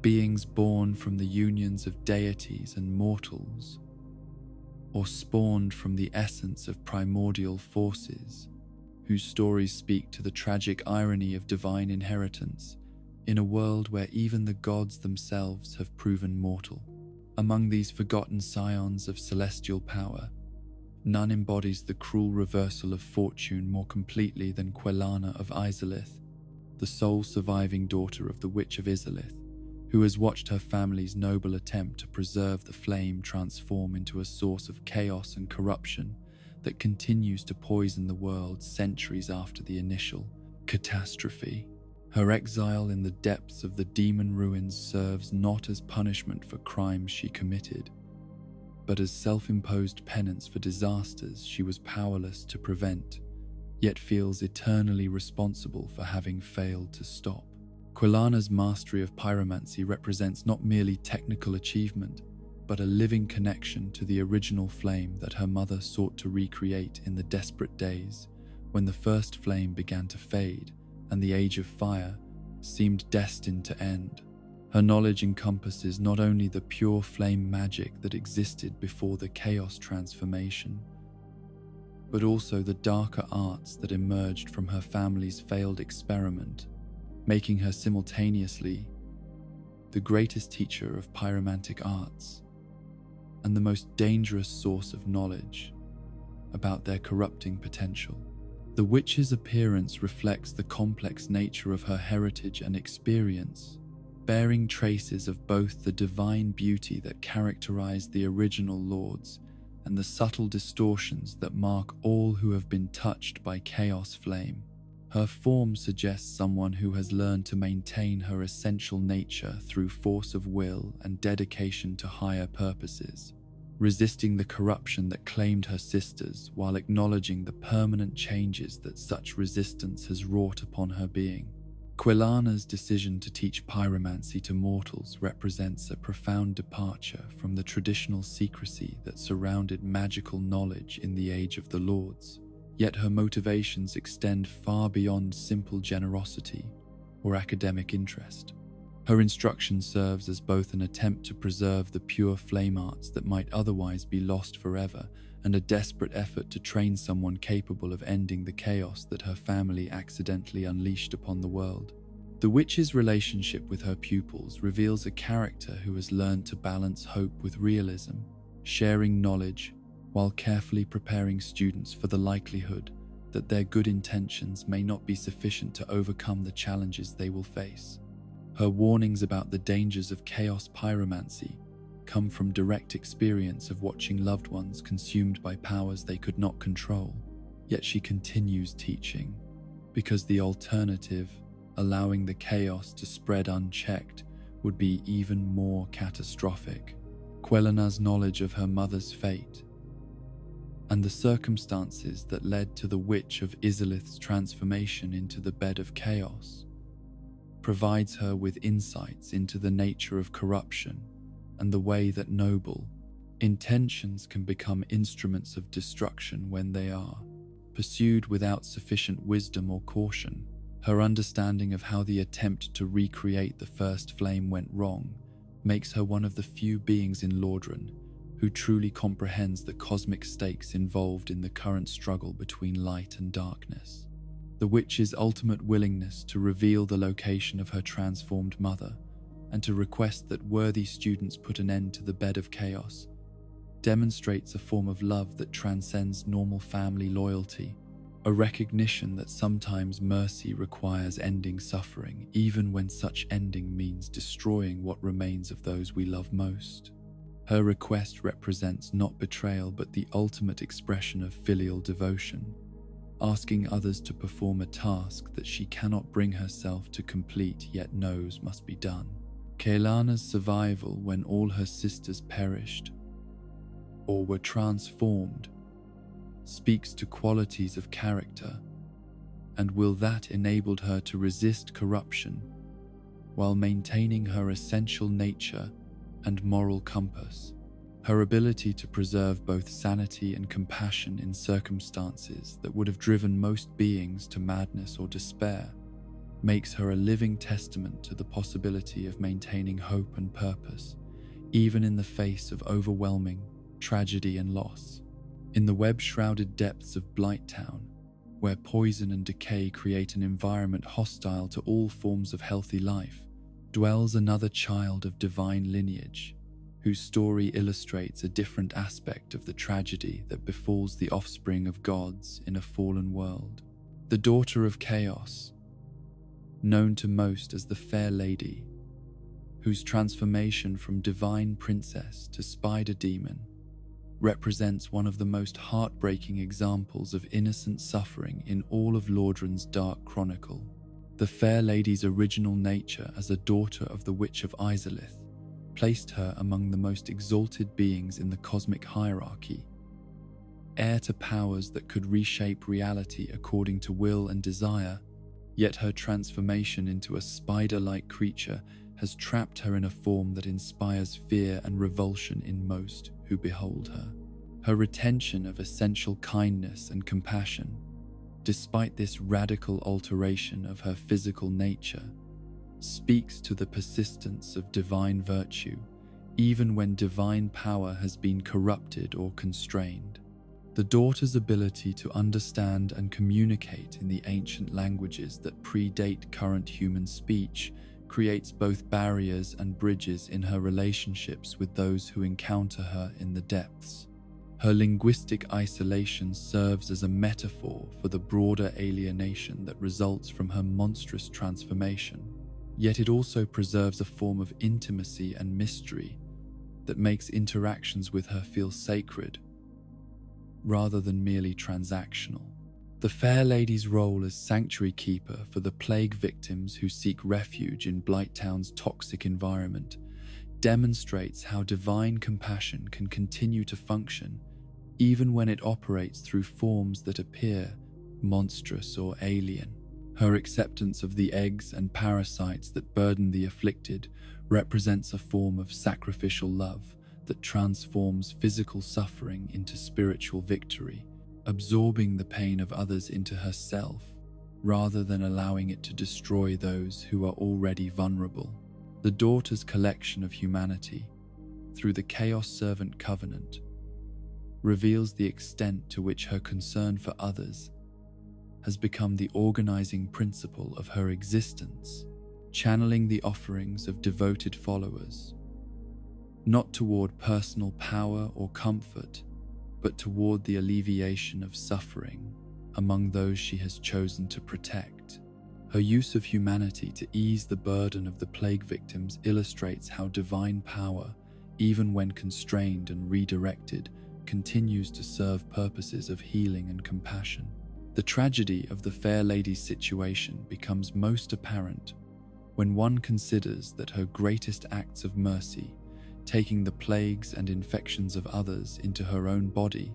beings born from the unions of deities and mortals, or spawned from the essence of primordial forces, whose stories speak to the tragic irony of divine inheritance in a world where even the gods themselves have proven mortal. Among these forgotten scions of celestial power, none embodies the cruel reversal of fortune more completely than Quelana of Izalith, the sole surviving daughter of the Witch of Izalith, who has watched her family's noble attempt to preserve the flame transform into a source of chaos and corruption that continues to poison the world centuries after the initial catastrophe. Her exile in the depths of the demon ruins serves not as punishment for crimes she committed, but as self-imposed penance for disasters she was powerless to prevent, yet feels eternally responsible for having failed to stop. Quelana's mastery of pyromancy represents not merely technical achievement, but a living connection to the original flame that her mother sought to recreate in the desperate days when the first flame began to fade and the age of fire seemed destined to end. Her knowledge encompasses not only the pure flame magic that existed before the chaos transformation, but also the darker arts that emerged from her family's failed experiment, making her simultaneously the greatest teacher of pyromantic arts and the most dangerous source of knowledge about their corrupting potential. The witch's appearance reflects the complex nature of her heritage and experience, bearing traces of both the divine beauty that characterized the original lords and the subtle distortions that mark all who have been touched by chaos flame. Her form suggests someone who has learned to maintain her essential nature through force of will and dedication to higher purposes, resisting the corruption that claimed her sisters while acknowledging the permanent changes that such resistance has wrought upon her being. Quelana's decision to teach pyromancy to mortals represents a profound departure from the traditional secrecy that surrounded magical knowledge in the Age of the Lords, yet her motivations extend far beyond simple generosity or academic interest. Her instruction serves as both an attempt to preserve the pure flame arts that might otherwise be lost forever and a desperate effort to train someone capable of ending the chaos that her family accidentally unleashed upon the world. The witch's relationship with her pupils reveals a character who has learned to balance hope with realism, sharing knowledge while carefully preparing students for the likelihood that their good intentions may not be sufficient to overcome the challenges they will face. Her warnings about the dangers of chaos pyromancy come from direct experience of watching loved ones consumed by powers they could not control. Yet she continues teaching, because the alternative, allowing the chaos to spread unchecked, would be even more catastrophic. Quelana's knowledge of her mother's fate and the circumstances that led to the Witch of Izalith's transformation into the bed of chaos provides her with insights into the nature of corruption and the way that noble intentions can become instruments of destruction when they are pursued without sufficient wisdom or caution. Her understanding of how the attempt to recreate the first flame went wrong makes her one of the few beings in Lordran who truly comprehends the cosmic stakes involved in the current struggle between light and darkness. The witch's ultimate willingness to reveal the location of her transformed mother and to request that worthy students put an end to the bed of chaos demonstrates a form of love that transcends normal family loyalty, a recognition that sometimes mercy requires ending suffering, even when such ending means destroying what remains of those we love most. Her request represents not betrayal but the ultimate expression of filial devotion, asking others to perform a task that she cannot bring herself to complete yet knows must be done. Kaelana's survival when all her sisters perished or were transformed speaks to qualities of character and will that enabled her to resist corruption while maintaining her essential nature and moral compass. Her ability to preserve both sanity and compassion in circumstances that would have driven most beings to madness or despair makes her a living testament to the possibility of maintaining hope and purpose, even in the face of overwhelming tragedy and loss. In the web-shrouded depths of Blighttown, where poison and decay create an environment hostile to all forms of healthy life, dwells another child of divine lineage, whose story illustrates a different aspect of the tragedy that befalls the offspring of gods in a fallen world. The daughter of chaos, known to most as the Fair Lady, whose transformation from divine princess to spider demon represents one of the most heartbreaking examples of innocent suffering in all of Lordran's dark chronicle. The Fair Lady's original nature as a daughter of the Witch of Izalith placed her among the most exalted beings in the cosmic hierarchy, heir to powers that could reshape reality according to will and desire, yet her transformation into a spider-like creature has trapped her in a form that inspires fear and revulsion in most who behold her. Her retention of essential kindness and compassion, despite this radical alteration of her physical nature, speaks to the persistence of divine virtue, even when divine power has been corrupted or constrained. The daughter's ability to understand and communicate in the ancient languages that predate current human speech creates both barriers and bridges in her relationships with those who encounter her in the depths. Her linguistic isolation serves as a metaphor for the broader alienation that results from her monstrous transformation, yet it also preserves a form of intimacy and mystery that makes interactions with her feel sacred rather than merely transactional. The Fair Lady's role as sanctuary keeper for the plague victims who seek refuge in Blighttown's toxic environment demonstrates how divine compassion can continue to function even when it operates through forms that appear monstrous or alien. Her acceptance of the eggs and parasites that burden the afflicted represents a form of sacrificial love that transforms physical suffering into spiritual victory, absorbing the pain of others into herself rather than allowing it to destroy those who are already vulnerable. The daughter's collection of humanity, through the Chaos Servant Covenant, reveals the extent to which her concern for others has become the organizing principle of her existence, channeling the offerings of devoted followers, not toward personal power or comfort, but toward the alleviation of suffering among those she has chosen to protect. Her use of humanity to ease the burden of the plague victims illustrates how divine power, even when constrained and redirected, continues to serve purposes of healing and compassion. The tragedy of the Fair Lady's situation becomes most apparent when one considers that her greatest acts of mercy, taking the plagues and infections of others into her own body,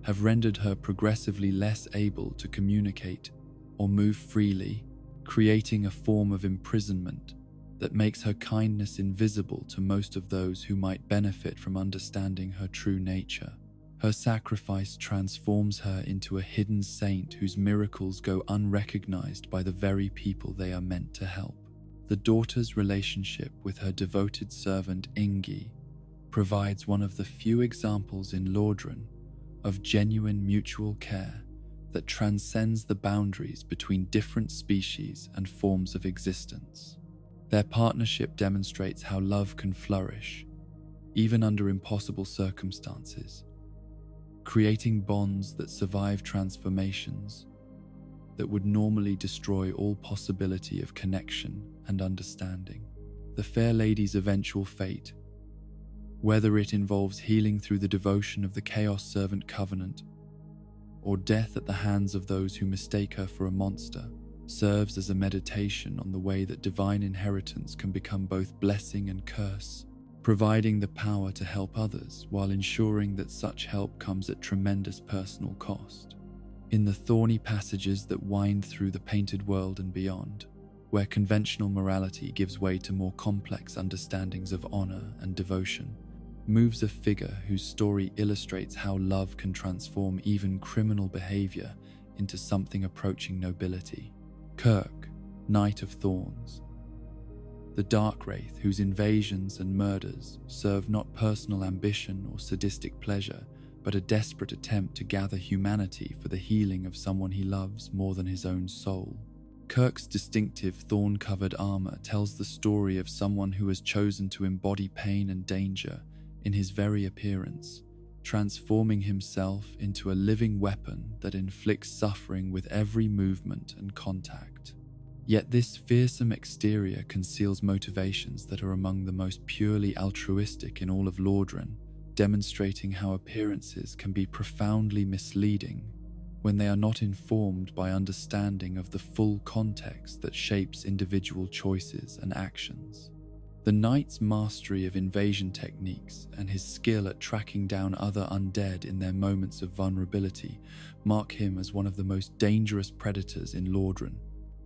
have rendered her progressively less able to communicate or move freely, creating a form of imprisonment that makes her kindness invisible to most of those who might benefit from understanding her true nature. Her sacrifice transforms her into a hidden saint whose miracles go unrecognized by the very people they are meant to help. The daughter's relationship with her devoted servant Ingi provides one of the few examples in Lordran of genuine mutual care that transcends the boundaries between different species and forms of existence. Their partnership demonstrates how love can flourish, even under impossible circumstances, creating bonds that survive transformations that would normally destroy all possibility of connection and understanding. The Fair Lady's eventual fate, whether it involves healing through the devotion of the Chaos Servant Covenant or death at the hands of those who mistake her for a monster, serves as a meditation on the way that divine inheritance can become both blessing and curse, providing the power to help others while ensuring that such help comes at tremendous personal cost. In the thorny passages that wind through the painted world and beyond, where conventional morality gives way to more complex understandings of honor and devotion, moves a figure whose story illustrates how love can transform even criminal behavior into something approaching nobility. Kirk, Knight of Thorns. The dark wraith whose invasions and murders serve not personal ambition or sadistic pleasure, but a desperate attempt to gather humanity for the healing of someone he loves more than his own soul. Kirk's distinctive thorn-covered armor tells the story of someone who has chosen to embody pain and danger in his very appearance, transforming himself into a living weapon that inflicts suffering with every movement and contact. Yet this fearsome exterior conceals motivations that are among the most purely altruistic in all of Lordran, demonstrating how appearances can be profoundly misleading when they are not informed by understanding of the full context that shapes individual choices and actions. The knight's mastery of invasion techniques and his skill at tracking down other undead in their moments of vulnerability mark him as one of the most dangerous predators in Lordran.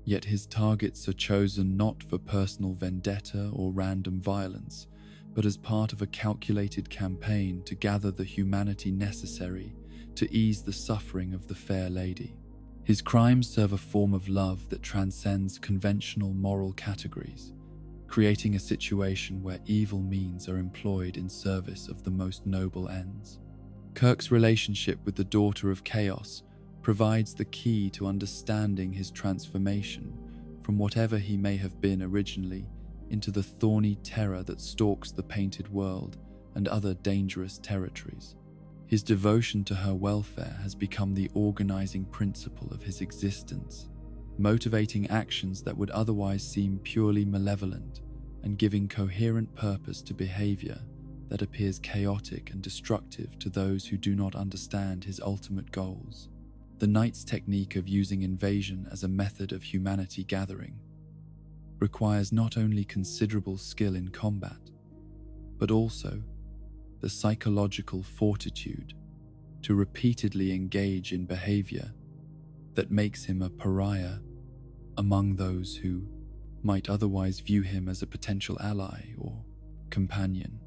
Yet his targets are chosen not for personal vendetta or random violence, but as part of a calculated campaign to gather the humanity necessary to ease the suffering of the fair lady. His crimes serve a form of love that transcends conventional moral categories, creating a situation where evil means are employed in service of the most noble ends. Kirk's relationship with the Daughter of Chaos provides the key to understanding his transformation from whatever he may have been originally into the thorny terror that stalks the painted world and other dangerous territories. His devotion to her welfare has become the organizing principle of his existence, motivating actions that would otherwise seem purely malevolent and giving coherent purpose to behavior that appears chaotic and destructive to those who do not understand his ultimate goals. The knight's technique of using invasion as a method of humanity gathering requires not only considerable skill in combat, but also the psychological fortitude to repeatedly engage in behavior that makes him a pariah among those who might otherwise view him as a potential ally or companion.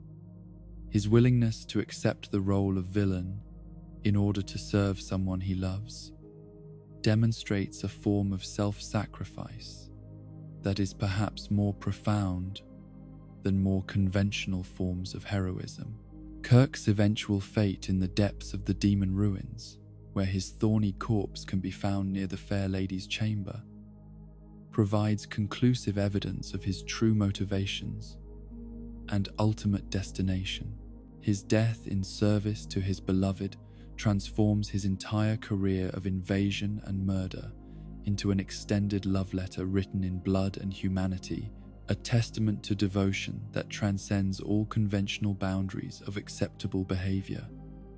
His willingness to accept the role of villain in order to serve someone he loves demonstrates a form of self-sacrifice that is perhaps more profound than more conventional forms of heroism. Kirk's eventual fate in the depths of the demon ruins, where his thorny corpse can be found near the fair lady's chamber, provides conclusive evidence of his true motivations and ultimate destination. His death in service to his beloved transforms his entire career of invasion and murder into an extended love letter written in blood and humanity, a testament to devotion that transcends all conventional boundaries of acceptable behavior.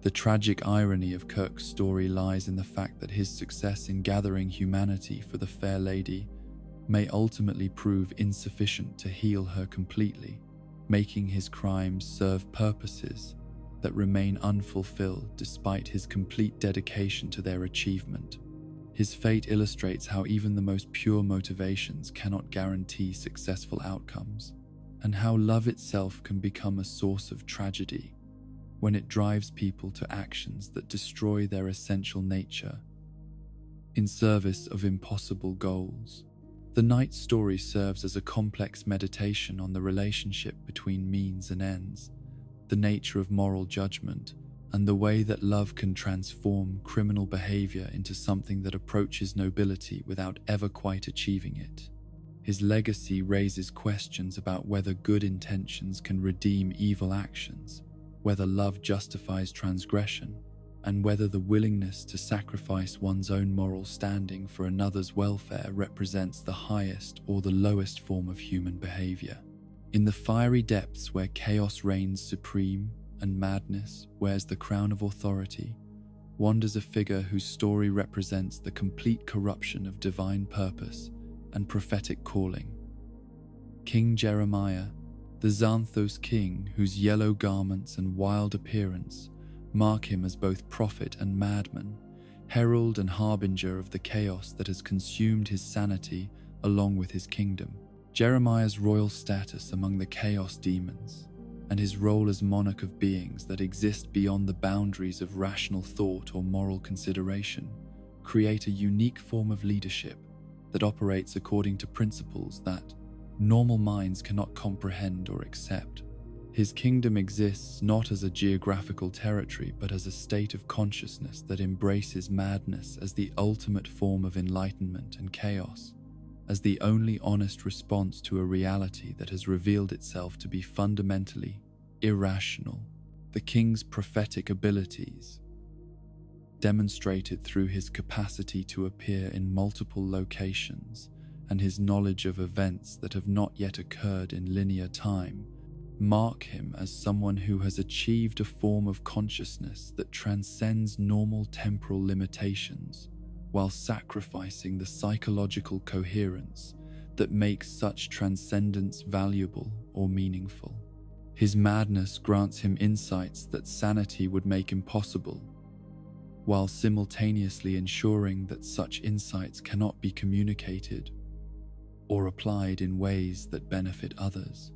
The tragic irony of Kirk's story lies in the fact that his success in gathering humanity for the fair lady may ultimately prove insufficient to heal her completely, making his crimes serve purposes that remain unfulfilled despite his complete dedication to their achievement. His fate illustrates how even the most pure motivations cannot guarantee successful outcomes, and how love itself can become a source of tragedy when it drives people to actions that destroy their essential nature in service of impossible goals. The knight's story serves as a complex meditation on the relationship between means and ends, the nature of moral judgment, and the way that love can transform criminal behavior into something that approaches nobility without ever quite achieving it. His legacy raises questions about whether good intentions can redeem evil actions, whether love justifies transgression, and whether the willingness to sacrifice one's own moral standing for another's welfare represents the highest or the lowest form of human behavior. In the fiery depths where chaos reigns supreme and madness wears the crown of authority, wanders a figure whose story represents the complete corruption of divine purpose and prophetic calling. King Jeremiah, the Xanthos king whose yellow garments and wild appearance mark him as both prophet and madman, herald and harbinger of the chaos that has consumed his sanity along with his kingdom. Jeremiah's royal status among the chaos demons and his role as monarch of beings that exist beyond the boundaries of rational thought or moral consideration create a unique form of leadership that operates according to principles that normal minds cannot comprehend or accept. His kingdom exists not as a geographical territory but as a state of consciousness that embraces madness as the ultimate form of enlightenment and chaos, as the only honest response to a reality that has revealed itself to be fundamentally irrational. The king's prophetic abilities, demonstrated through his capacity to appear in multiple locations and his knowledge of events that have not yet occurred in linear time, mark him as someone who has achieved a form of consciousness that transcends normal temporal limitations while sacrificing the psychological coherence that makes such transcendence valuable or meaningful. His madness grants him insights that sanity would make impossible, while simultaneously ensuring that such insights cannot be communicated or applied in ways that benefit others.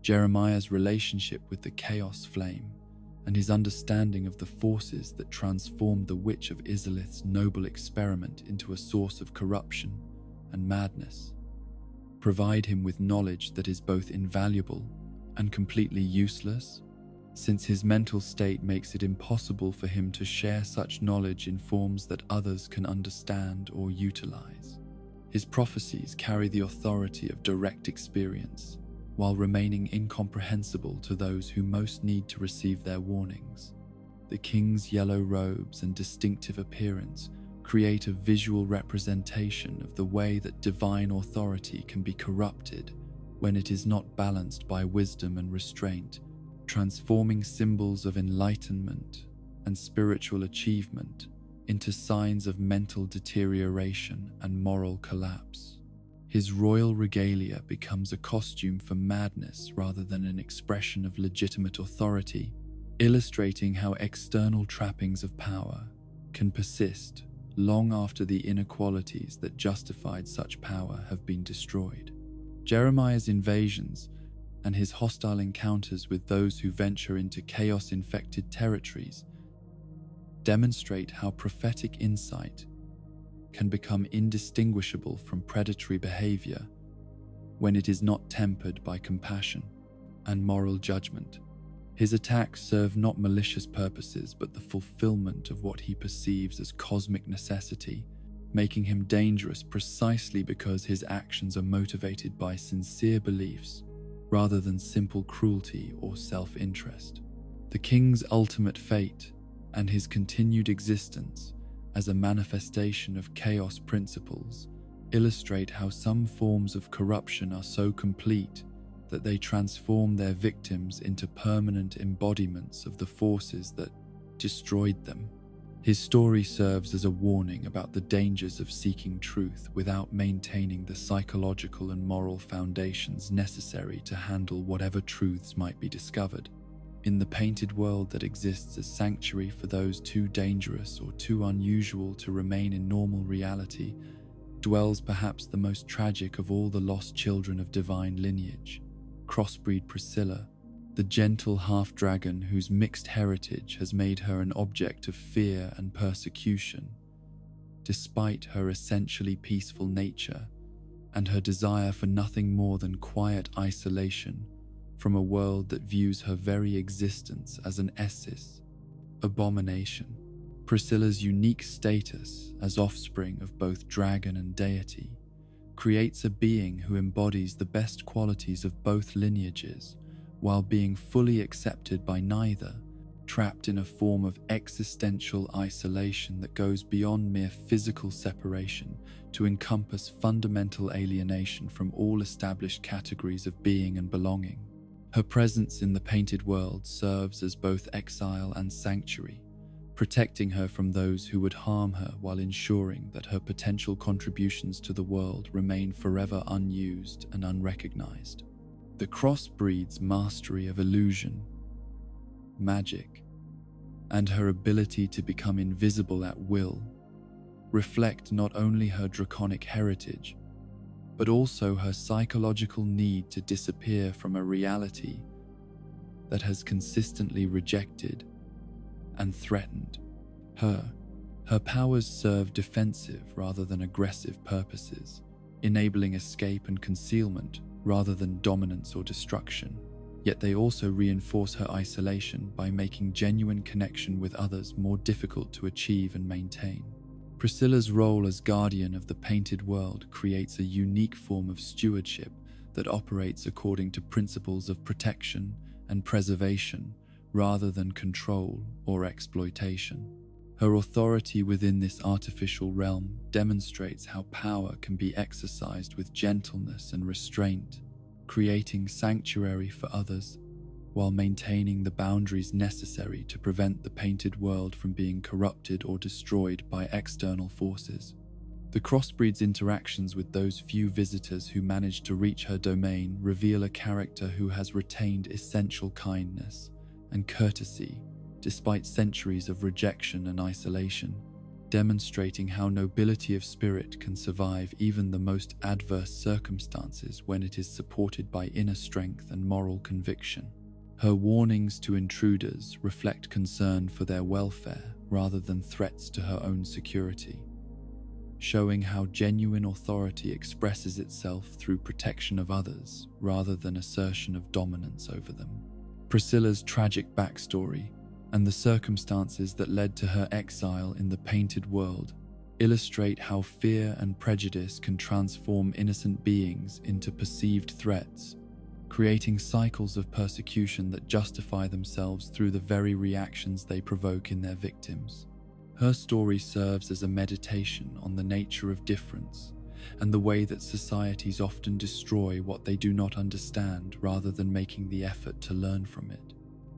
Jeremiah's relationship with the chaos flame and his understanding of the forces that transformed the Witch of Izalith's noble experiment into a source of corruption and madness provide him with knowledge that is both invaluable and completely useless, since his mental state makes it impossible for him to share such knowledge in forms that others can understand or utilize. His prophecies carry the authority of direct experience, while remaining incomprehensible to those who most need to receive their warnings. The king's yellow robes and distinctive appearance create a visual representation of the way that divine authority can be corrupted when it is not balanced by wisdom and restraint, transforming symbols of enlightenment and spiritual achievement into signs of mental deterioration and moral collapse. His royal regalia becomes a costume for madness rather than an expression of legitimate authority, illustrating how external trappings of power can persist long after the inequalities that justified such power have been destroyed. Jeremiah's invasions and his hostile encounters with those who venture into chaos-infected territories demonstrate how prophetic insight can become indistinguishable from predatory behavior when it is not tempered by compassion and moral judgment. His attacks serve not malicious purposes but the fulfillment of what he perceives as cosmic necessity, making him dangerous precisely because his actions are motivated by sincere beliefs rather than simple cruelty or self-interest. The king's ultimate fate and his continued existence as a manifestation of chaos principles illustrate how some forms of corruption are so complete that they transform their victims into permanent embodiments of the forces that destroyed them. His story serves as a warning about the dangers of seeking truth without maintaining the psychological and moral foundations necessary to handle whatever truths might be discovered. In the painted world that exists as sanctuary for those too dangerous or too unusual to remain in normal reality, dwells perhaps the most tragic of all the lost children of divine lineage, crossbreed Priscilla, the gentle half-dragon whose mixed heritage has made her an object of fear and persecution, despite her essentially peaceful nature and her desire for nothing more than quiet isolation from a world that views her very existence as an essis, abomination. Priscilla's unique status as offspring of both dragon and deity creates a being who embodies the best qualities of both lineages while being fully accepted by neither, trapped in a form of existential isolation that goes beyond mere physical separation to encompass fundamental alienation from all established categories of being and belonging. Her presence in the painted world serves as both exile and sanctuary, protecting her from those who would harm her while ensuring that her potential contributions to the world remain forever unused and unrecognized. The crossbreed's mastery of illusion, magic, and her ability to become invisible at will reflect not only her draconic heritage, but also her psychological need to disappear from a reality that has consistently rejected and threatened her. Her powers serve defensive rather than aggressive purposes, enabling escape and concealment rather than dominance or destruction. Yet they also reinforce her isolation by making genuine connection with others more difficult to achieve and maintain. Priscilla's role as guardian of the painted world creates a unique form of stewardship that operates according to principles of protection and preservation rather than control or exploitation. Her authority within this artificial realm demonstrates how power can be exercised with gentleness and restraint, creating sanctuary for others while maintaining the boundaries necessary to prevent the painted world from being corrupted or destroyed by external forces. The crossbreed's interactions with those few visitors who manage to reach her domain reveal a character who has retained essential kindness and courtesy despite centuries of rejection and isolation, demonstrating how nobility of spirit can survive even the most adverse circumstances when it is supported by inner strength and moral conviction. Her warnings to intruders reflect concern for their welfare rather than threats to her own security, showing how genuine authority expresses itself through protection of others rather than assertion of dominance over them. Priscilla's tragic backstory and the circumstances that led to her exile in the painted world illustrate how fear and prejudice can transform innocent beings into perceived threats, creating cycles of persecution that justify themselves through the very reactions they provoke in their victims. Her story serves as a meditation on the nature of difference and the way that societies often destroy what they do not understand rather than making the effort to learn from it.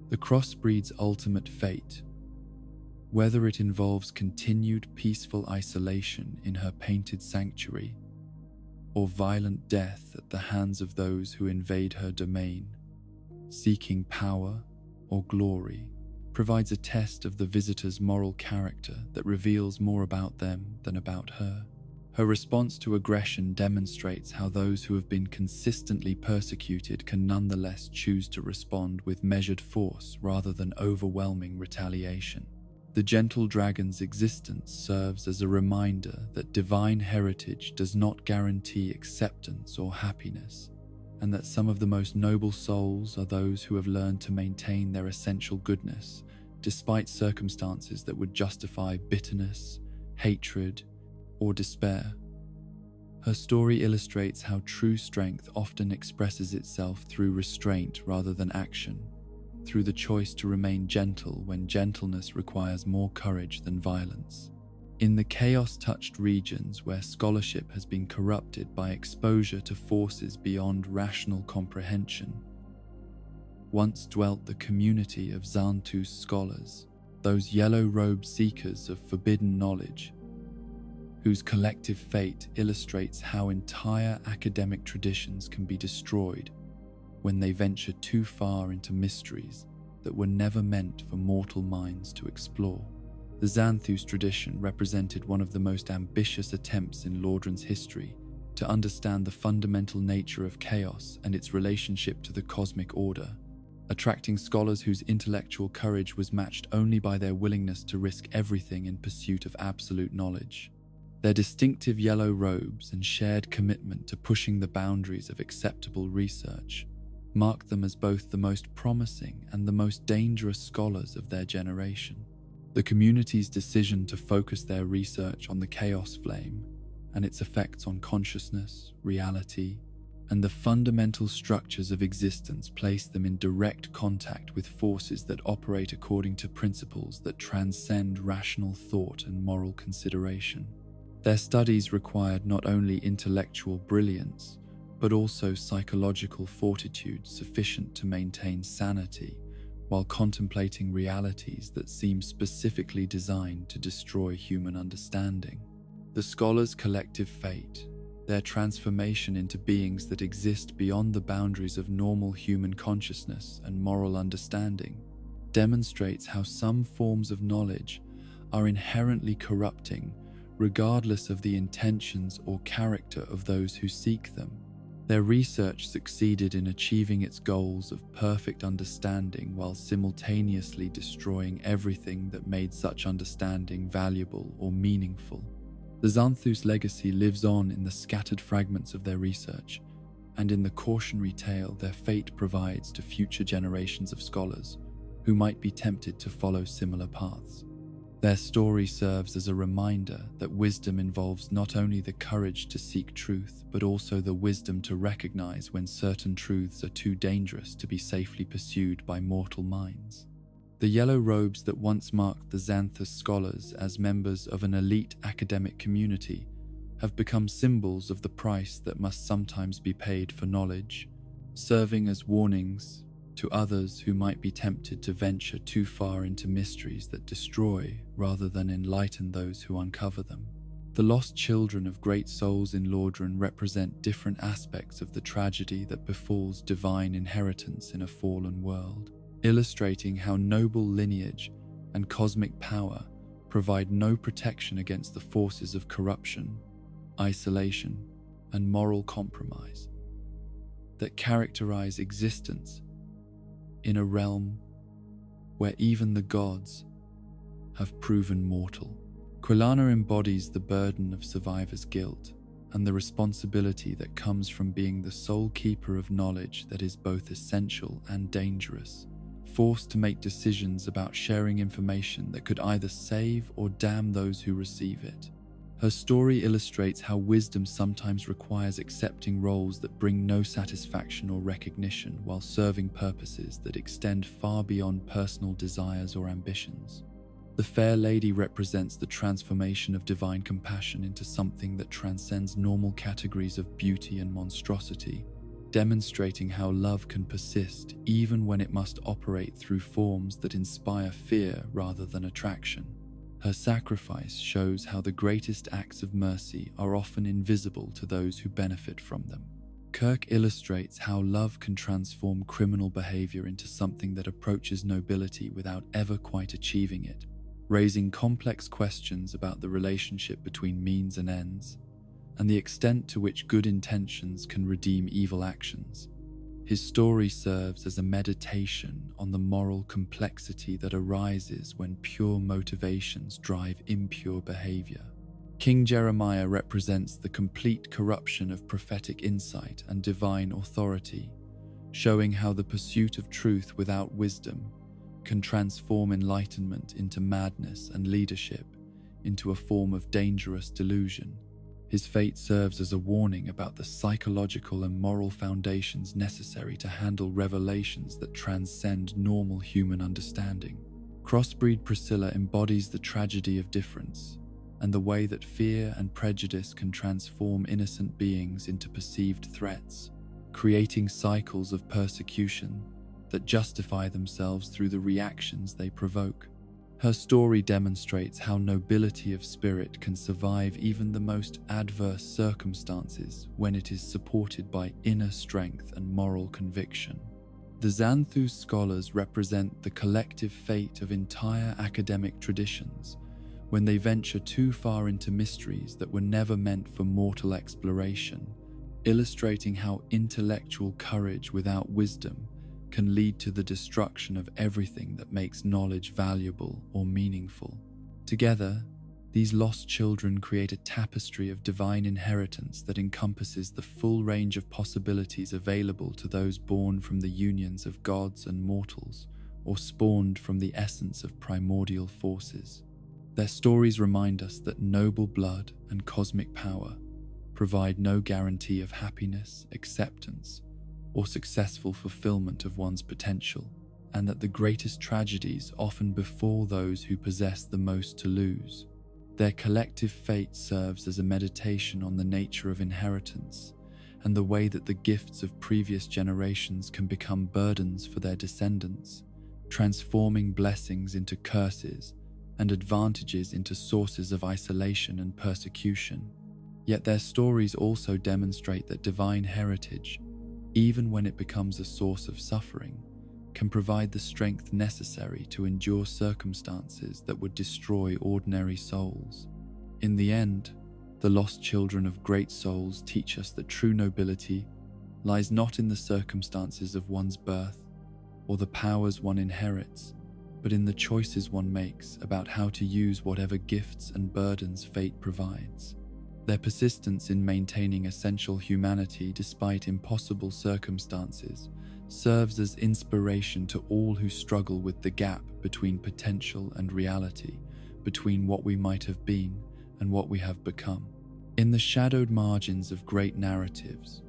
The crossbreed's ultimate fate, whether it involves continued peaceful isolation in her painted sanctuary or violent death at the hands of those who invade her domain, seeking power or glory, provides a test of the visitor's moral character that reveals more about them than about her. Her response to aggression demonstrates how those who have been consistently persecuted can nonetheless choose to respond with measured force rather than overwhelming retaliation. The gentle dragon's existence serves as a reminder that divine heritage does not guarantee acceptance or happiness, and that some of the most noble souls are those who have learned to maintain their essential goodness despite circumstances that would justify bitterness, hatred, or despair. Her story illustrates how true strength often expresses itself through restraint rather than action, through the choice to remain gentle when gentleness requires more courage than violence. In the chaos-touched regions where scholarship has been corrupted by exposure to forces beyond rational comprehension, once dwelt the community of Xantu's scholars, those yellow-robed seekers of forbidden knowledge, whose collective fate illustrates how entire academic traditions can be destroyed when they venture too far into mysteries that were never meant for mortal minds to explore. The Xanthus tradition represented one of the most ambitious attempts in Lordran's history to understand the fundamental nature of chaos and its relationship to the cosmic order, attracting scholars whose intellectual courage was matched only by their willingness to risk everything in pursuit of absolute knowledge. Their distinctive yellow robes and shared commitment to pushing the boundaries of acceptable research marked them as both the most promising and the most dangerous scholars of their generation. The community's decision to focus their research on the chaos flame and its effects on consciousness, reality, and the fundamental structures of existence placed them in direct contact with forces that operate according to principles that transcend rational thought and moral consideration. Their studies required not only intellectual brilliance, but also psychological fortitude sufficient to maintain sanity while contemplating realities that seem specifically designed to destroy human understanding. The scholars' collective fate, their transformation into beings that exist beyond the boundaries of normal human consciousness and moral understanding, demonstrates how some forms of knowledge are inherently corrupting, regardless of the intentions or character of those who seek them. Their research succeeded in achieving its goals of perfect understanding while simultaneously destroying everything that made such understanding valuable or meaningful. The Xanthus legacy lives on in the scattered fragments of their research, and in the cautionary tale their fate provides to future generations of scholars who might be tempted to follow similar paths. Their story serves as a reminder that wisdom involves not only the courage to seek truth, but also the wisdom to recognize when certain truths are too dangerous to be safely pursued by mortal minds. The yellow robes that once marked the Xanthus scholars as members of an elite academic community have become symbols of the price that must sometimes be paid for knowledge, serving as warnings to others who might be tempted to venture too far into mysteries that destroy rather than enlighten those who uncover them. The lost children of great souls in Lordran represent different aspects of the tragedy that befalls divine inheritance in a fallen world, illustrating how noble lineage and cosmic power provide no protection against the forces of corruption, isolation, and moral compromise that characterize existence in a realm where even the gods have proven mortal. Quilana embodies the burden of survivor's guilt and the responsibility that comes from being the sole keeper of knowledge that is both essential and dangerous, forced to make decisions about sharing information that could either save or damn those who receive it. Her story illustrates how wisdom sometimes requires accepting roles that bring no satisfaction or recognition while serving purposes that extend far beyond personal desires or ambitions. The Fair Lady represents the transformation of divine compassion into something that transcends normal categories of beauty and monstrosity, demonstrating how love can persist even when it must operate through forms that inspire fear rather than attraction. Her sacrifice shows how the greatest acts of mercy are often invisible to those who benefit from them. Kirk illustrates how love can transform criminal behavior into something that approaches nobility without ever quite achieving it, raising complex questions about the relationship between means and ends, and the extent to which good intentions can redeem evil actions. His story serves as a meditation on the moral complexity that arises when pure motivations drive impure behavior. King Jeremiah represents the complete corruption of prophetic insight and divine authority, showing how the pursuit of truth without wisdom can transform enlightenment into madness and leadership into a form of dangerous delusion. His fate serves as a warning about the psychological and moral foundations necessary to handle revelations that transcend normal human understanding. Crossbreed Priscilla embodies the tragedy of difference and the way that fear and prejudice can transform innocent beings into perceived threats, creating cycles of persecution that justify themselves through the reactions they provoke. Her story demonstrates how nobility of spirit can survive even the most adverse circumstances when it is supported by inner strength and moral conviction. The Xanthus scholars represent the collective fate of entire academic traditions when they venture too far into mysteries that were never meant for mortal exploration, illustrating how intellectual courage without wisdom can lead to the destruction of everything that makes knowledge valuable or meaningful. Together, these lost children create a tapestry of divine inheritance that encompasses the full range of possibilities available to those born from the unions of gods and mortals, or spawned from the essence of primordial forces. Their stories remind us that noble blood and cosmic power provide no guarantee of happiness, acceptance, or successful fulfillment of one's potential, and that the greatest tragedies often befall those who possess the most to lose. Their collective fate serves as a meditation on the nature of inheritance and the way that the gifts of previous generations can become burdens for their descendants, transforming blessings into curses and advantages into sources of isolation and persecution. Yet their stories also demonstrate that divine heritage, even when it becomes a source of suffering, can provide the strength necessary to endure circumstances that would destroy ordinary souls. In the end, the lost children of great souls teach us that true nobility lies not in the circumstances of one's birth or the powers one inherits, but in the choices one makes about how to use whatever gifts and burdens fate provides. Their persistence in maintaining essential humanity despite impossible circumstances serves as inspiration to all who struggle with the gap between potential and reality, between what we might have been and what we have become. In the shadowed margins of great narratives,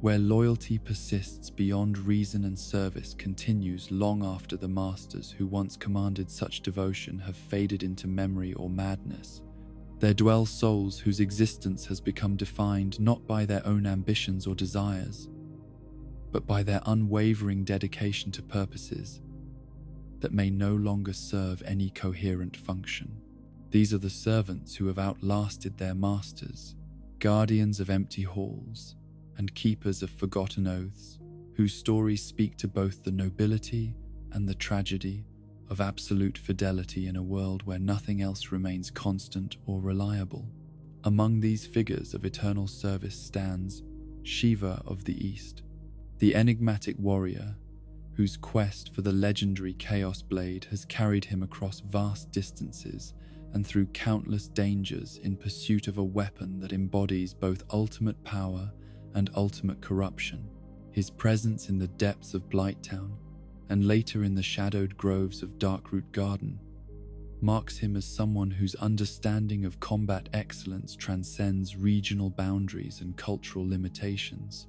where loyalty persists beyond reason and service continues long after the masters who once commanded such devotion have faded into memory or madness, there dwell souls whose existence has become defined not by their own ambitions or desires, but by their unwavering dedication to purposes that may no longer serve any coherent function. These are the servants who have outlasted their masters, guardians of empty halls, and keepers of forgotten oaths, whose stories speak to both the nobility and the tragedy of absolute fidelity in a world where nothing else remains constant or reliable. Among these figures of eternal service stands Shiva of the East, the enigmatic warrior whose quest for the legendary Chaos Blade has carried him across vast distances and through countless dangers in pursuit of a weapon that embodies both ultimate power and ultimate corruption. His presence in the depths of Blighttown and later in the shadowed groves of Darkroot Garden marks him as someone whose understanding of combat excellence transcends regional boundaries and cultural limitations,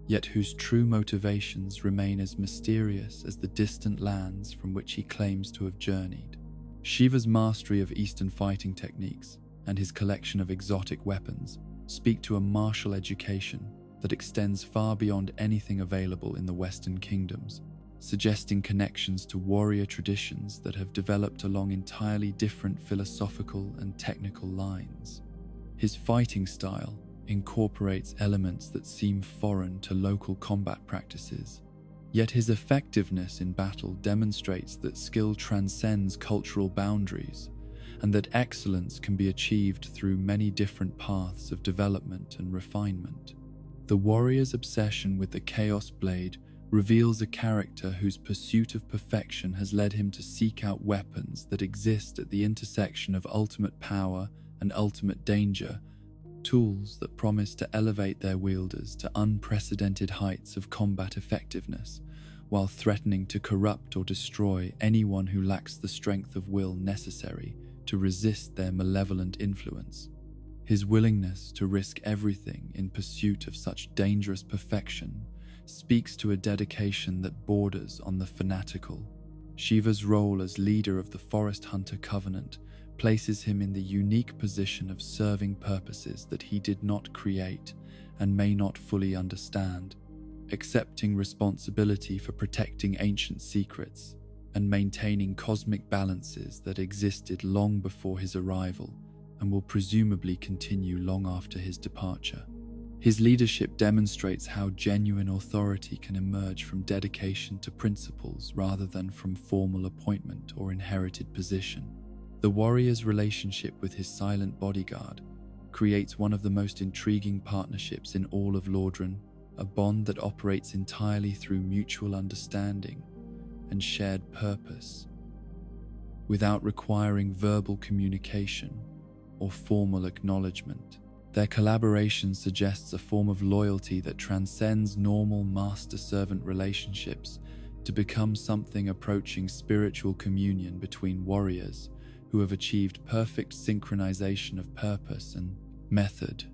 yet whose true motivations remain as mysterious as the distant lands from which he claims to have journeyed. Shiva's mastery of Eastern fighting techniques and his collection of exotic weapons speak to a martial education that extends far beyond anything available in the Western kingdoms, suggesting connections to warrior traditions that have developed along entirely different philosophical and technical lines. His fighting style incorporates elements that seem foreign to local combat practices, yet his effectiveness in battle demonstrates that skill transcends cultural boundaries and that excellence can be achieved through many different paths of development and refinement. The warrior's obsession with the Chaos Blade reveals a character whose pursuit of perfection has led him to seek out weapons that exist at the intersection of ultimate power and ultimate danger, tools that promise to elevate their wielders to unprecedented heights of combat effectiveness, while threatening to corrupt or destroy anyone who lacks the strength of will necessary to resist their malevolent influence. His willingness to risk everything in pursuit of such dangerous perfection speaks to a dedication that borders on the fanatical. Shiva's role as leader of the Forest Hunter Covenant places him in the unique position of serving purposes that he did not create and may not fully understand, accepting responsibility for protecting ancient secrets and maintaining cosmic balances that existed long before his arrival and will presumably continue long after his departure. His leadership demonstrates how genuine authority can emerge from dedication to principles rather than from formal appointment or inherited position. The warrior's relationship with his silent bodyguard creates one of the most intriguing partnerships in all of Lordran, a bond that operates entirely through mutual understanding and shared purpose, without requiring verbal communication or formal acknowledgement. Their collaboration suggests a form of loyalty that transcends normal master-servant relationships to become something approaching spiritual communion between warriors who have achieved perfect synchronization of purpose and method.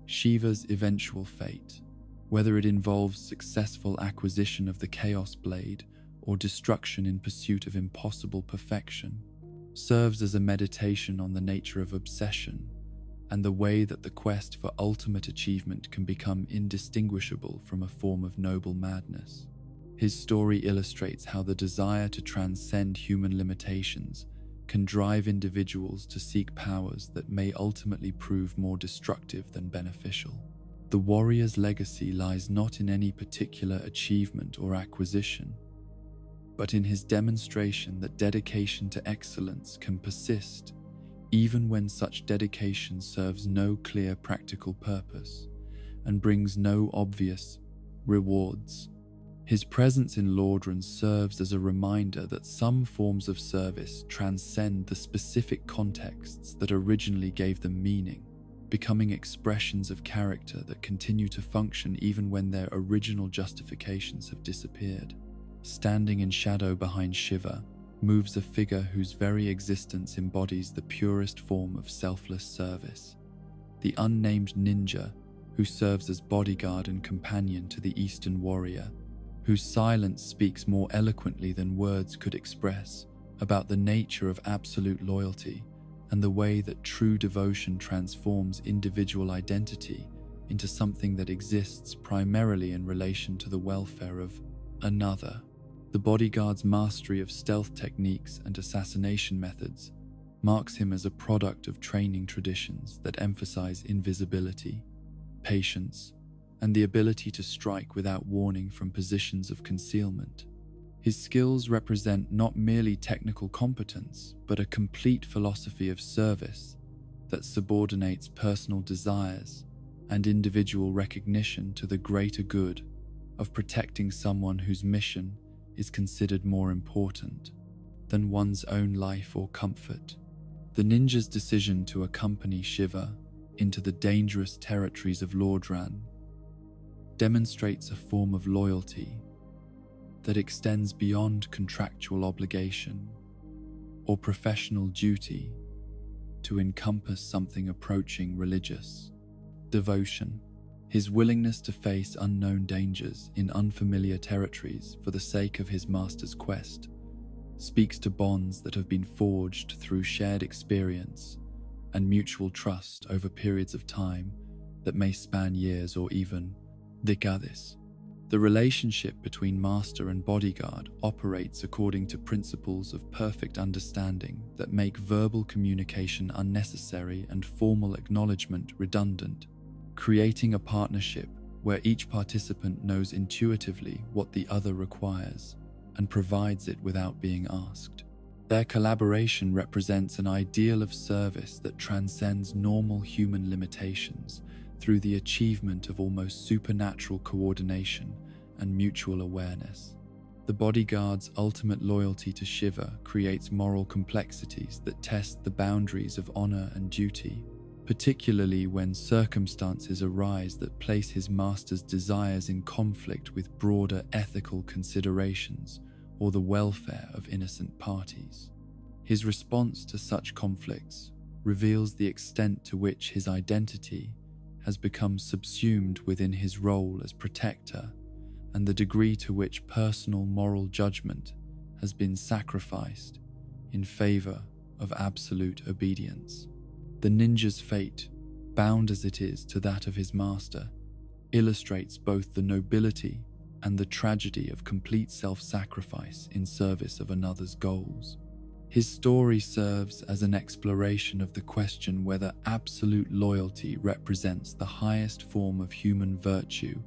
Shiva's eventual fate, whether it involves successful acquisition of the Chaos Blade or destruction in pursuit of impossible perfection, serves as a meditation on the nature of obsession and the way that the quest for ultimate achievement can become indistinguishable from a form of noble madness. His story illustrates how the desire to transcend human limitations can drive individuals to seek powers that may ultimately prove more destructive than beneficial. The warrior's legacy lies not in any particular achievement or acquisition, but in his demonstration that dedication to excellence can persist even when such dedication serves no clear practical purpose and brings no obvious rewards. His presence in Lordran serves as a reminder that some forms of service transcend the specific contexts that originally gave them meaning, becoming expressions of character that continue to function even when their original justifications have disappeared. Standing in shadow behind Shiva moves a figure whose very existence embodies the purest form of selfless service. The unnamed ninja who serves as bodyguard and companion to the Eastern warrior, whose silence speaks more eloquently than words could express about the nature of absolute loyalty and the way that true devotion transforms individual identity into something that exists primarily in relation to the welfare of another. The bodyguard's mastery of stealth techniques and assassination methods marks him as a product of training traditions that emphasize invisibility, patience, and the ability to strike without warning from positions of concealment. His skills represent not merely technical competence, but a complete philosophy of service that subordinates personal desires and individual recognition to the greater good of protecting someone whose mission is considered more important than one's own life or comfort. The ninja's decision to accompany Shiva into the dangerous territories of Lordran demonstrates a form of loyalty that extends beyond contractual obligation or professional duty to encompass something approaching religious devotion. His willingness to face unknown dangers in unfamiliar territories for the sake of his master's quest speaks to bonds that have been forged through shared experience and mutual trust over periods of time that may span years or even decades. The relationship between master and bodyguard operates according to principles of perfect understanding that make verbal communication unnecessary and formal acknowledgement redundant, creating a partnership where each participant knows intuitively what the other requires and provides it without being asked. Their collaboration represents an ideal of service that transcends normal human limitations through the achievement of almost supernatural coordination and mutual awareness. The bodyguard's ultimate loyalty to Shiva creates moral complexities that test the boundaries of honor and duty, particularly when circumstances arise that place his master's desires in conflict with broader ethical considerations or the welfare of innocent parties. His response to such conflicts reveals the extent to which his identity has become subsumed within his role as protector and the degree to which personal moral judgment has been sacrificed in favor of absolute obedience. The ninja's fate, bound as it is to that of his master, illustrates both the nobility and the tragedy of complete self-sacrifice in service of another's goals. His story serves as an exploration of the question whether absolute loyalty represents the highest form of human virtue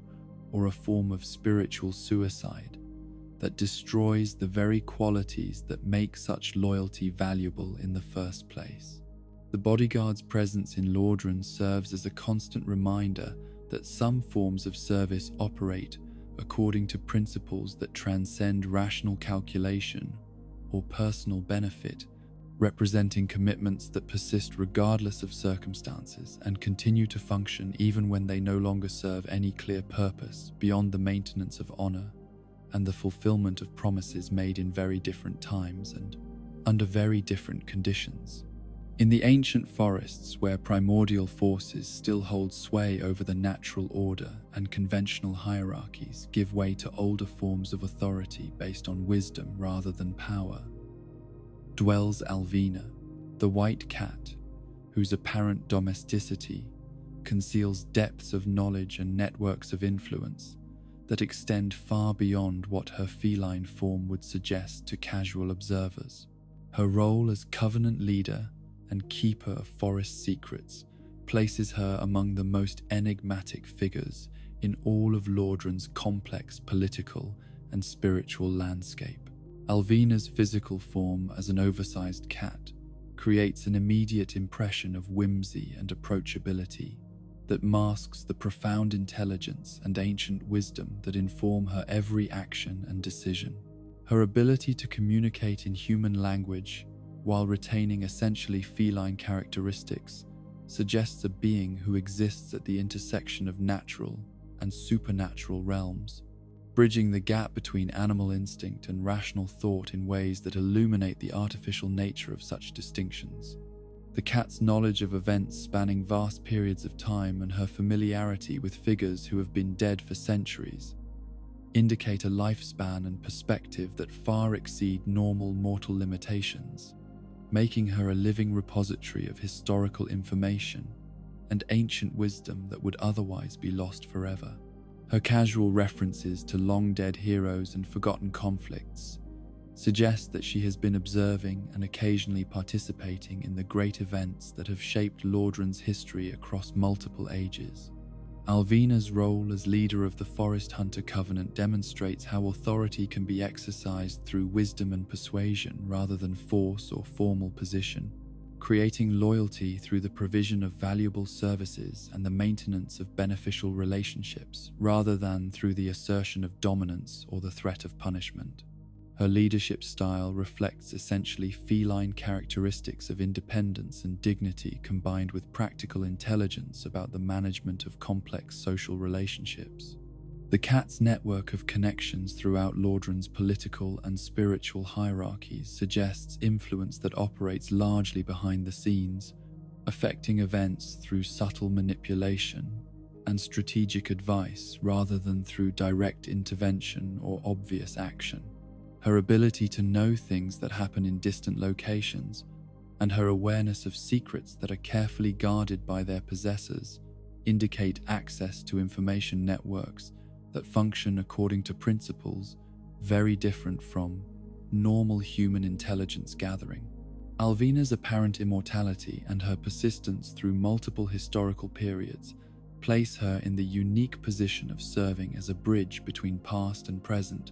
or a form of spiritual suicide that destroys the very qualities that make such loyalty valuable in the first place. The bodyguard's presence in Lordran serves as a constant reminder that some forms of service operate according to principles that transcend rational calculation or personal benefit, representing commitments that persist regardless of circumstances and continue to function even when they no longer serve any clear purpose beyond the maintenance of honor and the fulfillment of promises made in very different times and under very different conditions. In the ancient forests where primordial forces still hold sway over the natural order and conventional hierarchies give way to older forms of authority based on wisdom rather than power, dwells Alvina, the white cat, whose apparent domesticity conceals depths of knowledge and networks of influence that extend far beyond what her feline form would suggest to casual observers. Her role as covenant leader and keeper of forest secrets places her among the most enigmatic figures in all of Lordran's complex political and spiritual landscape. Alvina's physical form as an oversized cat creates an immediate impression of whimsy and approachability that masks the profound intelligence and ancient wisdom that inform her every action and decision. Her ability to communicate in human language while retaining essentially feline characteristics suggests a being who exists at the intersection of natural and supernatural realms, bridging the gap between animal instinct and rational thought in ways that illuminate the artificial nature of such distinctions. The cat's knowledge of events spanning vast periods of time and her familiarity with figures who have been dead for centuries indicate a lifespan and perspective that far exceed normal mortal limitations, making her a living repository of historical information and ancient wisdom that would otherwise be lost forever. Her casual references to long-dead heroes and forgotten conflicts suggest that she has been observing and occasionally participating in the great events that have shaped Lordran's history across multiple ages. Alvina's role as leader of the Forest Hunter Covenant demonstrates how authority can be exercised through wisdom and persuasion rather than force or formal position, creating loyalty through the provision of valuable services and the maintenance of beneficial relationships rather than through the assertion of dominance or the threat of punishment. Her leadership style reflects essentially feline characteristics of independence and dignity combined with practical intelligence about the management of complex social relationships. The cat's network of connections throughout Lordran's political and spiritual hierarchies suggests influence that operates largely behind the scenes, affecting events through subtle manipulation and strategic advice rather than through direct intervention or obvious action. Her ability to know things that happen in distant locations and her awareness of secrets that are carefully guarded by their possessors indicate access to information networks that function according to principles very different from normal human intelligence gathering. Alvina's apparent immortality and her persistence through multiple historical periods place her in the unique position of serving as a bridge between past and present,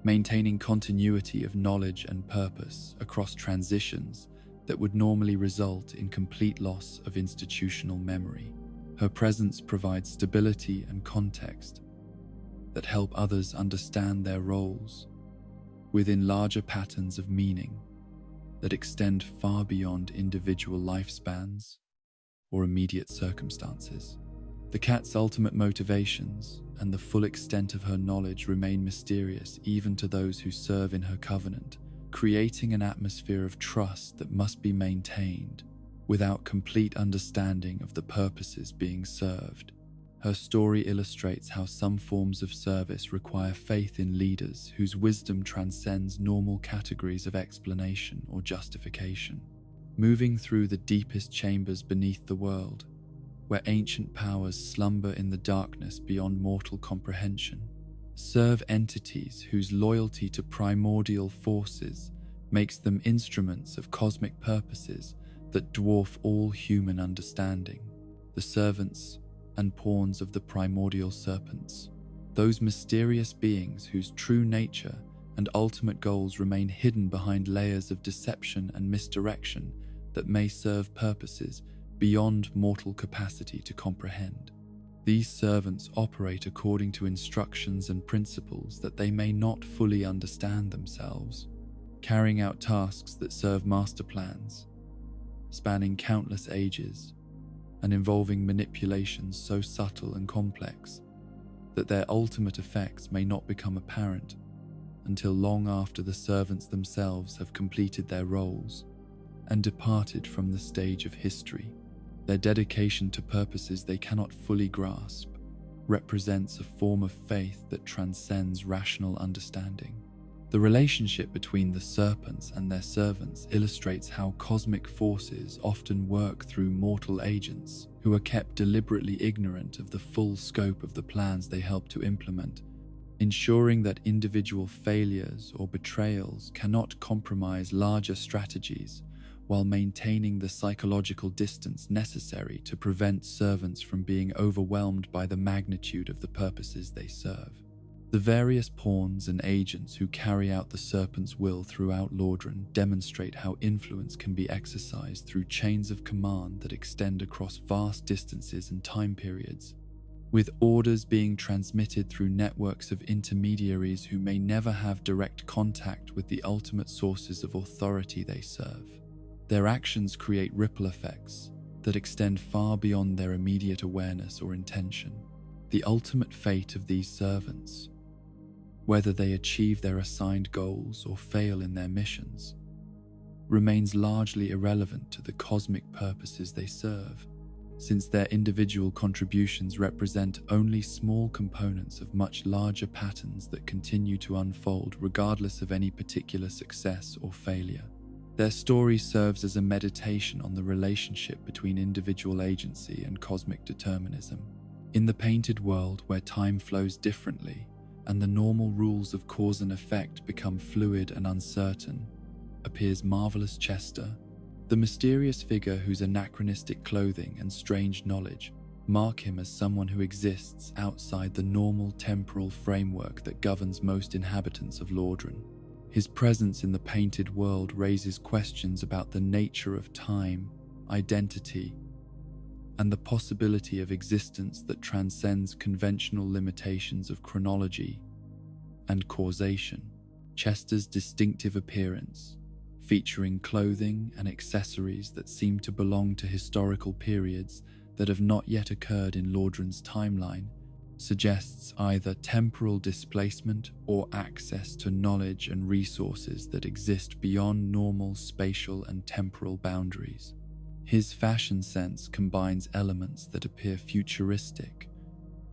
maintaining continuity of knowledge and purpose across transitions that would normally result in complete loss of institutional memory. Her presence provides stability and context that help others understand their roles within larger patterns of meaning that extend far beyond individual lifespans or immediate circumstances. The cat's ultimate motivations and the full extent of her knowledge remain mysterious even to those who serve in her covenant, creating an atmosphere of trust that must be maintained without complete understanding of the purposes being served. Her story illustrates how some forms of service require faith in leaders whose wisdom transcends normal categories of explanation or justification. Moving through the deepest chambers beneath the world, where ancient powers slumber in the darkness beyond mortal comprehension, serve entities whose loyalty to primordial forces makes them instruments of cosmic purposes that dwarf all human understanding. The servants and pawns of the primordial serpents, those mysterious beings whose true nature and ultimate goals remain hidden behind layers of deception and misdirection that may serve purposes beyond mortal capacity to comprehend. These servants operate according to instructions and principles that they may not fully understand themselves, carrying out tasks that serve master plans, spanning countless ages, and involving manipulations so subtle and complex that their ultimate effects may not become apparent until long after the servants themselves have completed their roles and departed from the stage of history. Their dedication to purposes they cannot fully grasp represents a form of faith that transcends rational understanding. The relationship between the serpents and their servants illustrates how cosmic forces often work through mortal agents who are kept deliberately ignorant of the full scope of the plans they help to implement, ensuring that individual failures or betrayals cannot compromise larger strategies while maintaining the psychological distance necessary to prevent servants from being overwhelmed by the magnitude of the purposes they serve. The various pawns and agents who carry out the serpent's will throughout Lordran demonstrate how influence can be exercised through chains of command that extend across vast distances and time periods, with orders being transmitted through networks of intermediaries who may never have direct contact with the ultimate sources of authority they serve. Their actions create ripple effects that extend far beyond their immediate awareness or intention. The ultimate fate of these servants, whether they achieve their assigned goals or fail in their missions, remains largely irrelevant to the cosmic purposes they serve, since their individual contributions represent only small components of much larger patterns that continue to unfold regardless of any particular success or failure. Their story serves as a meditation on the relationship between individual agency and cosmic determinism. In the painted world where time flows differently and the normal rules of cause and effect become fluid and uncertain, appears Marvelous Chester, the mysterious figure whose anachronistic clothing and strange knowledge mark him as someone who exists outside the normal temporal framework that governs most inhabitants of Lordran. His presence in the painted world raises questions about the nature of time, identity, and the possibility of existence that transcends conventional limitations of chronology and causation. Chester's distinctive appearance, featuring clothing and accessories that seem to belong to historical periods that have not yet occurred in Lordran's timeline, suggests either temporal displacement or access to knowledge and resources that exist beyond normal spatial and temporal boundaries. His fashion sense combines elements that appear futuristic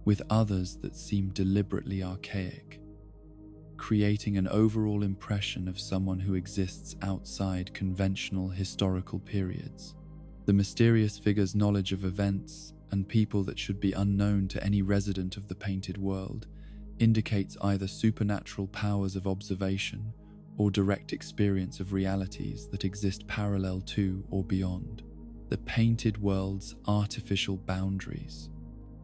with others that seem deliberately archaic, creating an overall impression of someone who exists outside conventional historical periods. The mysterious figure's knowledge of events and people that should be unknown to any resident of the painted world indicates either supernatural powers of observation or direct experience of realities that exist parallel to or beyond the painted world's artificial boundaries.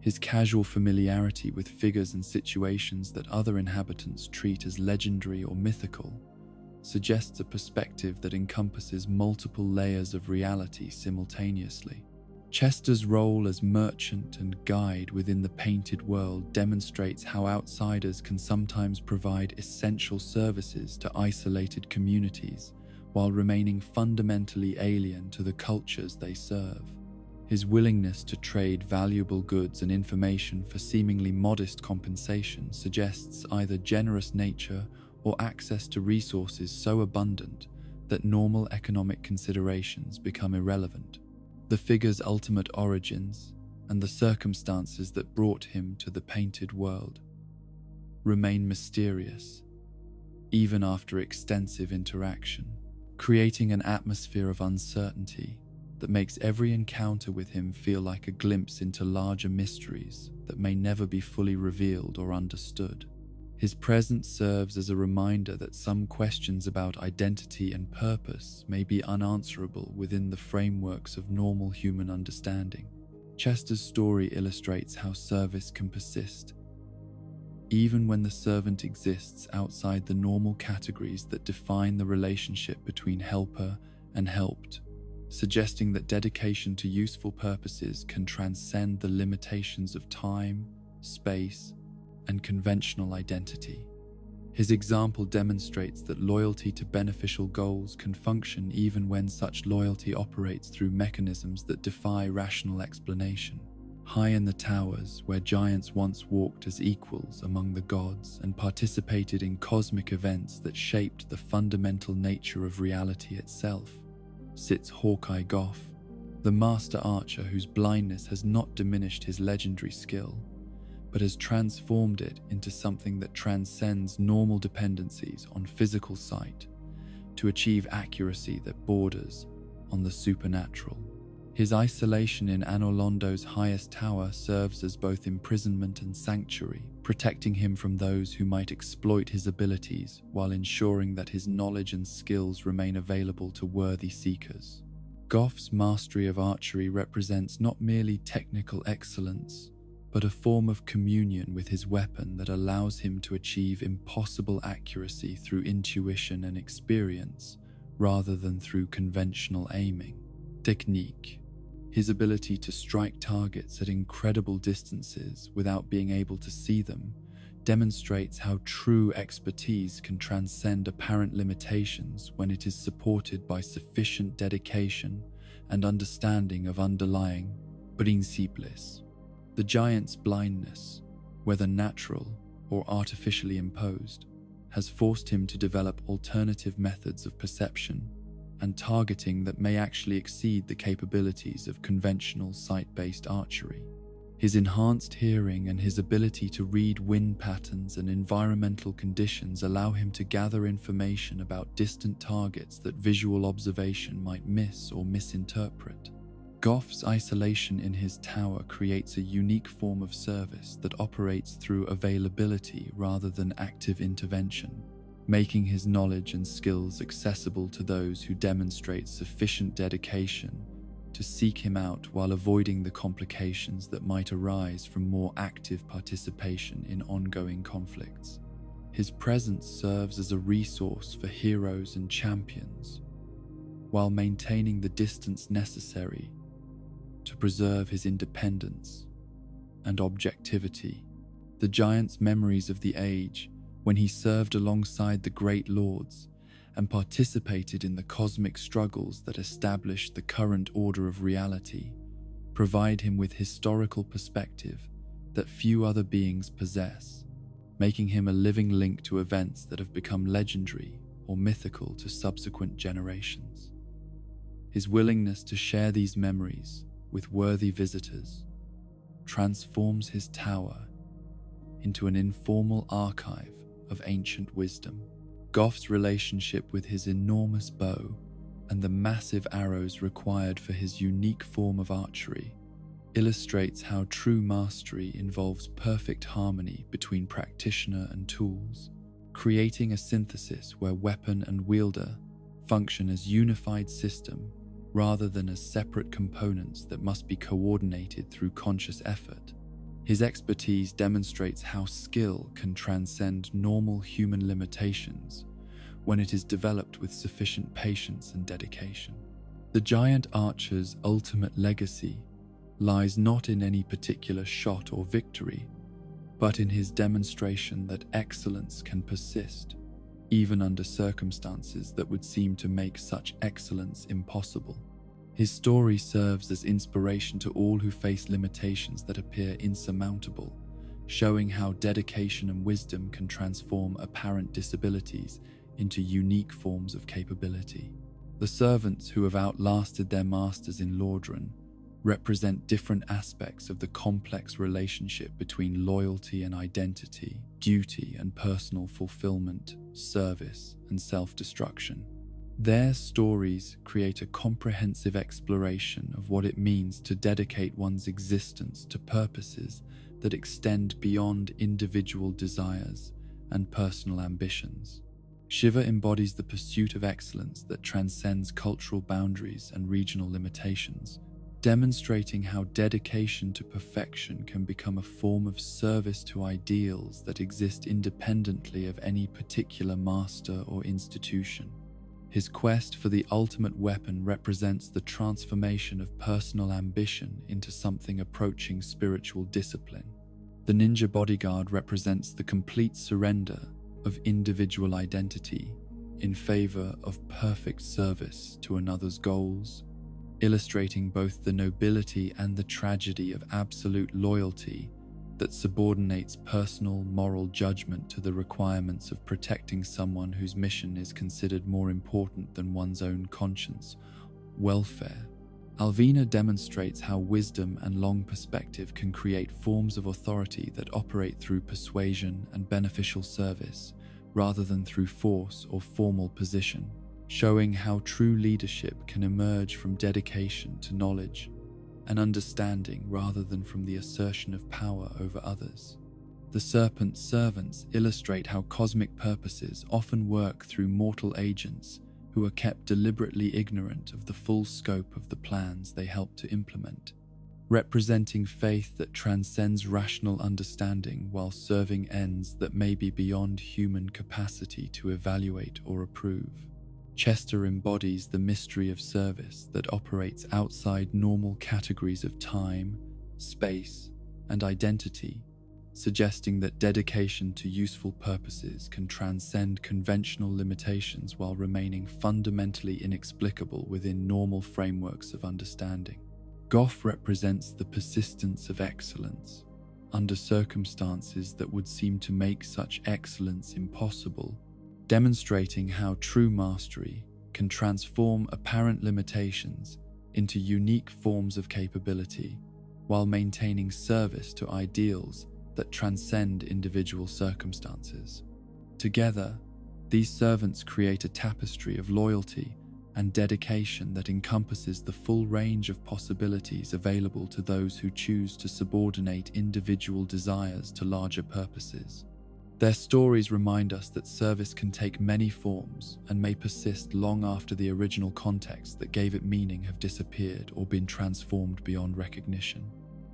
His casual familiarity with figures and situations that other inhabitants treat as legendary or mythical suggests a perspective that encompasses multiple layers of reality simultaneously. Chester's role as merchant and guide within the painted world demonstrates how outsiders can sometimes provide essential services to isolated communities while remaining fundamentally alien to the cultures they serve. His willingness to trade valuable goods and information for seemingly modest compensation suggests either generous nature or access to resources so abundant that normal economic considerations become irrelevant. The figure's ultimate origins and the circumstances that brought him to the painted world remain mysterious, even after extensive interaction, creating an atmosphere of uncertainty that makes every encounter with him feel like a glimpse into larger mysteries that may never be fully revealed or understood. His presence serves as a reminder that some questions about identity and purpose may be unanswerable within the frameworks of normal human understanding. Chester's story illustrates how service can persist, even when the servant exists outside the normal categories that define the relationship between helper and helped, suggesting that dedication to useful purposes can transcend the limitations of time, space, and conventional identity. His example demonstrates that loyalty to beneficial goals can function even when such loyalty operates through mechanisms that defy rational explanation. High in the towers, where giants once walked as equals among the gods and participated in cosmic events that shaped the fundamental nature of reality itself, sits Hawkeye Goff, the master archer whose blindness has not diminished his legendary skill, but has transformed it into something that transcends normal dependencies on physical sight to achieve accuracy that borders on the supernatural. His isolation in Anorlando's highest tower serves as both imprisonment and sanctuary, protecting him from those who might exploit his abilities while ensuring that his knowledge and skills remain available to worthy seekers. Goff's mastery of archery represents not merely technical excellence, but a form of communion with his weapon that allows him to achieve impossible accuracy through intuition and experience, rather than through conventional aiming. Technique. His ability to strike targets at incredible distances without being able to see them demonstrates how true expertise can transcend apparent limitations when it is supported by sufficient dedication and understanding of underlying principles. The giant's blindness, whether natural or artificially imposed, has forced him to develop alternative methods of perception and targeting that may actually exceed the capabilities of conventional sight-based archery. His enhanced hearing and his ability to read wind patterns and environmental conditions allow him to gather information about distant targets that visual observation might miss or misinterpret. Goff's isolation in his tower creates a unique form of service that operates through availability rather than active intervention, making his knowledge and skills accessible to those who demonstrate sufficient dedication to seek him out while avoiding the complications that might arise from more active participation in ongoing conflicts. His presence serves as a resource for heroes and champions, while maintaining the distance necessary to preserve his independence and objectivity. The giant's memories of the age, when he served alongside the great lords and participated in the cosmic struggles that established the current order of reality, provide him with historical perspective that few other beings possess, making him a living link to events that have become legendary or mythical to subsequent generations. His willingness to share these memories with worthy visitors transforms his tower into an informal archive of ancient wisdom. Goff's relationship with his enormous bow and the massive arrows required for his unique form of archery illustrates how true mastery involves perfect harmony between practitioner and tools, creating a synthesis where weapon and wielder function as unified system rather than as separate components that must be coordinated through conscious effort. His expertise demonstrates how skill can transcend normal human limitations when it is developed with sufficient patience and dedication. The giant archer's ultimate legacy lies not in any particular shot or victory, but in his demonstration that excellence can persist, even under circumstances that would seem to make such excellence impossible. His story serves as inspiration to all who face limitations that appear insurmountable, showing how dedication and wisdom can transform apparent disabilities into unique forms of capability. The servants who have outlasted their masters in Lordran represent different aspects of the complex relationship between loyalty and identity, duty and personal fulfillment, service and self-destruction. Their stories create a comprehensive exploration of what it means to dedicate one's existence to purposes that extend beyond individual desires and personal ambitions. Shiva embodies the pursuit of excellence that transcends cultural boundaries and regional limitations, demonstrating how dedication to perfection can become a form of service to ideals that exist independently of any particular master or institution. His quest for the ultimate weapon represents the transformation of personal ambition into something approaching spiritual discipline. The ninja bodyguard represents the complete surrender of individual identity in favor of perfect service to another's goals, illustrating both the nobility and the tragedy of absolute loyalty that subordinates personal moral judgment to the requirements of protecting someone whose mission is considered more important than one's own conscience, welfare. Alvina demonstrates how wisdom and long perspective can create forms of authority that operate through persuasion and beneficial service, rather than through force or formal position, showing how true leadership can emerge from dedication to knowledge and understanding rather than from the assertion of power over others. The serpent's servants illustrate how cosmic purposes often work through mortal agents who are kept deliberately ignorant of the full scope of the plans they help to implement, representing faith that transcends rational understanding while serving ends that may be beyond human capacity to evaluate or approve. Chester embodies the mystery of service that operates outside normal categories of time, space, and identity, suggesting that dedication to useful purposes can transcend conventional limitations while remaining fundamentally inexplicable within normal frameworks of understanding. Goff represents the persistence of excellence, under circumstances that would seem to make such excellence impossible, demonstrating how true mastery can transform apparent limitations into unique forms of capability while maintaining service to ideals that transcend individual circumstances. Together, these servants create a tapestry of loyalty and dedication that encompasses the full range of possibilities available to those who choose to subordinate individual desires to larger purposes. Their stories remind us that service can take many forms and may persist long after the original context that gave it meaning have disappeared or been transformed beyond recognition.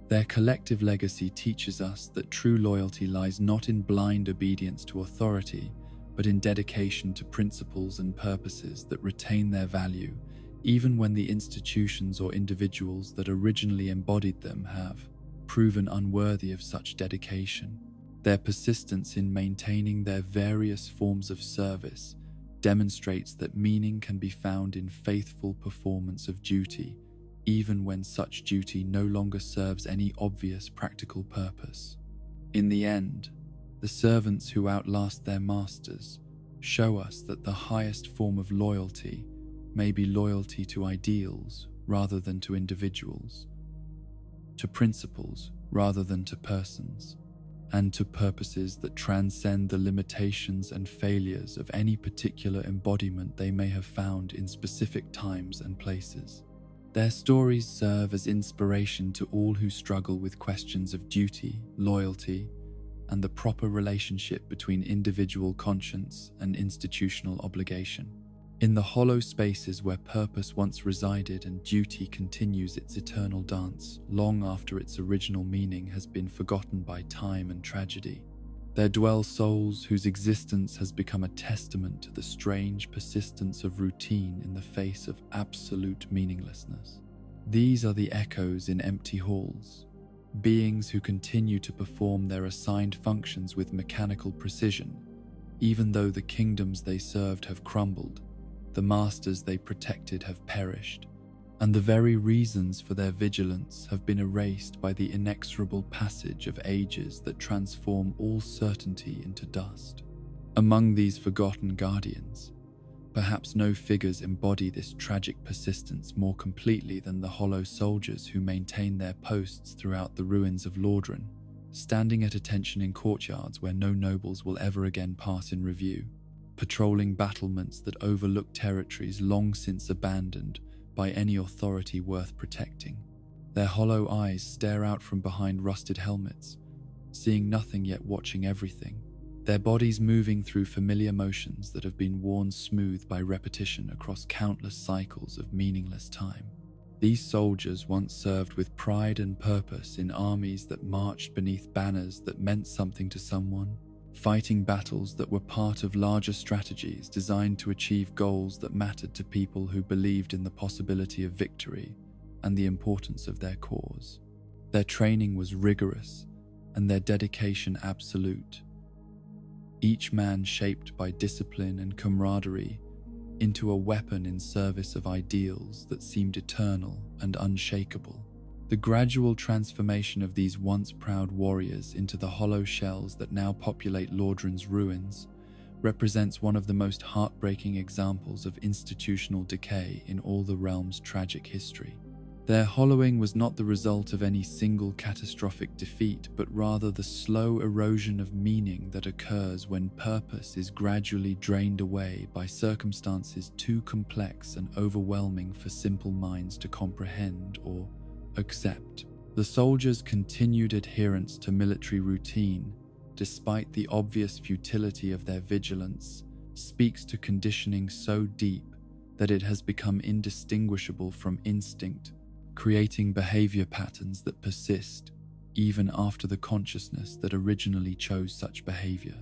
Their collective legacy teaches us that true loyalty lies not in blind obedience to authority, but in dedication to principles and purposes that retain their value, even when the institutions or individuals that originally embodied them have proven unworthy of such dedication. Their persistence in maintaining their various forms of service demonstrates that meaning can be found in faithful performance of duty, even when such duty no longer serves any obvious practical purpose. In the end, the servants who outlast their masters show us that the highest form of loyalty may be loyalty to ideals rather than to individuals, to principles rather than to persons, and to purposes that transcend the limitations and failures of any particular embodiment they may have found in specific times and places. Their stories serve as inspiration to all who struggle with questions of duty, loyalty, and the proper relationship between individual conscience and institutional obligation. In the hollow spaces where purpose once resided and duty continues its eternal dance long after its original meaning has been forgotten by time and tragedy, there dwell souls whose existence has become a testament to the strange persistence of routine in the face of absolute meaninglessness. These are the echoes in empty halls, beings who continue to perform their assigned functions with mechanical precision, even though the kingdoms they served have crumbled, the masters they protected have perished, and the very reasons for their vigilance have been erased by the inexorable passage of ages that transform all certainty into dust. Among these forgotten guardians, perhaps no figures embody this tragic persistence more completely than the hollow soldiers who maintain their posts throughout the ruins of Lordran, standing at attention in courtyards where no nobles will ever again pass in review, patrolling battlements that overlook territories long since abandoned by any authority worth protecting. Their hollow eyes stare out from behind rusted helmets, seeing nothing yet watching everything, their bodies moving through familiar motions that have been worn smooth by repetition across countless cycles of meaningless time. These soldiers once served with pride and purpose in armies that marched beneath banners that meant something to someone, fighting battles that were part of larger strategies designed to achieve goals that mattered to people who believed in the possibility of victory and the importance of their cause. Their training was rigorous and their dedication absolute, each man shaped by discipline and camaraderie into a weapon in service of ideals that seemed eternal and unshakable. The gradual transformation of these once proud warriors into the hollow shells that now populate Lordran's ruins represents one of the most heartbreaking examples of institutional decay in all the realm's tragic history. Their hollowing was not the result of any single catastrophic defeat, but rather the slow erosion of meaning that occurs when purpose is gradually drained away by circumstances too complex and overwhelming for simple minds to comprehend or accept. The soldiers' continued adherence to military routine, despite the obvious futility of their vigilance, speaks to conditioning so deep that it has become indistinguishable from instinct, creating behavior patterns that persist even after the consciousness that originally chose such behavior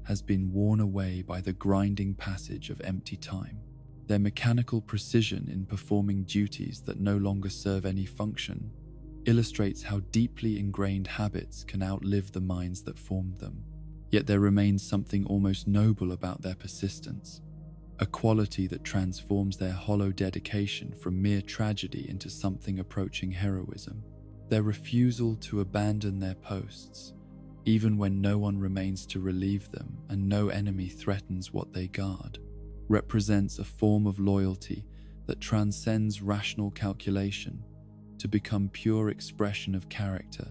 has been worn away by the grinding passage of empty time. Their mechanical precision in performing duties that no longer serve any function illustrates how deeply ingrained habits can outlive the minds that formed them. Yet there remains something almost noble about their persistence, a quality that transforms their hollow dedication from mere tragedy into something approaching heroism. Their refusal to abandon their posts, even when no one remains to relieve them and no enemy threatens what they guard, represents a form of loyalty that transcends rational calculation to become pure expression of character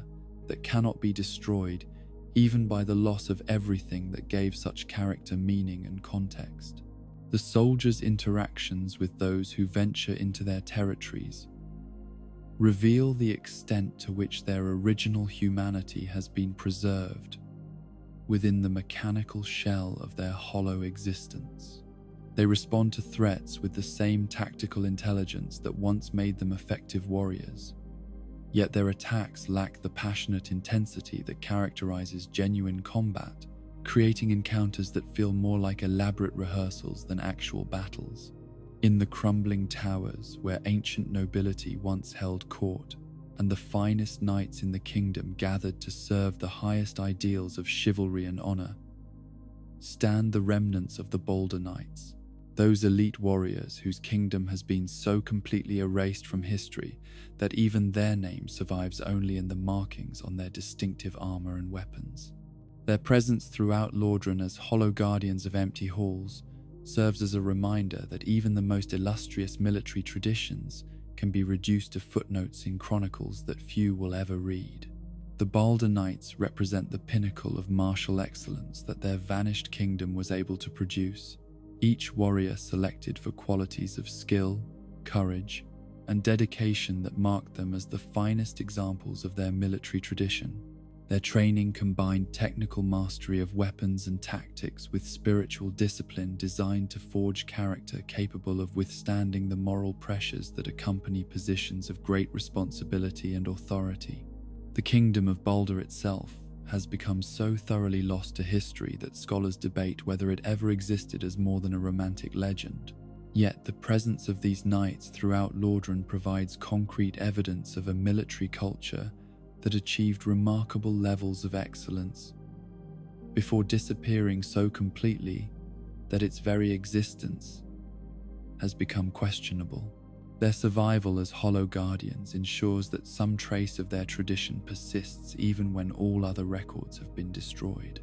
that cannot be destroyed even by the loss of everything that gave such character meaning and context. The soldiers' interactions with those who venture into their territories reveal the extent to which their original humanity has been preserved within the mechanical shell of their hollow existence. They respond to threats with the same tactical intelligence that once made them effective warriors, yet their attacks lack the passionate intensity that characterizes genuine combat, creating encounters that feel more like elaborate rehearsals than actual battles. In the crumbling towers where ancient nobility once held court, and the finest knights in the kingdom gathered to serve the highest ideals of chivalry and honor, stand the remnants of the bolder knights, those elite warriors whose kingdom has been so completely erased from history that even their name survives only in the markings on their distinctive armor and weapons. Their presence throughout Lordran as hollow guardians of empty halls serves as a reminder that even the most illustrious military traditions can be reduced to footnotes in chronicles that few will ever read. The Balder Knights represent the pinnacle of martial excellence that their vanished kingdom was able to produce, each warrior selected for qualities of skill, courage, and dedication that marked them as the finest examples of their military tradition. Their training combined technical mastery of weapons and tactics with spiritual discipline designed to forge character capable of withstanding the moral pressures that accompany positions of great responsibility and authority. The kingdom of Balder itself has become so thoroughly lost to history that scholars debate whether it ever existed as more than a romantic legend. Yet the presence of these knights throughout Lordran provides concrete evidence of a military culture that achieved remarkable levels of excellence before disappearing so completely that its very existence has become questionable. Their survival as hollow guardians ensures that some trace of their tradition persists even when all other records have been destroyed.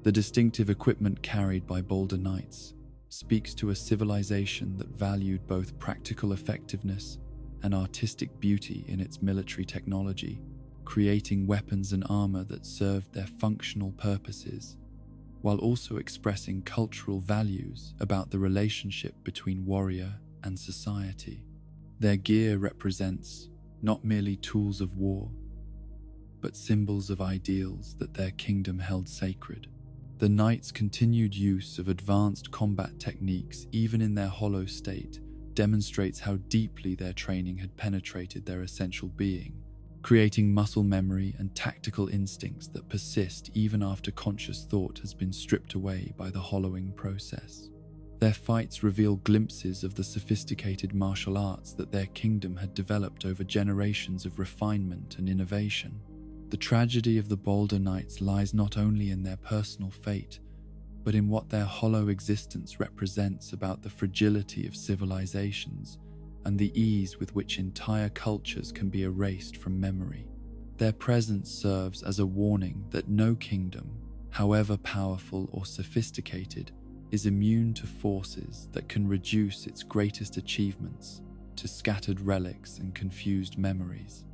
The distinctive equipment carried by Balder Knights speaks to a civilization that valued both practical effectiveness and artistic beauty in its military technology, creating weapons and armor that served their functional purposes, while also expressing cultural values about the relationship between warrior and society. Their gear represents not merely tools of war, but symbols of ideals that their kingdom held sacred. The knights' continued use of advanced combat techniques, even in their hollow state, demonstrates how deeply their training had penetrated their essential being, creating muscle memory and tactical instincts that persist even after conscious thought has been stripped away by the hollowing process. Their fights reveal glimpses of the sophisticated martial arts that their kingdom had developed over generations of refinement and innovation. The tragedy of the Balder Knights lies not only in their personal fate, but in what their hollow existence represents about the fragility of civilizations and the ease with which entire cultures can be erased from memory. Their presence serves as a warning that no kingdom, however powerful or sophisticated, is immune to forces that can reduce its greatest achievements to scattered relics and confused memories.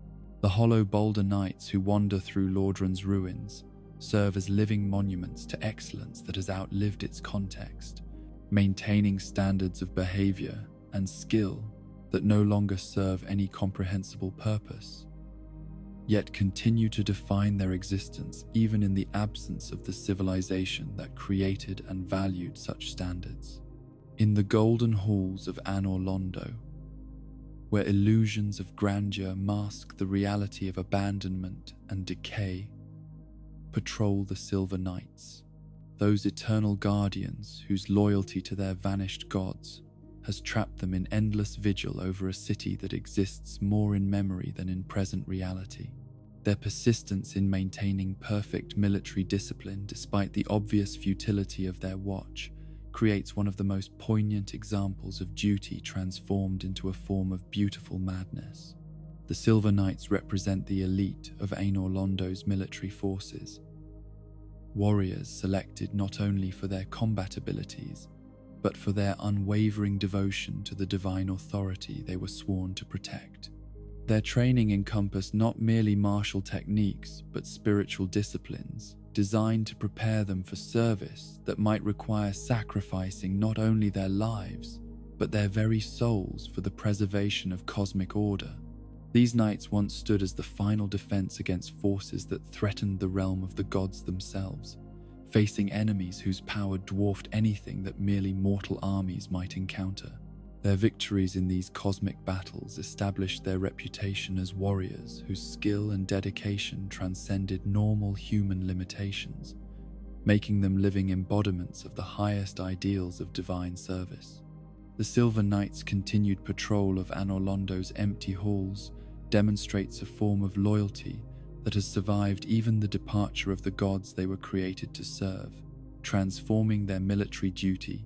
The hollow boulder knights who wander through Lordran's ruins serve as living monuments to excellence that has outlived its context, maintaining standards of behavior and skill that no longer serve any comprehensible purpose, yet continue to define their existence even in the absence of the civilization that created and valued such standards. In the golden halls of Anor Londo, where illusions of grandeur mask the reality of abandonment and decay, patrol the Silver Knights, those eternal guardians whose loyalty to their vanished gods has trapped them in endless vigil over a city that exists more in memory than in present reality. Their persistence in maintaining perfect military discipline despite the obvious futility of their watch creates one of the most poignant examples of duty transformed into a form of beautiful madness. The Silver Knights represent the elite of Anor Londo's military forces, warriors selected not only for their combat abilities, but for their unwavering devotion to the divine authority they were sworn to protect. Their training encompassed not merely martial techniques, but spiritual disciplines, designed to prepare them for service that might require sacrificing not only their lives, but their very souls for the preservation of cosmic order. These knights once stood as the final defense against forces that threatened the realm of the gods themselves, facing enemies whose power dwarfed anything that merely mortal armies might encounter. Their victories in these cosmic battles established their reputation as warriors whose skill and dedication transcended normal human limitations, making them living embodiments of the highest ideals of divine service. The Silver Knights' continued patrol of Anor Londo's empty halls demonstrates a form of loyalty that has survived even the departure of the gods they were created to serve, transforming their military duty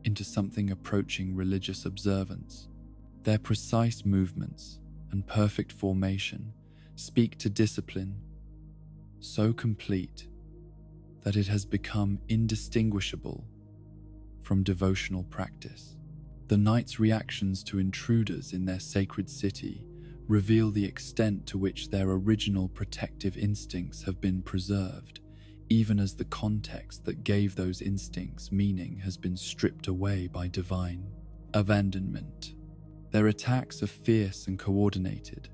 into something approaching religious observance. Their precise movements and perfect formation speak to discipline so complete that it has become indistinguishable from devotional practice. The knights' reactions to intruders in their sacred city reveal the extent to which their original protective instincts have been preserved, even as the context that gave those instincts meaning has been stripped away by divine abandonment. Their attacks are fierce and coordinated,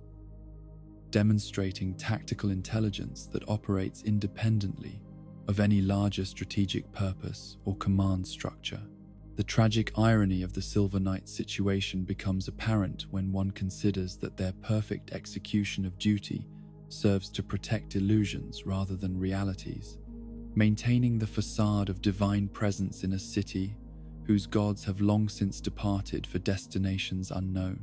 demonstrating tactical intelligence that operates independently of any larger strategic purpose or command structure. The tragic irony of the Silver Knights' situation becomes apparent when one considers that their perfect execution of duty serves to protect illusions rather than realities, maintaining the facade of divine presence in a city whose gods have long since departed for destinations unknown.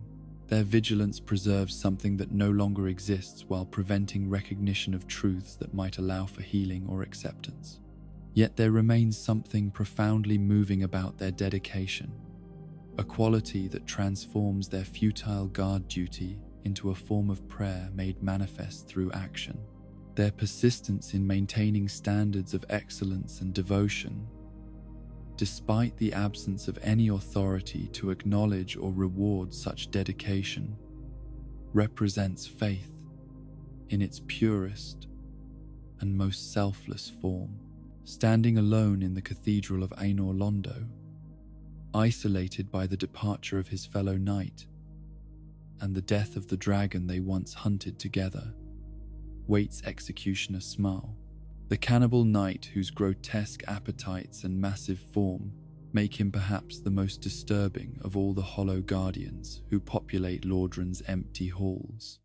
Their vigilance preserves something that no longer exists while preventing recognition of truths that might allow for healing or acceptance. Yet there remains something profoundly moving about their dedication, a quality that transforms their futile guard duty into a form of prayer made manifest through action. Their persistence in maintaining standards of excellence and devotion, despite the absence of any authority to acknowledge or reward such dedication, represents faith in its purest and most selfless form. Standing alone in the cathedral of Anor Londo, isolated by the departure of his fellow knight and the death of the dragon they once hunted together, waits executioner Smile, the cannibal knight whose grotesque appetites and massive form make him perhaps the most disturbing of all the hollow guardians who populate Lordran's empty halls.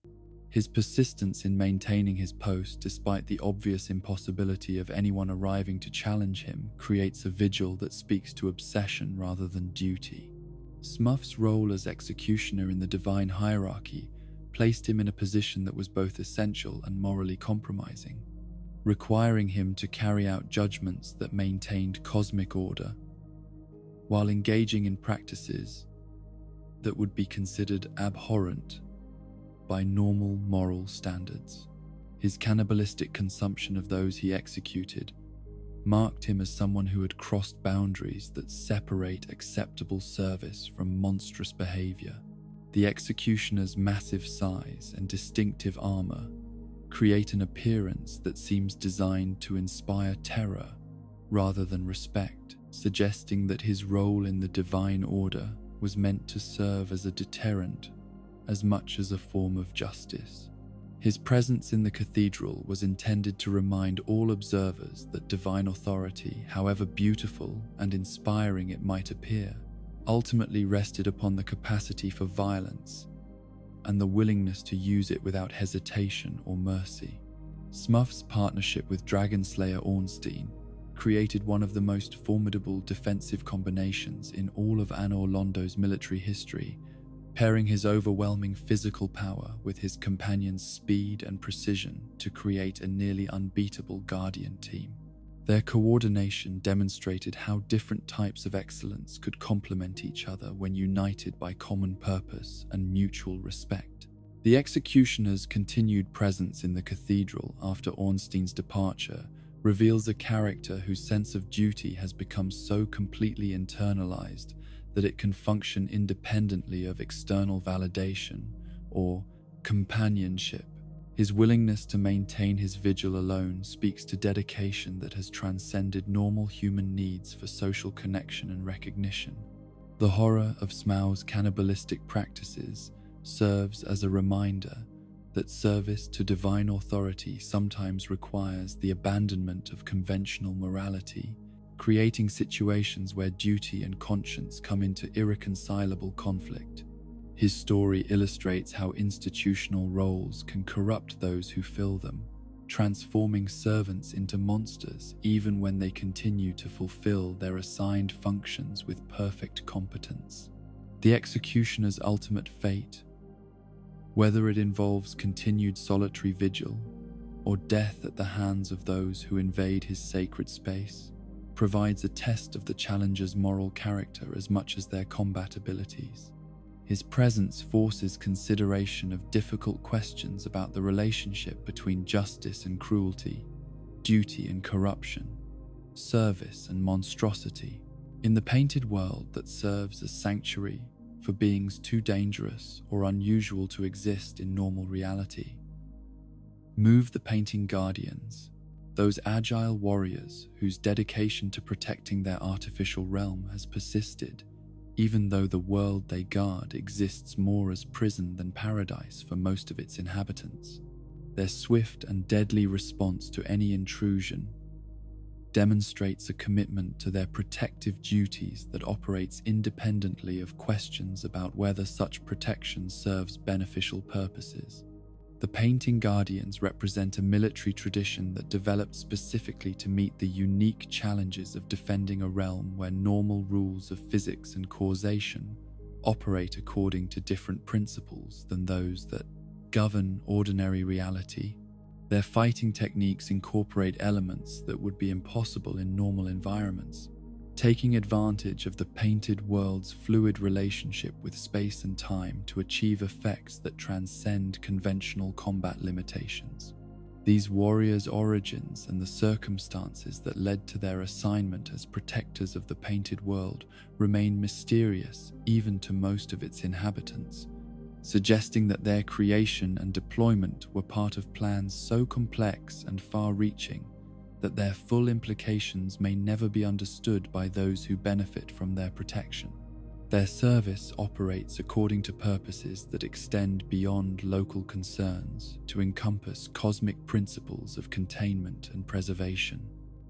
His persistence in maintaining his post despite the obvious impossibility of anyone arriving to challenge him creates a vigil that speaks to obsession rather than duty. Smuff's role as executioner in the divine hierarchy placed him in a position that was both essential and morally compromising, requiring him to carry out judgments that maintained cosmic order, while engaging in practices that would be considered abhorrent by normal moral standards. His cannibalistic consumption of those he executed marked him as someone who had crossed boundaries that separate acceptable service from monstrous behavior. The executioner's massive size and distinctive armor create an appearance that seems designed to inspire terror rather than respect, suggesting that his role in the divine order was meant to serve as a deterrent as much as a form of justice. His presence in the cathedral was intended to remind all observers that divine authority, however beautiful and inspiring it might appear, ultimately rested upon the capacity for violence and the willingness to use it without hesitation or mercy. Smuff's partnership with Dragonslayer Ornstein created one of the most formidable defensive combinations in all of Anor Londo's military history, pairing his overwhelming physical power with his companion's speed and precision to create a nearly unbeatable Guardian team. Their coordination demonstrated how different types of excellence could complement each other when united by common purpose and mutual respect. The executioner's continued presence in the cathedral after Ornstein's departure reveals a character whose sense of duty has become so completely internalized that it can function independently of external validation or companionship. His willingness to maintain his vigil alone speaks to dedication that has transcended normal human needs for social connection and recognition. The horror of Smaug's cannibalistic practices serves as a reminder that service to divine authority sometimes requires the abandonment of conventional morality, creating situations where duty and conscience come into irreconcilable conflict. His story illustrates how institutional roles can corrupt those who fill them, transforming servants into monsters even when they continue to fulfill their assigned functions with perfect competence. The executioner's ultimate fate, whether it involves continued solitary vigil or death at the hands of those who invade his sacred space, provides a test of the challenger's moral character as much as their combat abilities. His presence forces consideration of difficult questions about the relationship between justice and cruelty, duty and corruption, service and monstrosity. In the painted world that serves as sanctuary for beings too dangerous or unusual to exist in normal reality, move the painting guardians, those agile warriors whose dedication to protecting their artificial realm has persisted, even though the world they guard exists more as prison than paradise for most of its inhabitants. Their swift and deadly response to any intrusion demonstrates a commitment to their protective duties that operates independently of questions about whether such protection serves beneficial purposes. The painting guardians represent a military tradition that developed specifically to meet the unique challenges of defending a realm where normal rules of physics and causation operate according to different principles than those that govern ordinary reality. Their fighting techniques incorporate elements that would be impossible in normal environments, taking advantage of the painted world's fluid relationship with space and time to achieve effects that transcend conventional combat limitations. These warriors' origins and the circumstances that led to their assignment as protectors of the painted world remain mysterious even to most of its inhabitants, suggesting that their creation and deployment were part of plans so complex and far-reaching that their full implications may never be understood by those who benefit from their protection. Their service operates according to purposes that extend beyond local concerns to encompass cosmic principles of containment and preservation.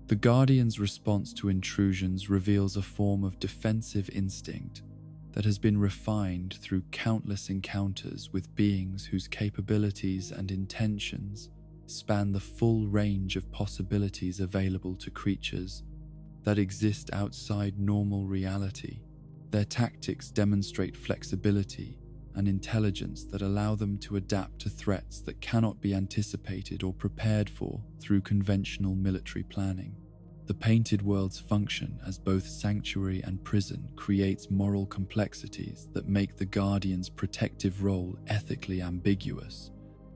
The Guardian's response to intrusions reveals a form of defensive instinct that has been refined through countless encounters with beings whose capabilities and intentions span the full range of possibilities available to creatures that exist outside normal reality. Their tactics demonstrate flexibility and intelligence that allow them to adapt to threats that cannot be anticipated or prepared for through conventional military planning. The painted world's function as both sanctuary and prison creates moral complexities that make the Guardian's protective role ethically ambiguous,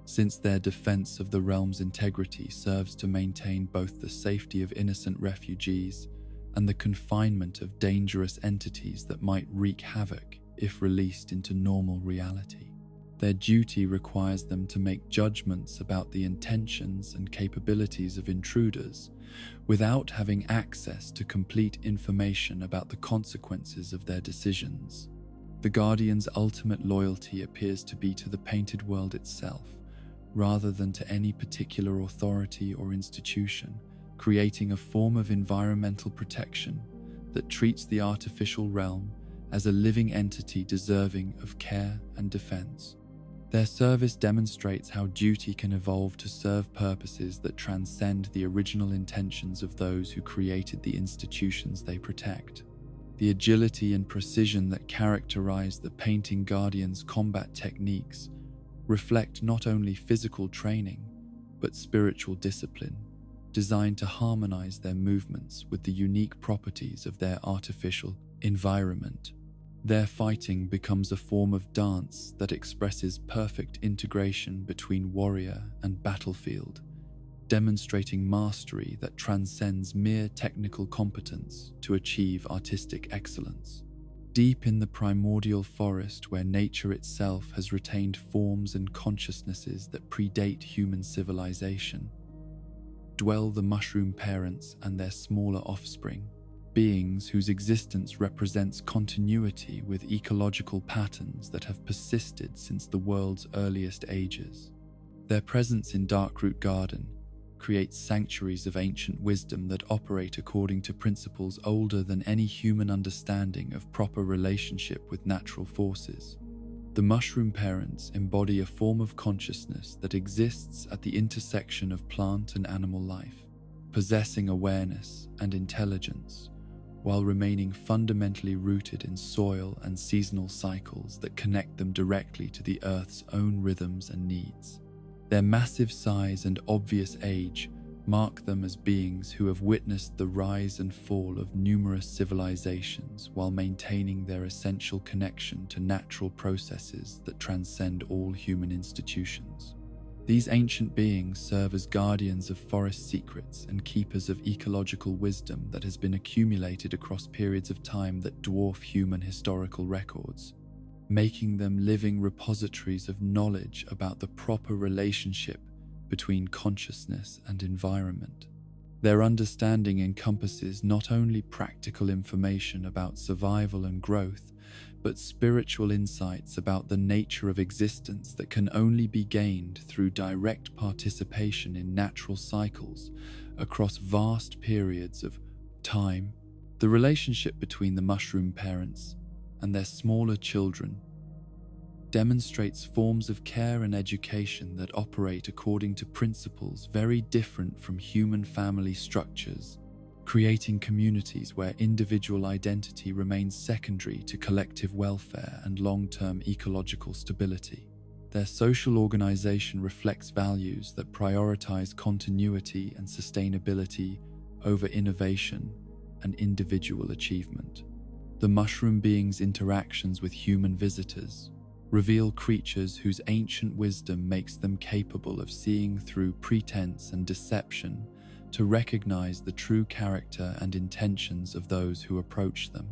since their defense of the realm's integrity serves to maintain both the safety of innocent refugees and the confinement of dangerous entities that might wreak havoc if released into normal reality. Their duty requires them to make judgments about the intentions and capabilities of intruders without having access to complete information about the consequences of their decisions. The Guardian's ultimate loyalty appears to be to the painted world itself, rather than to any particular authority or institution, creating a form of environmental protection that treats the artificial realm as a living entity deserving of care and defense. Their service demonstrates how duty can evolve to serve purposes that transcend the original intentions of those who created the institutions they protect. The agility and precision that characterize the Painting Guardian's combat techniques reflect not only physical training, but spiritual discipline, designed to harmonize their movements with the unique properties of their artificial environment. Their fighting becomes a form of dance that expresses perfect integration between warrior and battlefield, demonstrating mastery that transcends mere technical competence to achieve artistic excellence. Deep in the primordial forest, where nature itself has retained forms and consciousnesses that predate human civilization, dwell the mushroom parents and their smaller offspring, beings whose existence represents continuity with ecological patterns that have persisted since the world's earliest ages. Their presence in Darkroot Garden creates sanctuaries of ancient wisdom that operate according to principles older than any human understanding of proper relationship with natural forces. The mushroom parents embody a form of consciousness that exists at the intersection of plant and animal life, possessing awareness and intelligence, while remaining fundamentally rooted in soil and seasonal cycles that connect them directly to the Earth's own rhythms and needs. Their massive size and obvious age mark them as beings who have witnessed the rise and fall of numerous civilizations while maintaining their essential connection to natural processes that transcend all human institutions. These ancient beings serve as guardians of forest secrets and keepers of ecological wisdom that has been accumulated across periods of time that dwarf human historical records, making them living repositories of knowledge about the proper relationship between consciousness and environment. Their understanding encompasses not only practical information about survival and growth, but spiritual insights about the nature of existence that can only be gained through direct participation in natural cycles across vast periods of time. The relationship between the mushroom parents and their smaller children demonstrates forms of care and education that operate according to principles very different from human family structures, creating communities where individual identity remains secondary to collective welfare and long-term ecological stability. Their social organization reflects values that prioritize continuity and sustainability over innovation and individual achievement. The mushroom beings' interactions with human visitors reveal creatures whose ancient wisdom makes them capable of seeing through pretense and deception to recognize the true character and intentions of those who approach them.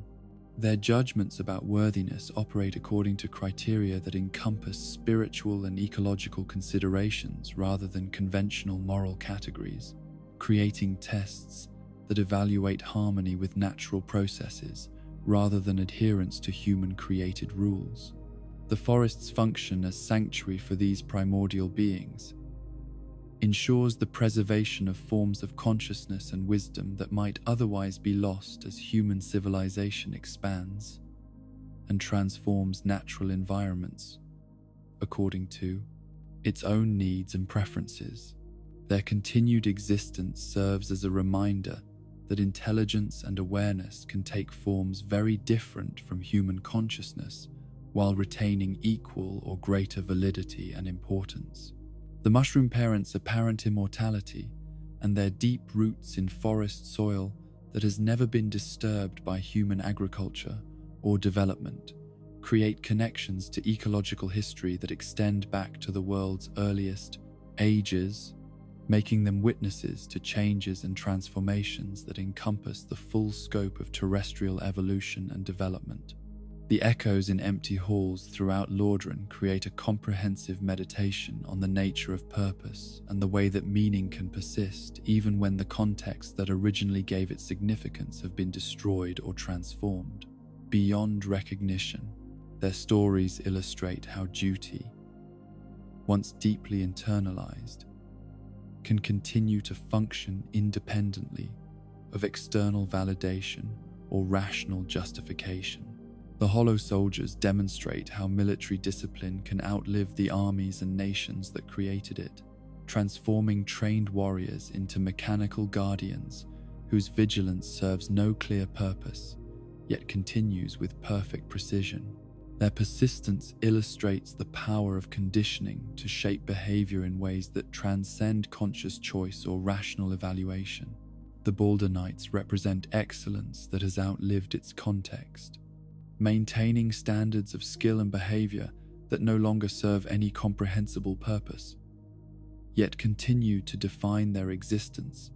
Their judgments about worthiness operate according to criteria that encompass spiritual and ecological considerations rather than conventional moral categories, creating tests that evaluate harmony with natural processes rather than adherence to human-created rules. The forests function as sanctuary for these primordial beings, ensures the preservation of forms of consciousness and wisdom that might otherwise be lost as human civilization expands and transforms natural environments according to its own needs and preferences. Their continued existence serves as a reminder that intelligence and awareness can take forms very different from human consciousness while retaining equal or greater validity and importance. The mushroom parents' apparent immortality and their deep roots in forest soil that has never been disturbed by human agriculture or development create connections to ecological history that extend back to the world's earliest ages, making them witnesses to changes and transformations that encompass the full scope of terrestrial evolution and development. The echoes in empty halls throughout Lordran create a comprehensive meditation on the nature of purpose and the way that meaning can persist even when the context that originally gave it significance have been destroyed or transformed. Beyond recognition, their stories illustrate how duty, once deeply internalized, can continue to function independently of external validation or rational justification. The Hollow Soldiers demonstrate how military discipline can outlive the armies and nations that created it, transforming trained warriors into mechanical guardians whose vigilance serves no clear purpose, yet continues with perfect precision. Their persistence illustrates the power of conditioning to shape behavior in ways that transcend conscious choice or rational evaluation. The Balder Knights represent excellence that has outlived its context, maintaining standards of skill and behavior that no longer serve any comprehensible purpose, yet continue to define their existence,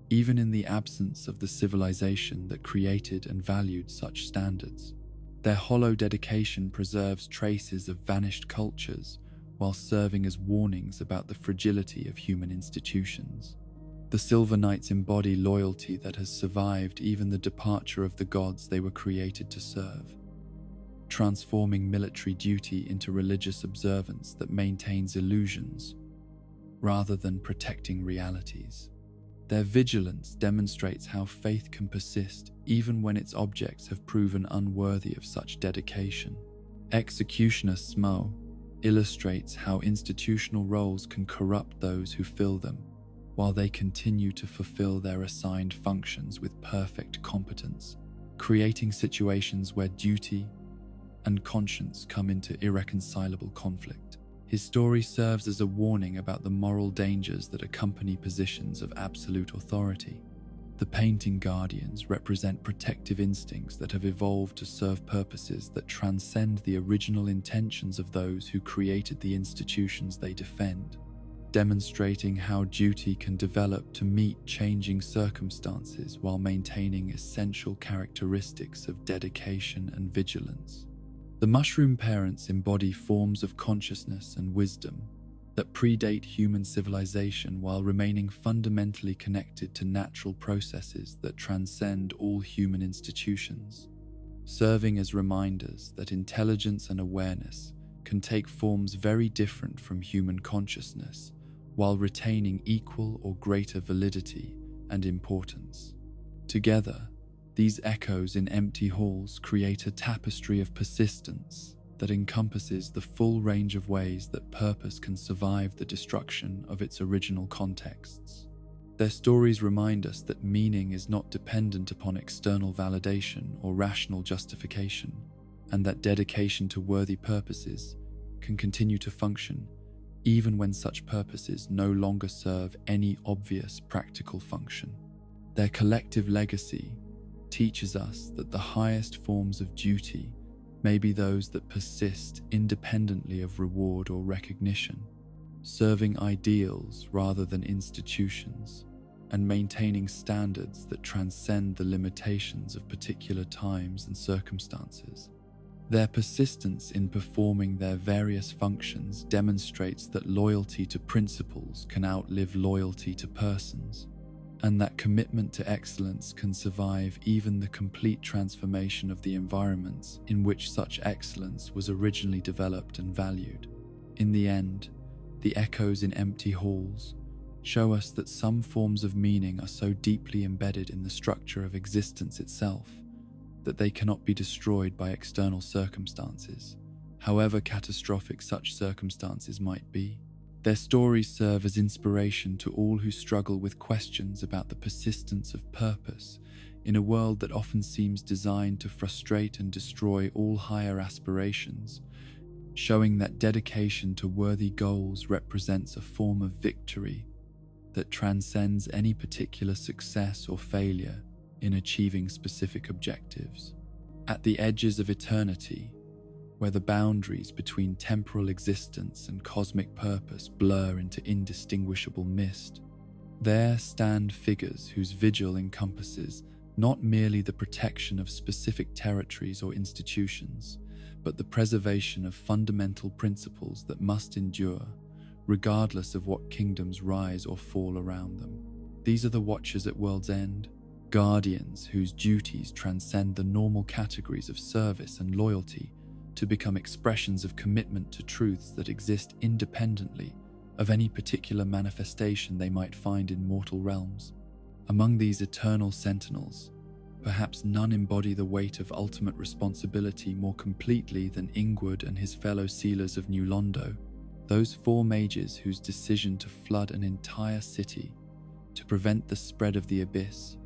even in the absence of the civilization that created and valued such standards. Their hollow dedication preserves traces of vanished cultures while serving as warnings about the fragility of human institutions. The Silver Knights embody loyalty that has survived even the departure of the gods they were created to serve, transforming military duty into religious observance that maintains illusions rather than protecting realities. Their vigilance demonstrates how faith can persist even when its objects have proven unworthy of such dedication. Executioner Smo illustrates how institutional roles can corrupt those who fill them, while they continue to fulfill their assigned functions with perfect competence, creating situations where duty and conscience come into irreconcilable conflict. His story serves as a warning about the moral dangers that accompany positions of absolute authority. The Painting Guardians represent protective instincts that have evolved to serve purposes that transcend the original intentions of those who created the institutions they defend, demonstrating how duty can develop to meet changing circumstances while maintaining essential characteristics of dedication and vigilance. The Mushroom Parents embody forms of consciousness and wisdom that predate human civilization while remaining fundamentally connected to natural processes that transcend all human institutions, serving as reminders that intelligence and awareness can take forms very different from human consciousness while retaining equal or greater validity and importance. Together, these echoes in empty halls create a tapestry of persistence that encompasses the full range of ways that purpose can survive the destruction of its original contexts. Their stories remind us that meaning is not dependent upon external validation or rational justification, and that dedication to worthy purposes can continue to function even when such purposes no longer serve any obvious practical function. Their collective legacy teaches us that the highest forms of duty may be those that persist independently of reward or recognition, serving ideals rather than institutions, and maintaining standards that transcend the limitations of particular times and circumstances. Their persistence in performing their various functions demonstrates that loyalty to principles can outlive loyalty to persons, and that commitment to excellence can survive even the complete transformation of the environments in which such excellence was originally developed and valued. In the end, the echoes in empty halls show us that some forms of meaning are so deeply embedded in the structure of existence itself that they cannot be destroyed by external circumstances, however catastrophic such circumstances might be. Their stories serve as inspiration to all who struggle with questions about the persistence of purpose in a world that often seems designed to frustrate and destroy all higher aspirations, showing that dedication to worthy goals represents a form of victory that transcends any particular success or failure in achieving specific objectives. At the edges of eternity, where the boundaries between temporal existence and cosmic purpose blur into indistinguishable mist, there stand figures whose vigil encompasses not merely the protection of specific territories or institutions, but the preservation of fundamental principles that must endure, regardless of what kingdoms rise or fall around them. These are the Watchers at World's End, guardians whose duties transcend the normal categories of service and loyalty to become expressions of commitment to truths that exist independently of any particular manifestation they might find in mortal realms. Among these eternal sentinels, perhaps none embody the weight of ultimate responsibility more completely than Ingward and his fellow sealers of New Londo, those four mages whose decision to flood an entire city to prevent the spread of the abyss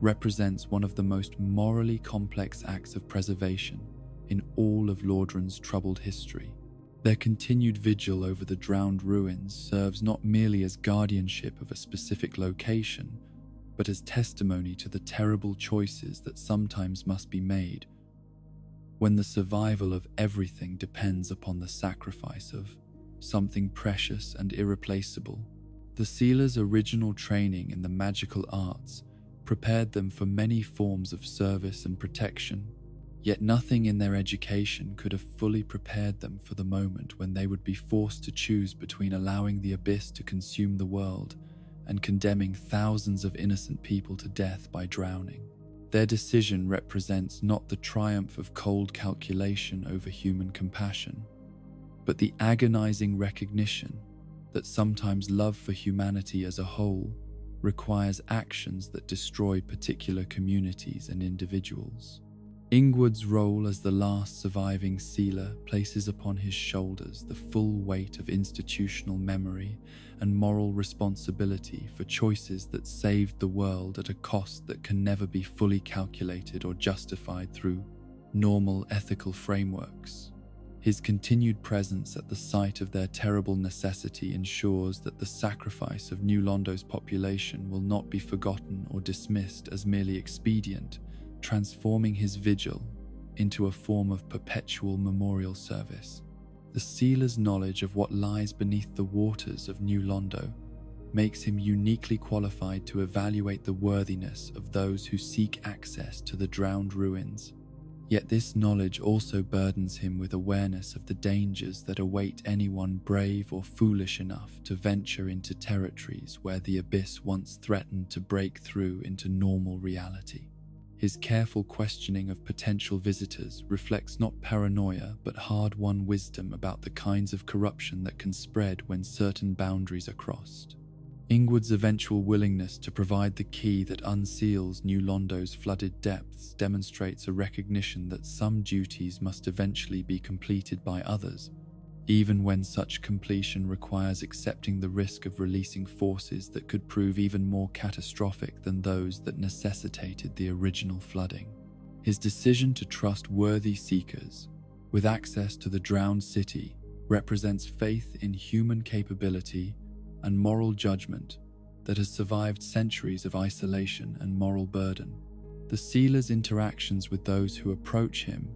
represents one of the most morally complex acts of preservation in all of Lordran's troubled history. Their continued vigil over the drowned ruins serves not merely as guardianship of a specific location, but as testimony to the terrible choices that sometimes must be made when the survival of everything depends upon the sacrifice of something precious and irreplaceable. The Sealers' original training in the magical arts prepared them for many forms of service and protection, yet nothing in their education could have fully prepared them for the moment when they would be forced to choose between allowing the abyss to consume the world and condemning thousands of innocent people to death by drowning. Their decision represents not the triumph of cold calculation over human compassion, but the agonizing recognition that sometimes love for humanity as a whole requires actions that destroy particular communities and individuals. Ingward's role as the last surviving sealer places upon his shoulders the full weight of institutional memory and moral responsibility for choices that saved the world at a cost that can never be fully calculated or justified through normal ethical frameworks. His continued presence at the site of their terrible necessity ensures that the sacrifice of New Londo's population will not be forgotten or dismissed as merely expedient, transforming his vigil into a form of perpetual memorial service. The Sealer's knowledge of what lies beneath the waters of New Londo makes him uniquely qualified to evaluate the worthiness of those who seek access to the drowned ruins. Yet this knowledge also burdens him with awareness of the dangers that await anyone brave or foolish enough to venture into territories where the abyss once threatened to break through into normal reality. His careful questioning of potential visitors reflects not paranoia but hard-won wisdom about the kinds of corruption that can spread when certain boundaries are crossed. Ingward's eventual willingness to provide the key that unseals New Londo's flooded depths demonstrates a recognition that some duties must eventually be completed by others, even when such completion requires accepting the risk of releasing forces that could prove even more catastrophic than those that necessitated the original flooding. His decision to trust worthy seekers with access to the drowned city represents faith in human capability and moral judgment that has survived centuries of isolation and moral burden. The Sealer's interactions with those who approach him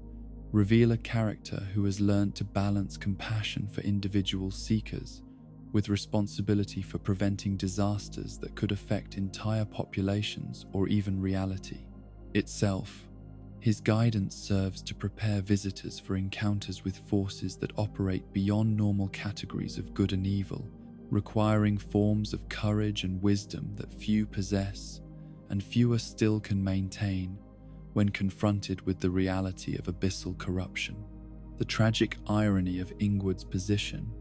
reveal a character who has learned to balance compassion for individual seekers with responsibility for preventing disasters that could affect entire populations or even reality itself. His guidance serves to prepare visitors for encounters with forces that operate beyond normal categories of good and evil, requiring forms of courage and wisdom that few possess and fewer still can maintain when confronted with the reality of abyssal corruption. The tragic irony of Ingward's position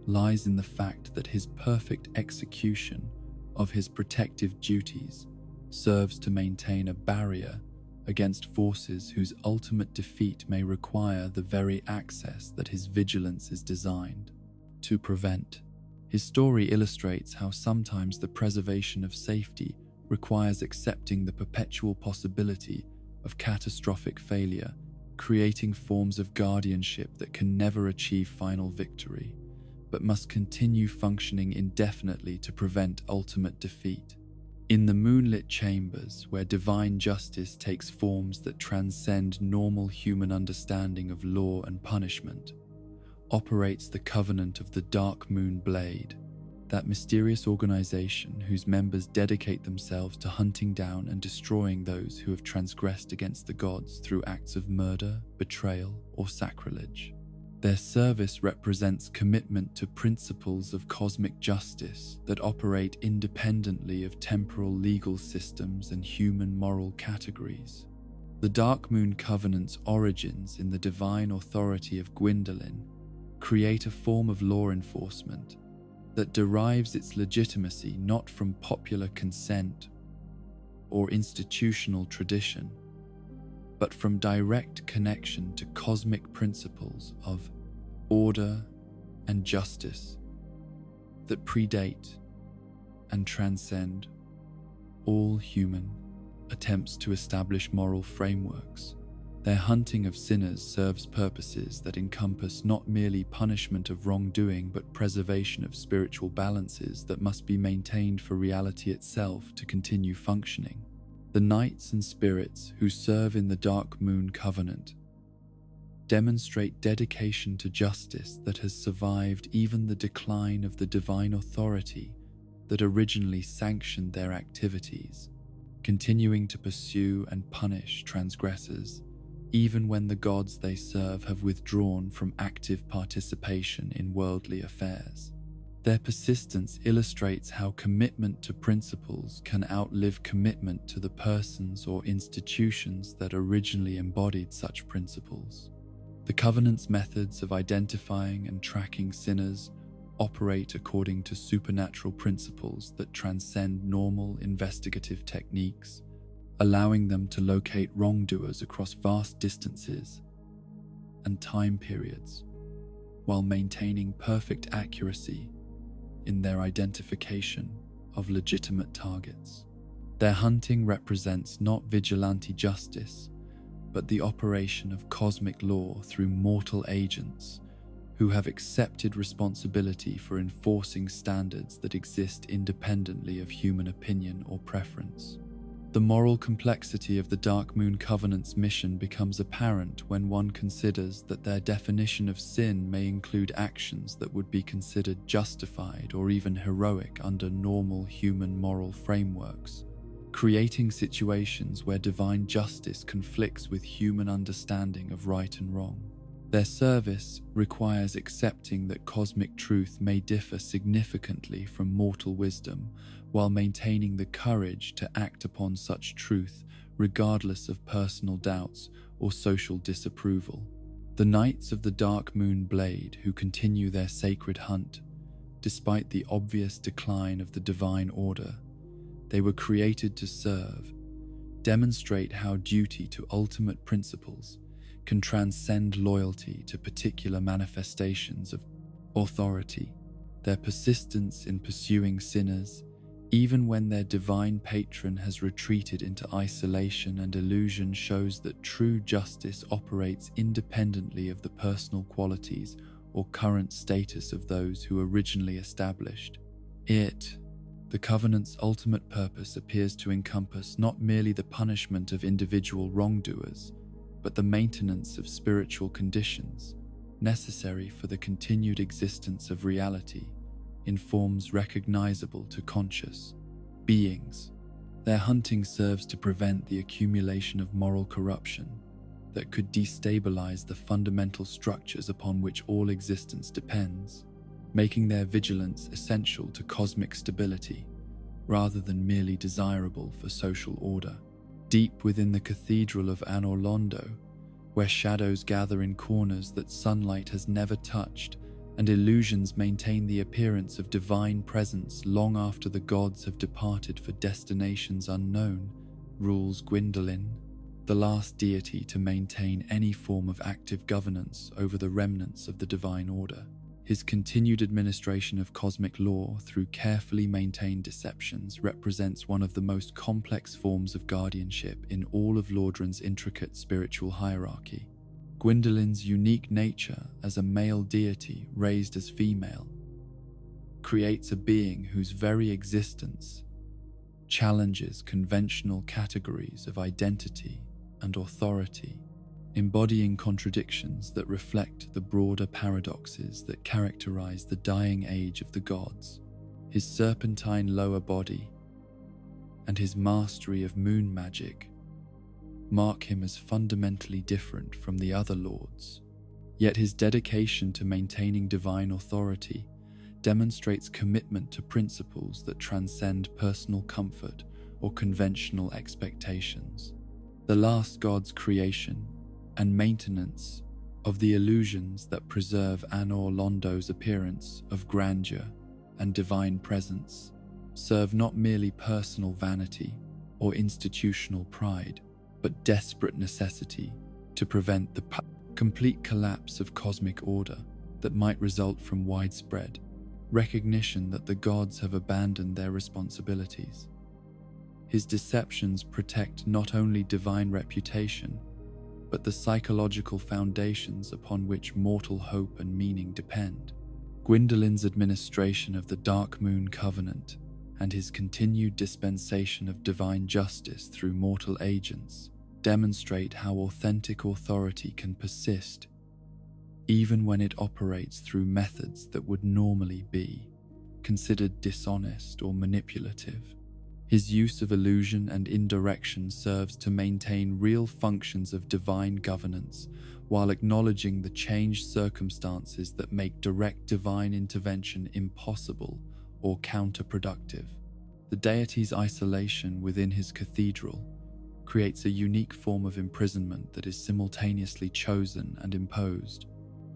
lies in the fact that his perfect execution of his protective duties serves to maintain a barrier against forces whose ultimate defeat may require the very access that his vigilance is designed to prevent. His story illustrates how sometimes the preservation of safety requires accepting the perpetual possibility of catastrophic failure, creating forms of guardianship that can never achieve final victory, but must continue functioning indefinitely to prevent ultimate defeat. In the moonlit chambers, where divine justice takes forms that transcend normal human understanding of law and punishment, operates the covenant of the Dark Moon Blade, that mysterious organization whose members dedicate themselves to hunting down and destroying those who have transgressed against the gods through acts of murder, betrayal, or sacrilege. Their service represents commitment to principles of cosmic justice that operate independently of temporal legal systems and human moral categories. The Dark Moon Covenant's origins in the divine authority of Gwyndolin create a form of law enforcement that derives its legitimacy not from popular consent or institutional tradition, but from direct connection to cosmic principles of order and justice that predate and transcend all human attempts to establish moral frameworks. Their hunting of sinners serves purposes that encompass not merely punishment of wrongdoing but preservation of spiritual balances that must be maintained for reality itself to continue functioning. The knights and spirits who serve in the Dark Moon Covenant demonstrate dedication to justice that has survived even the decline of the divine authority that originally sanctioned their activities, continuing to pursue and punish transgressors even when the gods they serve have withdrawn from active participation in worldly affairs. Their persistence illustrates how commitment to principles can outlive commitment to the persons or institutions that originally embodied such principles. The Covenant's methods of identifying and tracking sinners operate according to supernatural principles that transcend normal investigative techniques, allowing them to locate wrongdoers across vast distances and time periods, while maintaining perfect accuracy in their identification of legitimate targets. Their hunting represents not vigilante justice, but the operation of cosmic law through mortal agents who have accepted responsibility for enforcing standards that exist independently of human opinion or preference. The moral complexity of the Dark Moon Covenant's mission becomes apparent when one considers that their definition of sin may include actions that would be considered justified or even heroic under normal human moral frameworks, creating situations where divine justice conflicts with human understanding of right and wrong. Their service requires accepting that cosmic truth may differ significantly from mortal wisdom, while maintaining the courage to act upon such truth regardless of personal doubts or social disapproval. The Knights of the Dark Moon Blade, who continue their sacred hunt despite the obvious decline of the divine order they were created to serve, demonstrate how duty to ultimate principles can transcend loyalty to particular manifestations of authority. Their persistence in pursuing sinners, even when their divine patron has retreated into isolation and illusion, shows that true justice operates independently of the personal qualities or current status of those who originally established it. The Covenant's ultimate purpose appears to encompass not merely the punishment of individual wrongdoers, but the maintenance of spiritual conditions necessary for the continued existence of reality in forms recognizable to conscious beings. Their hunting serves to prevent the accumulation of moral corruption that could destabilize the fundamental structures upon which all existence depends, making their vigilance essential to cosmic stability rather than merely desirable for social order. Deep within the Cathedral of Anor Londo, where shadows gather in corners that sunlight has never touched, and illusions maintain the appearance of divine presence long after the gods have departed for destinations unknown, rules Gwyndolin, the last deity to maintain any form of active governance over the remnants of the divine order. His continued administration of cosmic law through carefully maintained deceptions represents one of the most complex forms of guardianship in all of Lordran's intricate spiritual hierarchy. Gwyndolin's unique nature as a male deity raised as female creates a being whose very existence challenges conventional categories of identity and authority, embodying contradictions that reflect the broader paradoxes that characterize the dying age of the gods. His serpentine lower body and his mastery of moon magic mark him as fundamentally different from the other lords. Yet his dedication to maintaining divine authority demonstrates commitment to principles that transcend personal comfort or conventional expectations. The last god's creation and maintenance of the illusions that preserve Anor Londo's appearance of grandeur and divine presence serve not merely personal vanity or institutional pride, but desperate necessity to prevent the complete collapse of cosmic order that might result from widespread recognition that the gods have abandoned their responsibilities. His deceptions protect not only divine reputation, but the psychological foundations upon which mortal hope and meaning depend. Gwyndolin's administration of the Dark Moon Covenant and his continued dispensation of divine justice through mortal agents demonstrate how authentic authority can persist even when it operates through methods that would normally be considered dishonest or manipulative. His use of illusion and indirection serves to maintain real functions of divine governance while acknowledging the changed circumstances that make direct divine intervention impossible or counterproductive. The deity's isolation within his cathedral creates a unique form of imprisonment that is simultaneously chosen and imposed,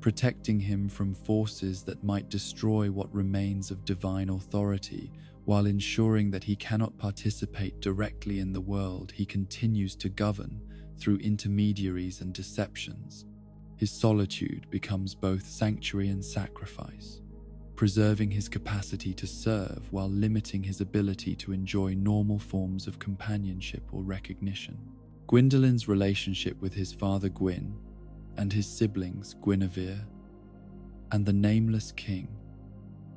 protecting him from forces that might destroy what remains of divine authority. While ensuring that he cannot participate directly in the world he continues to govern through intermediaries and deceptions. His solitude becomes both sanctuary and sacrifice, preserving his capacity to serve while limiting his ability to enjoy normal forms of companionship or recognition. Gwyndolin's relationship with his father Gwyn and his siblings Guinevere and the Nameless King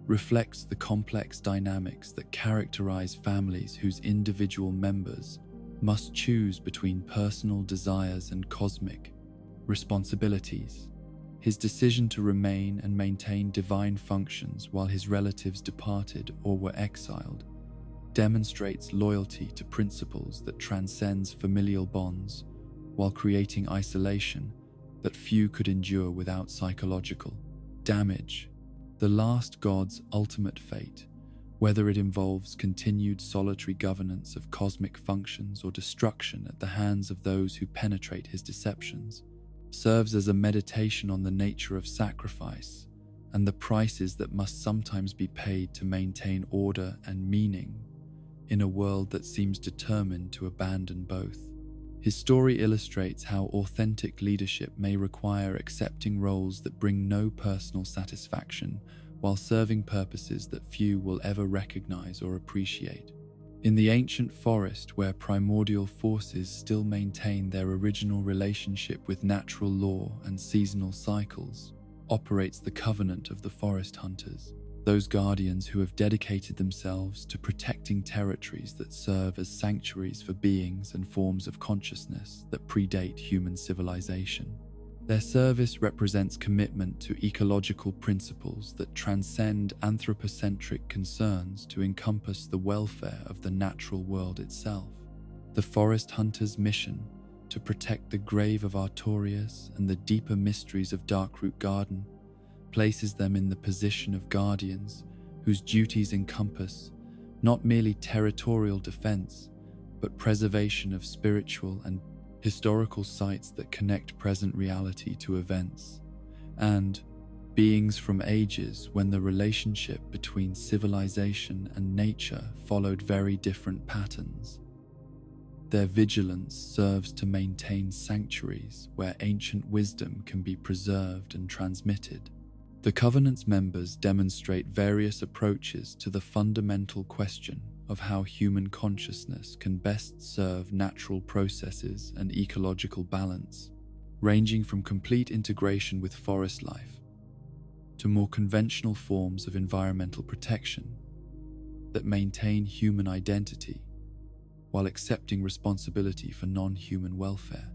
reflects the complex dynamics that characterize families whose individual members must choose between personal desires and cosmic responsibilities. His decision to remain and maintain divine functions while his relatives departed or were exiled demonstrates loyalty to principles that transcends familial bonds while creating isolation that few could endure without psychological damage. The last god's ultimate fate, whether it involves continued solitary governance of cosmic functions or destruction at the hands of those who penetrate his deceptions, serves as a meditation on the nature of sacrifice and the prices that must sometimes be paid to maintain order and meaning in a world that seems determined to abandon both. His story illustrates how authentic leadership may require accepting roles that bring no personal satisfaction while serving purposes that few will ever recognize or appreciate. In the ancient forest where primordial forces still maintain their original relationship with natural law and seasonal cycles, operates the covenant of the forest hunters, those guardians who have dedicated themselves to protecting territories that serve as sanctuaries for beings and forms of consciousness that predate human civilization. Their service represents commitment to ecological principles that transcend anthropocentric concerns to encompass the welfare of the natural world itself. The forest hunter's mission to protect the grave of Artorias and the deeper mysteries of Darkroot Garden places them in the position of guardians whose duties encompass not merely territorial defense, but preservation of spiritual and historical sites that connect present reality to events, and beings from ages when the relationship between civilization and nature followed very different patterns. Their vigilance serves to maintain sanctuaries where ancient wisdom can be preserved and transmitted. The Covenant's members demonstrate various approaches to the fundamental question of how human consciousness can best serve natural processes and ecological balance, ranging from complete integration with forest life to more conventional forms of environmental protection that maintain human identity while accepting responsibility for non-human welfare.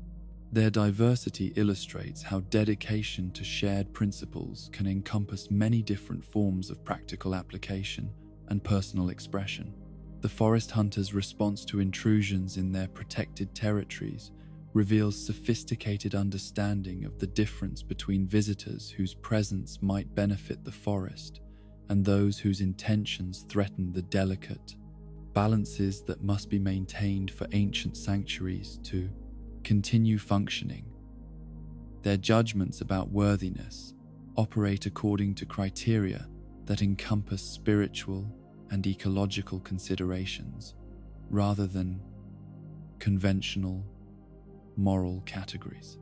Their diversity illustrates how dedication to shared principles can encompass many different forms of practical application and personal expression. The forest hunter's response to intrusions in their protected territories reveals sophisticated understanding of the difference between visitors whose presence might benefit the forest and those whose intentions threaten the delicate, balances that must be maintained for ancient sanctuaries to continue functioning. Their judgments about worthiness operate according to criteria that encompass spiritual and ecological considerations rather than conventional moral categories.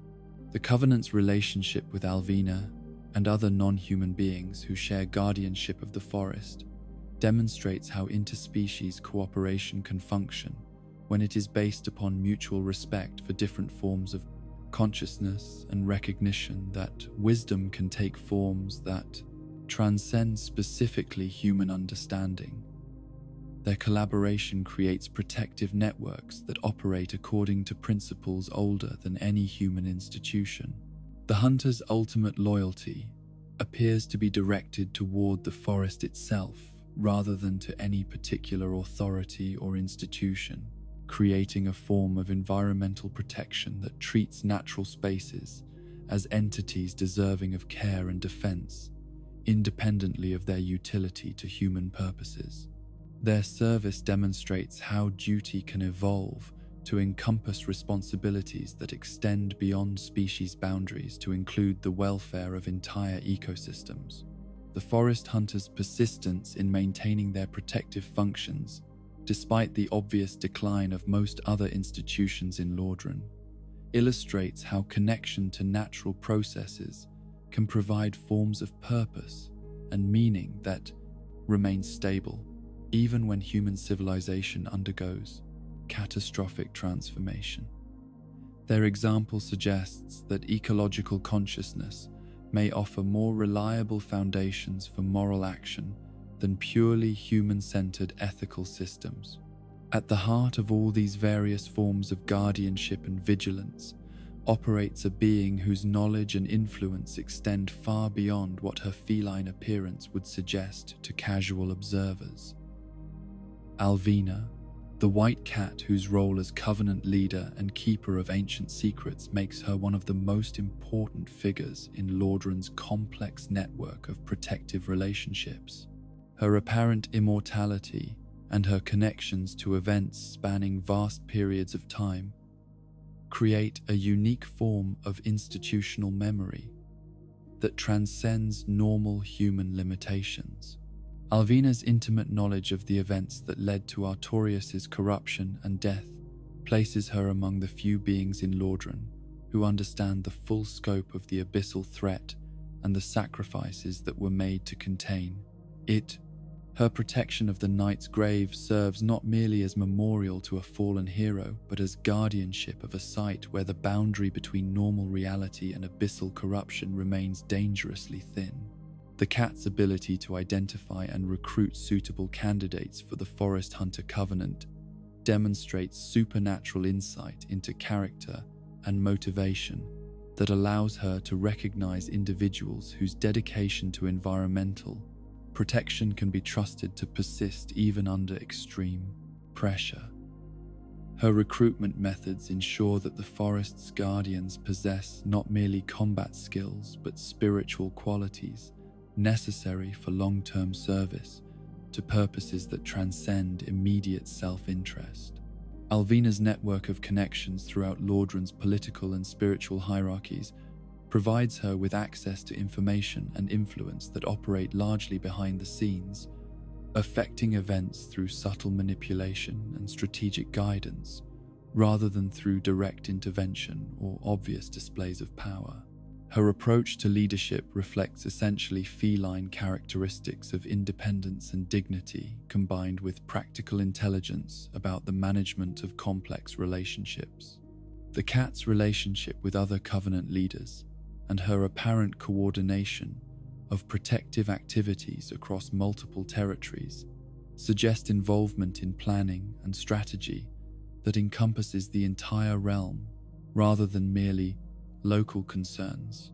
The Covenant's relationship with Alvina and other non-human beings who share guardianship of the forest demonstrates how interspecies cooperation can function when it is based upon mutual respect for different forms of consciousness and recognition that wisdom can take forms that transcend specifically human understanding. Their collaboration creates protective networks that operate according to principles older than any human institution. The hunter's ultimate loyalty appears to be directed toward the forest itself rather than to any particular authority or institution, creating a form of environmental protection that treats natural spaces as entities deserving of care and defense, independently of their utility to human purposes. Their service demonstrates how duty can evolve to encompass responsibilities that extend beyond species boundaries to include the welfare of entire ecosystems. The forest hunters' persistence in maintaining their protective functions, despite the obvious decline of most other institutions in Lordran, illustrates how connection to natural processes can provide forms of purpose and meaning that remain stable, even when human civilization undergoes catastrophic transformation. Their example suggests that ecological consciousness may offer more reliable foundations for moral action than purely human-centered ethical systems. At the heart of all these various forms of guardianship and vigilance operates a being whose knowledge and influence extend far beyond what her feline appearance would suggest to casual observers. Alvina, the white cat whose role as covenant leader and keeper of ancient secrets makes her one of the most important figures in Lordran's complex network of protective relationships. Her apparent immortality and her connections to events spanning vast periods of time create a unique form of institutional memory that transcends normal human limitations. Alvina's intimate knowledge of the events that led to Artorius's corruption and death places her among the few beings in Lordran who understand the full scope of the abyssal threat and the sacrifices that were made to contain it. Her protection of the knight's grave serves not merely as memorial to a fallen hero, but as guardianship of a site where the boundary between normal reality and abyssal corruption remains dangerously thin. The cat's ability to identify and recruit suitable candidates for the Forest Hunter Covenant demonstrates supernatural insight into character and motivation that allows her to recognize individuals whose dedication to environmental protection can be trusted to persist even under extreme pressure. Her recruitment methods ensure that the forest's guardians possess not merely combat skills but spiritual qualities necessary for long-term service to purposes that transcend immediate self-interest. Alvina's network of connections throughout Lordran's political and spiritual hierarchies provides her with access to information and influence that operate largely behind the scenes, affecting events through subtle manipulation and strategic guidance, rather than through direct intervention or obvious displays of power. Her approach to leadership reflects essentially feline characteristics of independence and dignity, combined with practical intelligence about the management of complex relationships. The cat's relationship with other Covenant leaders and her apparent coordination of protective activities across multiple territories suggest involvement in planning and strategy that encompasses the entire realm rather than merely local concerns.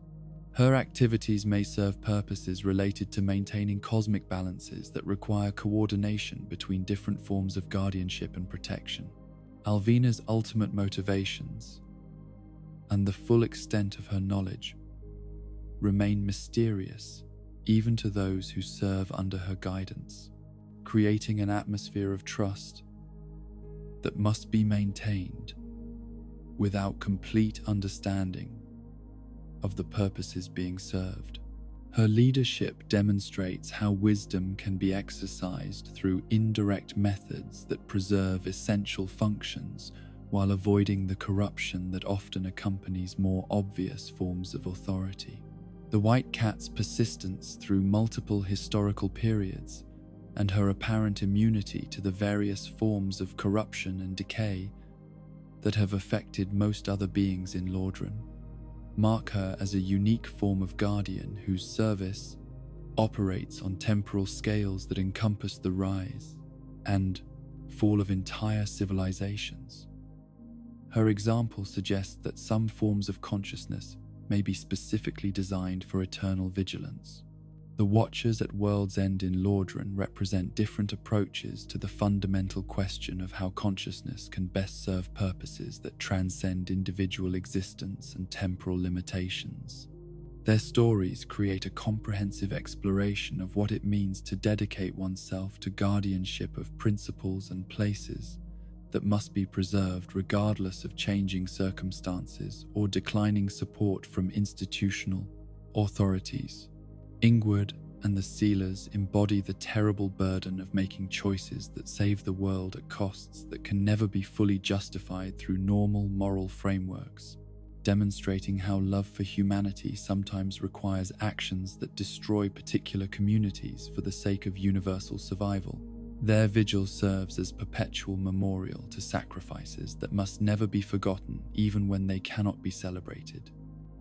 Her activities may serve purposes related to maintaining cosmic balances that require coordination between different forms of guardianship and protection. Alvina's ultimate motivations and the full extent of her knowledge remain mysterious even to those who serve under her guidance, creating an atmosphere of trust that must be maintained without complete understanding of the purposes being served. Her leadership demonstrates how wisdom can be exercised through indirect methods that preserve essential functions while avoiding the corruption that often accompanies more obvious forms of authority. The White Cat's persistence through multiple historical periods and her apparent immunity to the various forms of corruption and decay that have affected most other beings in Lordran mark her as a unique form of guardian whose service operates on temporal scales that encompass the rise and fall of entire civilizations. Her example suggests that some forms of consciousness may be specifically designed for eternal vigilance. The Watchers at World's End in Lordran represent different approaches to the fundamental question of how consciousness can best serve purposes that transcend individual existence and temporal limitations. Their stories create a comprehensive exploration of what it means to dedicate oneself to guardianship of principles and places that must be preserved regardless of changing circumstances or declining support from institutional authorities. Ingward and the Sealers embody the terrible burden of making choices that save the world at costs that can never be fully justified through normal moral frameworks, demonstrating how love for humanity sometimes requires actions that destroy particular communities for the sake of universal survival. Their vigil serves as perpetual memorial to sacrifices that must never be forgotten even when they cannot be celebrated.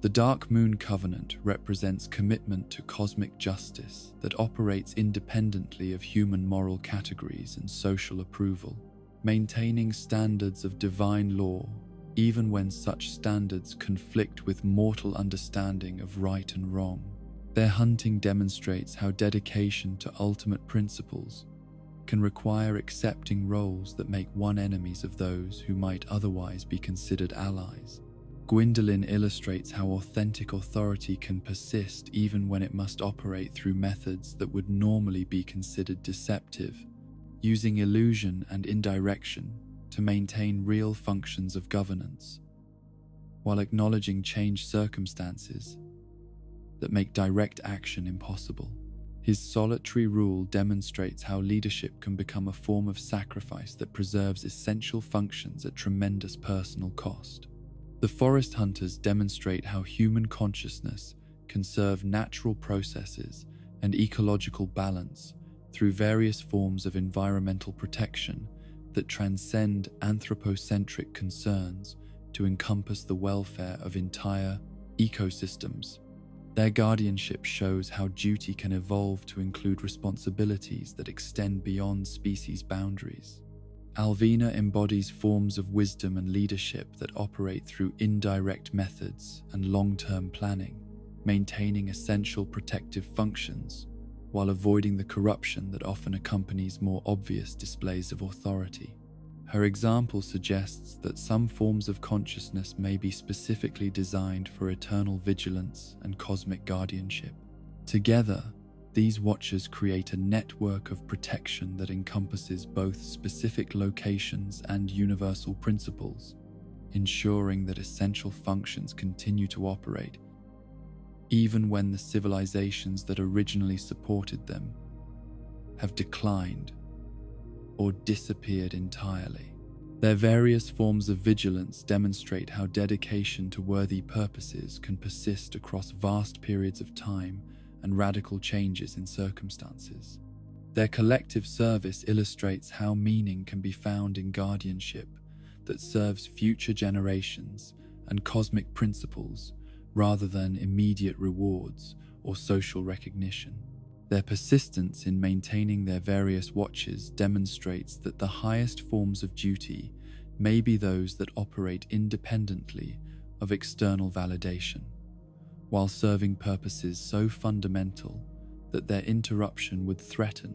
The Dark Moon Covenant represents commitment to cosmic justice that operates independently of human moral categories and social approval, maintaining standards of divine law even when such standards conflict with mortal understanding of right and wrong. Their hunting demonstrates how dedication to ultimate principles can require accepting roles that make one enemies of those who might otherwise be considered allies. Gwendolyn illustrates how authentic authority can persist even when it must operate through methods that would normally be considered deceptive, using illusion and indirection to maintain real functions of governance, while acknowledging changed circumstances that make direct action impossible. His solitary rule demonstrates how leadership can become a form of sacrifice that preserves essential functions at tremendous personal cost. The Forest Hunters demonstrate how human consciousness can serve natural processes and ecological balance through various forms of environmental protection that transcend anthropocentric concerns to encompass the welfare of entire ecosystems. Their guardianship shows how duty can evolve to include responsibilities that extend beyond species boundaries. Alvina embodies forms of wisdom and leadership that operate through indirect methods and long-term planning, maintaining essential protective functions while avoiding the corruption that often accompanies more obvious displays of authority. Her example suggests that some forms of consciousness may be specifically designed for eternal vigilance and cosmic guardianship. Together, these watchers create a network of protection that encompasses both specific locations and universal principles, ensuring that essential functions continue to operate, even when the civilizations that originally supported them have declined or disappeared entirely. Their various forms of vigilance demonstrate how dedication to worthy purposes can persist across vast periods of time and radical changes in circumstances. Their collective service illustrates how meaning can be found in guardianship that serves future generations and cosmic principles rather than immediate rewards or social recognition. Their persistence in maintaining their various watches demonstrates that the highest forms of duty may be those that operate independently of external validation, while serving purposes so fundamental that their interruption would threaten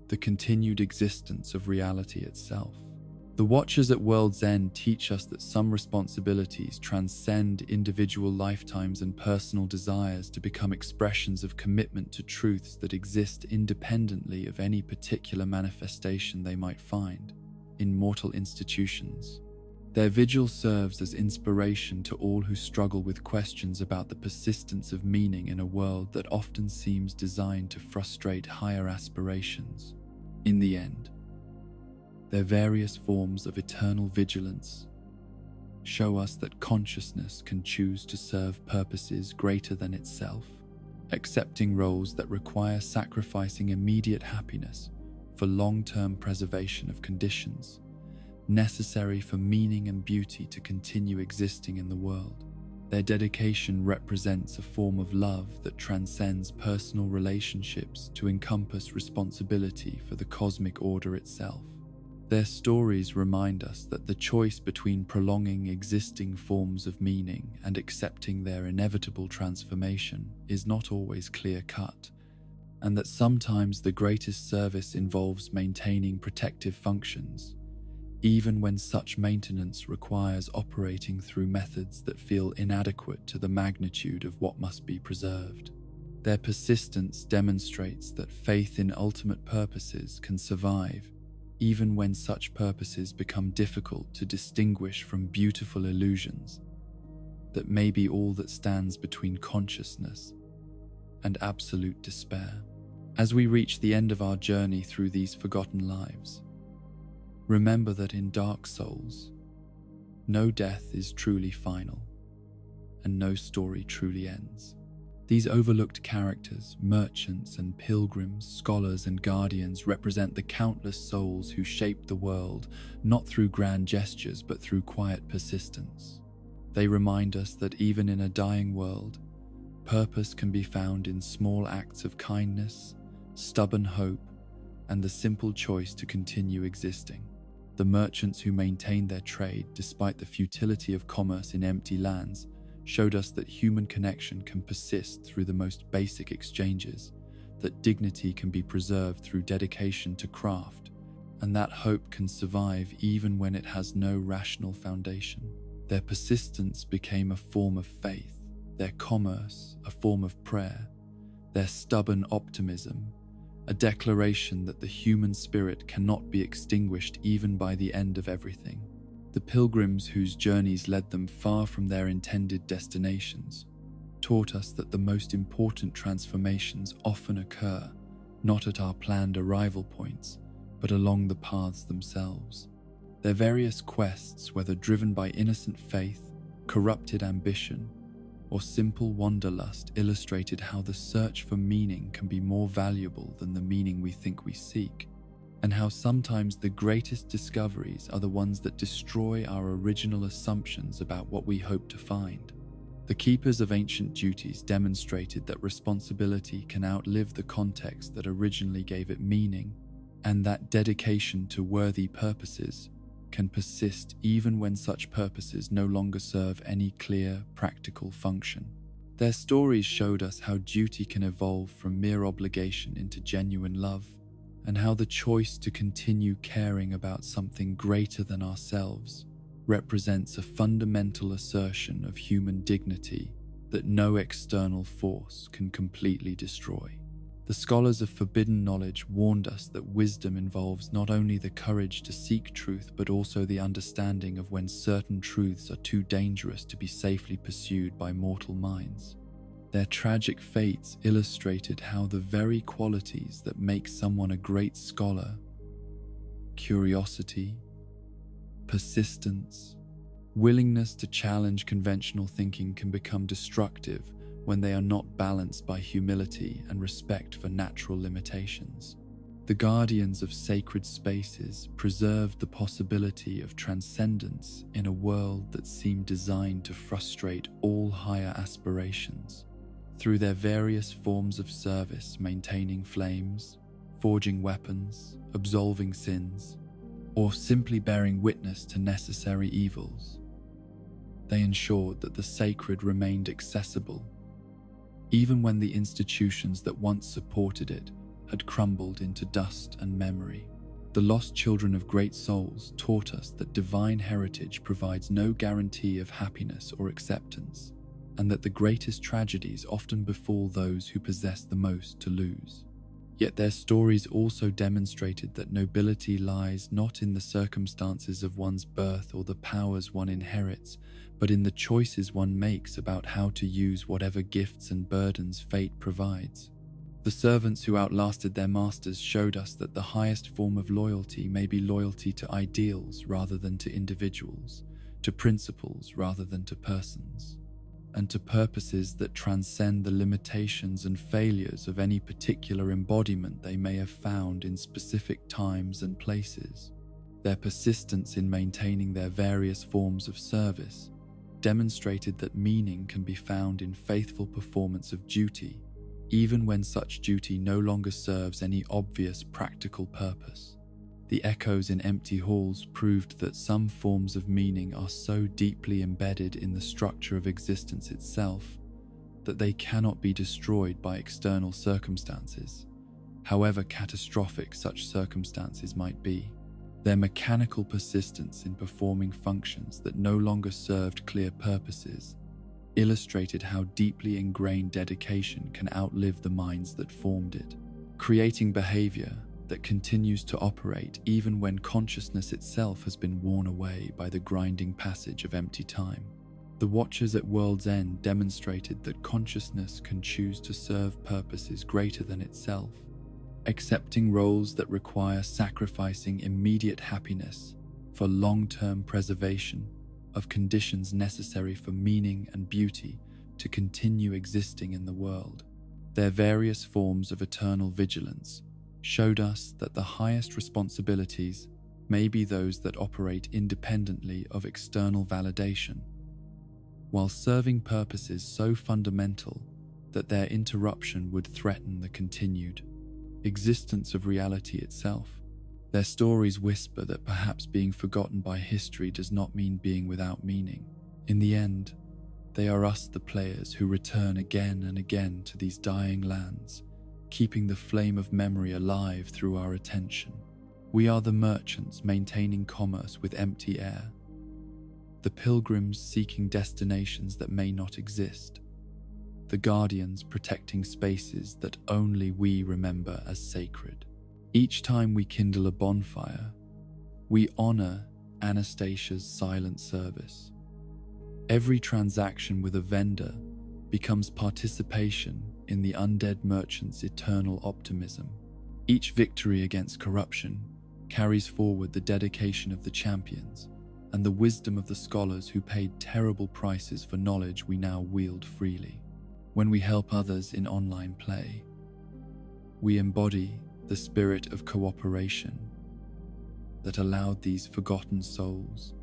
the continued existence of reality itself. The Watchers at World's End teach us that some responsibilities transcend individual lifetimes and personal desires to become expressions of commitment to truths that exist independently of any particular manifestation they might find in mortal institutions. Their vigil serves as inspiration to all who struggle with questions about the persistence of meaning in a world that often seems designed to frustrate higher aspirations. In the end, their various forms of eternal vigilance show us that consciousness can choose to serve purposes greater than itself, accepting roles that require sacrificing immediate happiness for long-term preservation of conditions necessary for meaning and beauty to continue existing in the world. Their dedication represents a form of love that transcends personal relationships to encompass responsibility for the cosmic order itself. Their stories remind us that the choice between prolonging existing forms of meaning and accepting their inevitable transformation is not always clear-cut, and that sometimes the greatest service involves maintaining protective functions, even when such maintenance requires operating through methods that feel inadequate to the magnitude of what must be preserved. Their persistence demonstrates that faith in ultimate purposes can survive even when such purposes become difficult to distinguish from beautiful illusions that may be all that stands between consciousness and absolute despair. As we reach the end of our journey through these forgotten lives, remember that in Dark Souls, no death is truly final, and no story truly ends. These overlooked characters, merchants and pilgrims, scholars and guardians represent the countless souls who shaped the world, not through grand gestures but through quiet persistence. They remind us that even in a dying world, purpose can be found in small acts of kindness, stubborn hope, and the simple choice to continue existing. The merchants who maintained their trade despite the futility of commerce in empty lands showed us that human connection can persist through the most basic exchanges, that dignity can be preserved through dedication to craft, and that hope can survive even when it has no rational foundation. Their persistence became a form of faith, their commerce a form of prayer, their stubborn optimism a declaration that the human spirit cannot be extinguished even by the end of everything. The pilgrims whose journeys led them far from their intended destinations taught us that the most important transformations often occur not at our planned arrival points, but along the paths themselves. Their various quests, whether driven by innocent faith, corrupted ambition, or simple wanderlust, illustrated how the search for meaning can be more valuable than the meaning we think we seek, and how sometimes the greatest discoveries are the ones that destroy our original assumptions about what we hope to find. The keepers of ancient duties demonstrated that responsibility can outlive the context that originally gave it meaning, and that dedication to worthy purposes can persist even when such purposes no longer serve any clear, practical function. Their stories showed us how duty can evolve from mere obligation into genuine love, and how the choice to continue caring about something greater than ourselves represents a fundamental assertion of human dignity that no external force can completely destroy. The scholars of forbidden knowledge warned us that wisdom involves not only the courage to seek truth, but also the understanding of when certain truths are too dangerous to be safely pursued by mortal minds. Their tragic fates illustrated how the very qualities that make someone a great scholar, curiosity, persistence, willingness to challenge conventional thinking, can become destructive when they are not balanced by humility and respect for natural limitations. The guardians of sacred spaces preserved the possibility of transcendence in a world that seemed designed to frustrate all higher aspirations. Through their various forms of service, maintaining flames, forging weapons, absolving sins, or simply bearing witness to necessary evils, they ensured that the sacred remained accessible even when the institutions that once supported it had crumbled into dust and memory. The lost children of great souls taught us that divine heritage provides no guarantee of happiness or acceptance, and that the greatest tragedies often befall those who possess the most to lose. Yet their stories also demonstrated that nobility lies not in the circumstances of one's birth or the powers one inherits, but in the choices one makes about how to use whatever gifts and burdens fate provides. The servants who outlasted their masters showed us that the highest form of loyalty may be loyalty to ideals rather than to individuals, to principles rather than to persons, and to purposes that transcend the limitations and failures of any particular embodiment they may have found in specific times and places. Their persistence in maintaining their various forms of service demonstrated that meaning can be found in faithful performance of duty, even when such duty no longer serves any obvious practical purpose. The echoes in empty halls proved that some forms of meaning are so deeply embedded in the structure of existence itself that they cannot be destroyed by external circumstances, however catastrophic such circumstances might be. Their mechanical persistence in performing functions that no longer served clear purposes illustrated how deeply ingrained dedication can outlive the minds that formed it, creating behavior that continues to operate even when consciousness itself has been worn away by the grinding passage of empty time. The Watchers at World's End demonstrated that consciousness can choose to serve purposes greater than itself, accepting roles that require sacrificing immediate happiness for long-term preservation of conditions necessary for meaning and beauty to continue existing in the world. Their various forms of eternal vigilance showed us that the highest responsibilities may be those that operate independently of external validation, while serving purposes so fundamental that their interruption would threaten the continued existence of reality itself. Their stories whisper that perhaps being forgotten by history does not mean being without meaning. In the end, they are us, the players, who return again and again to these dying lands, keeping the flame of memory alive through our attention. We are the merchants maintaining commerce with empty air, the pilgrims seeking destinations that may not exist, the guardians protecting spaces that only we remember as sacred. Each time we kindle a bonfire, we honor Anastasia's silent service. Every transaction with a vendor becomes participation in the undead merchant's eternal optimism. Each victory against corruption carries forward the dedication of the champions and the wisdom of the scholars who paid terrible prices for knowledge we now wield freely. When we help others in online play, we embody the spirit of cooperation that allowed these forgotten souls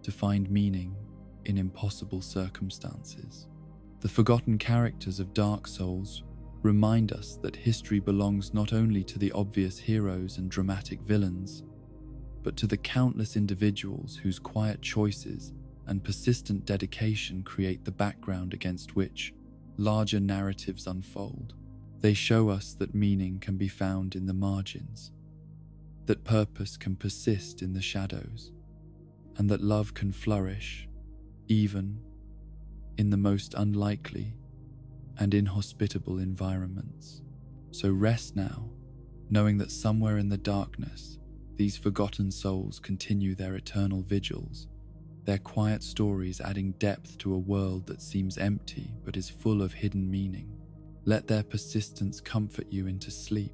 to find meaning in impossible circumstances. The forgotten characters of Dark Souls remind us that history belongs not only to the obvious heroes and dramatic villains, but to the countless individuals whose quiet choices and persistent dedication create the background against which larger narratives unfold. They show us that meaning can be found in the margins, that purpose can persist in the shadows, and that love can flourish even in the most unlikely and inhospitable environments. So rest now, knowing that somewhere in the darkness, these forgotten souls continue their eternal vigils, their quiet stories adding depth to a world that seems empty but is full of hidden meaning. Let their persistence comfort you into sleep,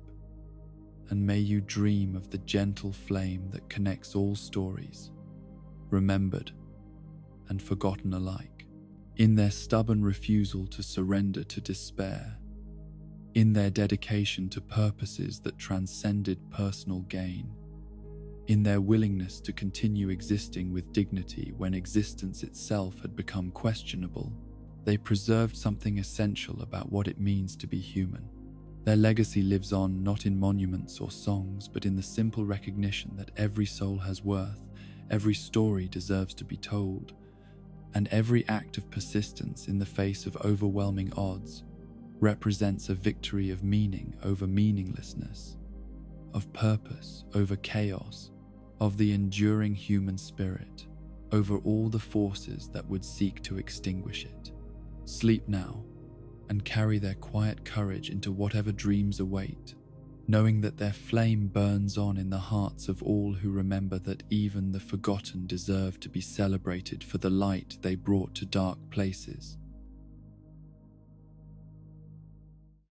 and may you dream of the gentle flame that connects all stories, remembered and forgotten alike. In their stubborn refusal to surrender to despair, in their dedication to purposes that transcended personal gain, in their willingness to continue existing with dignity when existence itself had become questionable, they preserved something essential about what it means to be human. Their legacy lives on not in monuments or songs, but in the simple recognition that every soul has worth, every story deserves to be told, and every act of persistence in the face of overwhelming odds represents a victory of meaning over meaninglessness, of purpose over chaos, of the enduring human spirit over all the forces that would seek to extinguish it. Sleep now, and carry their quiet courage into whatever dreams await, knowing that their flame burns on in the hearts of all who remember that even the forgotten deserve to be celebrated for the light they brought to dark places.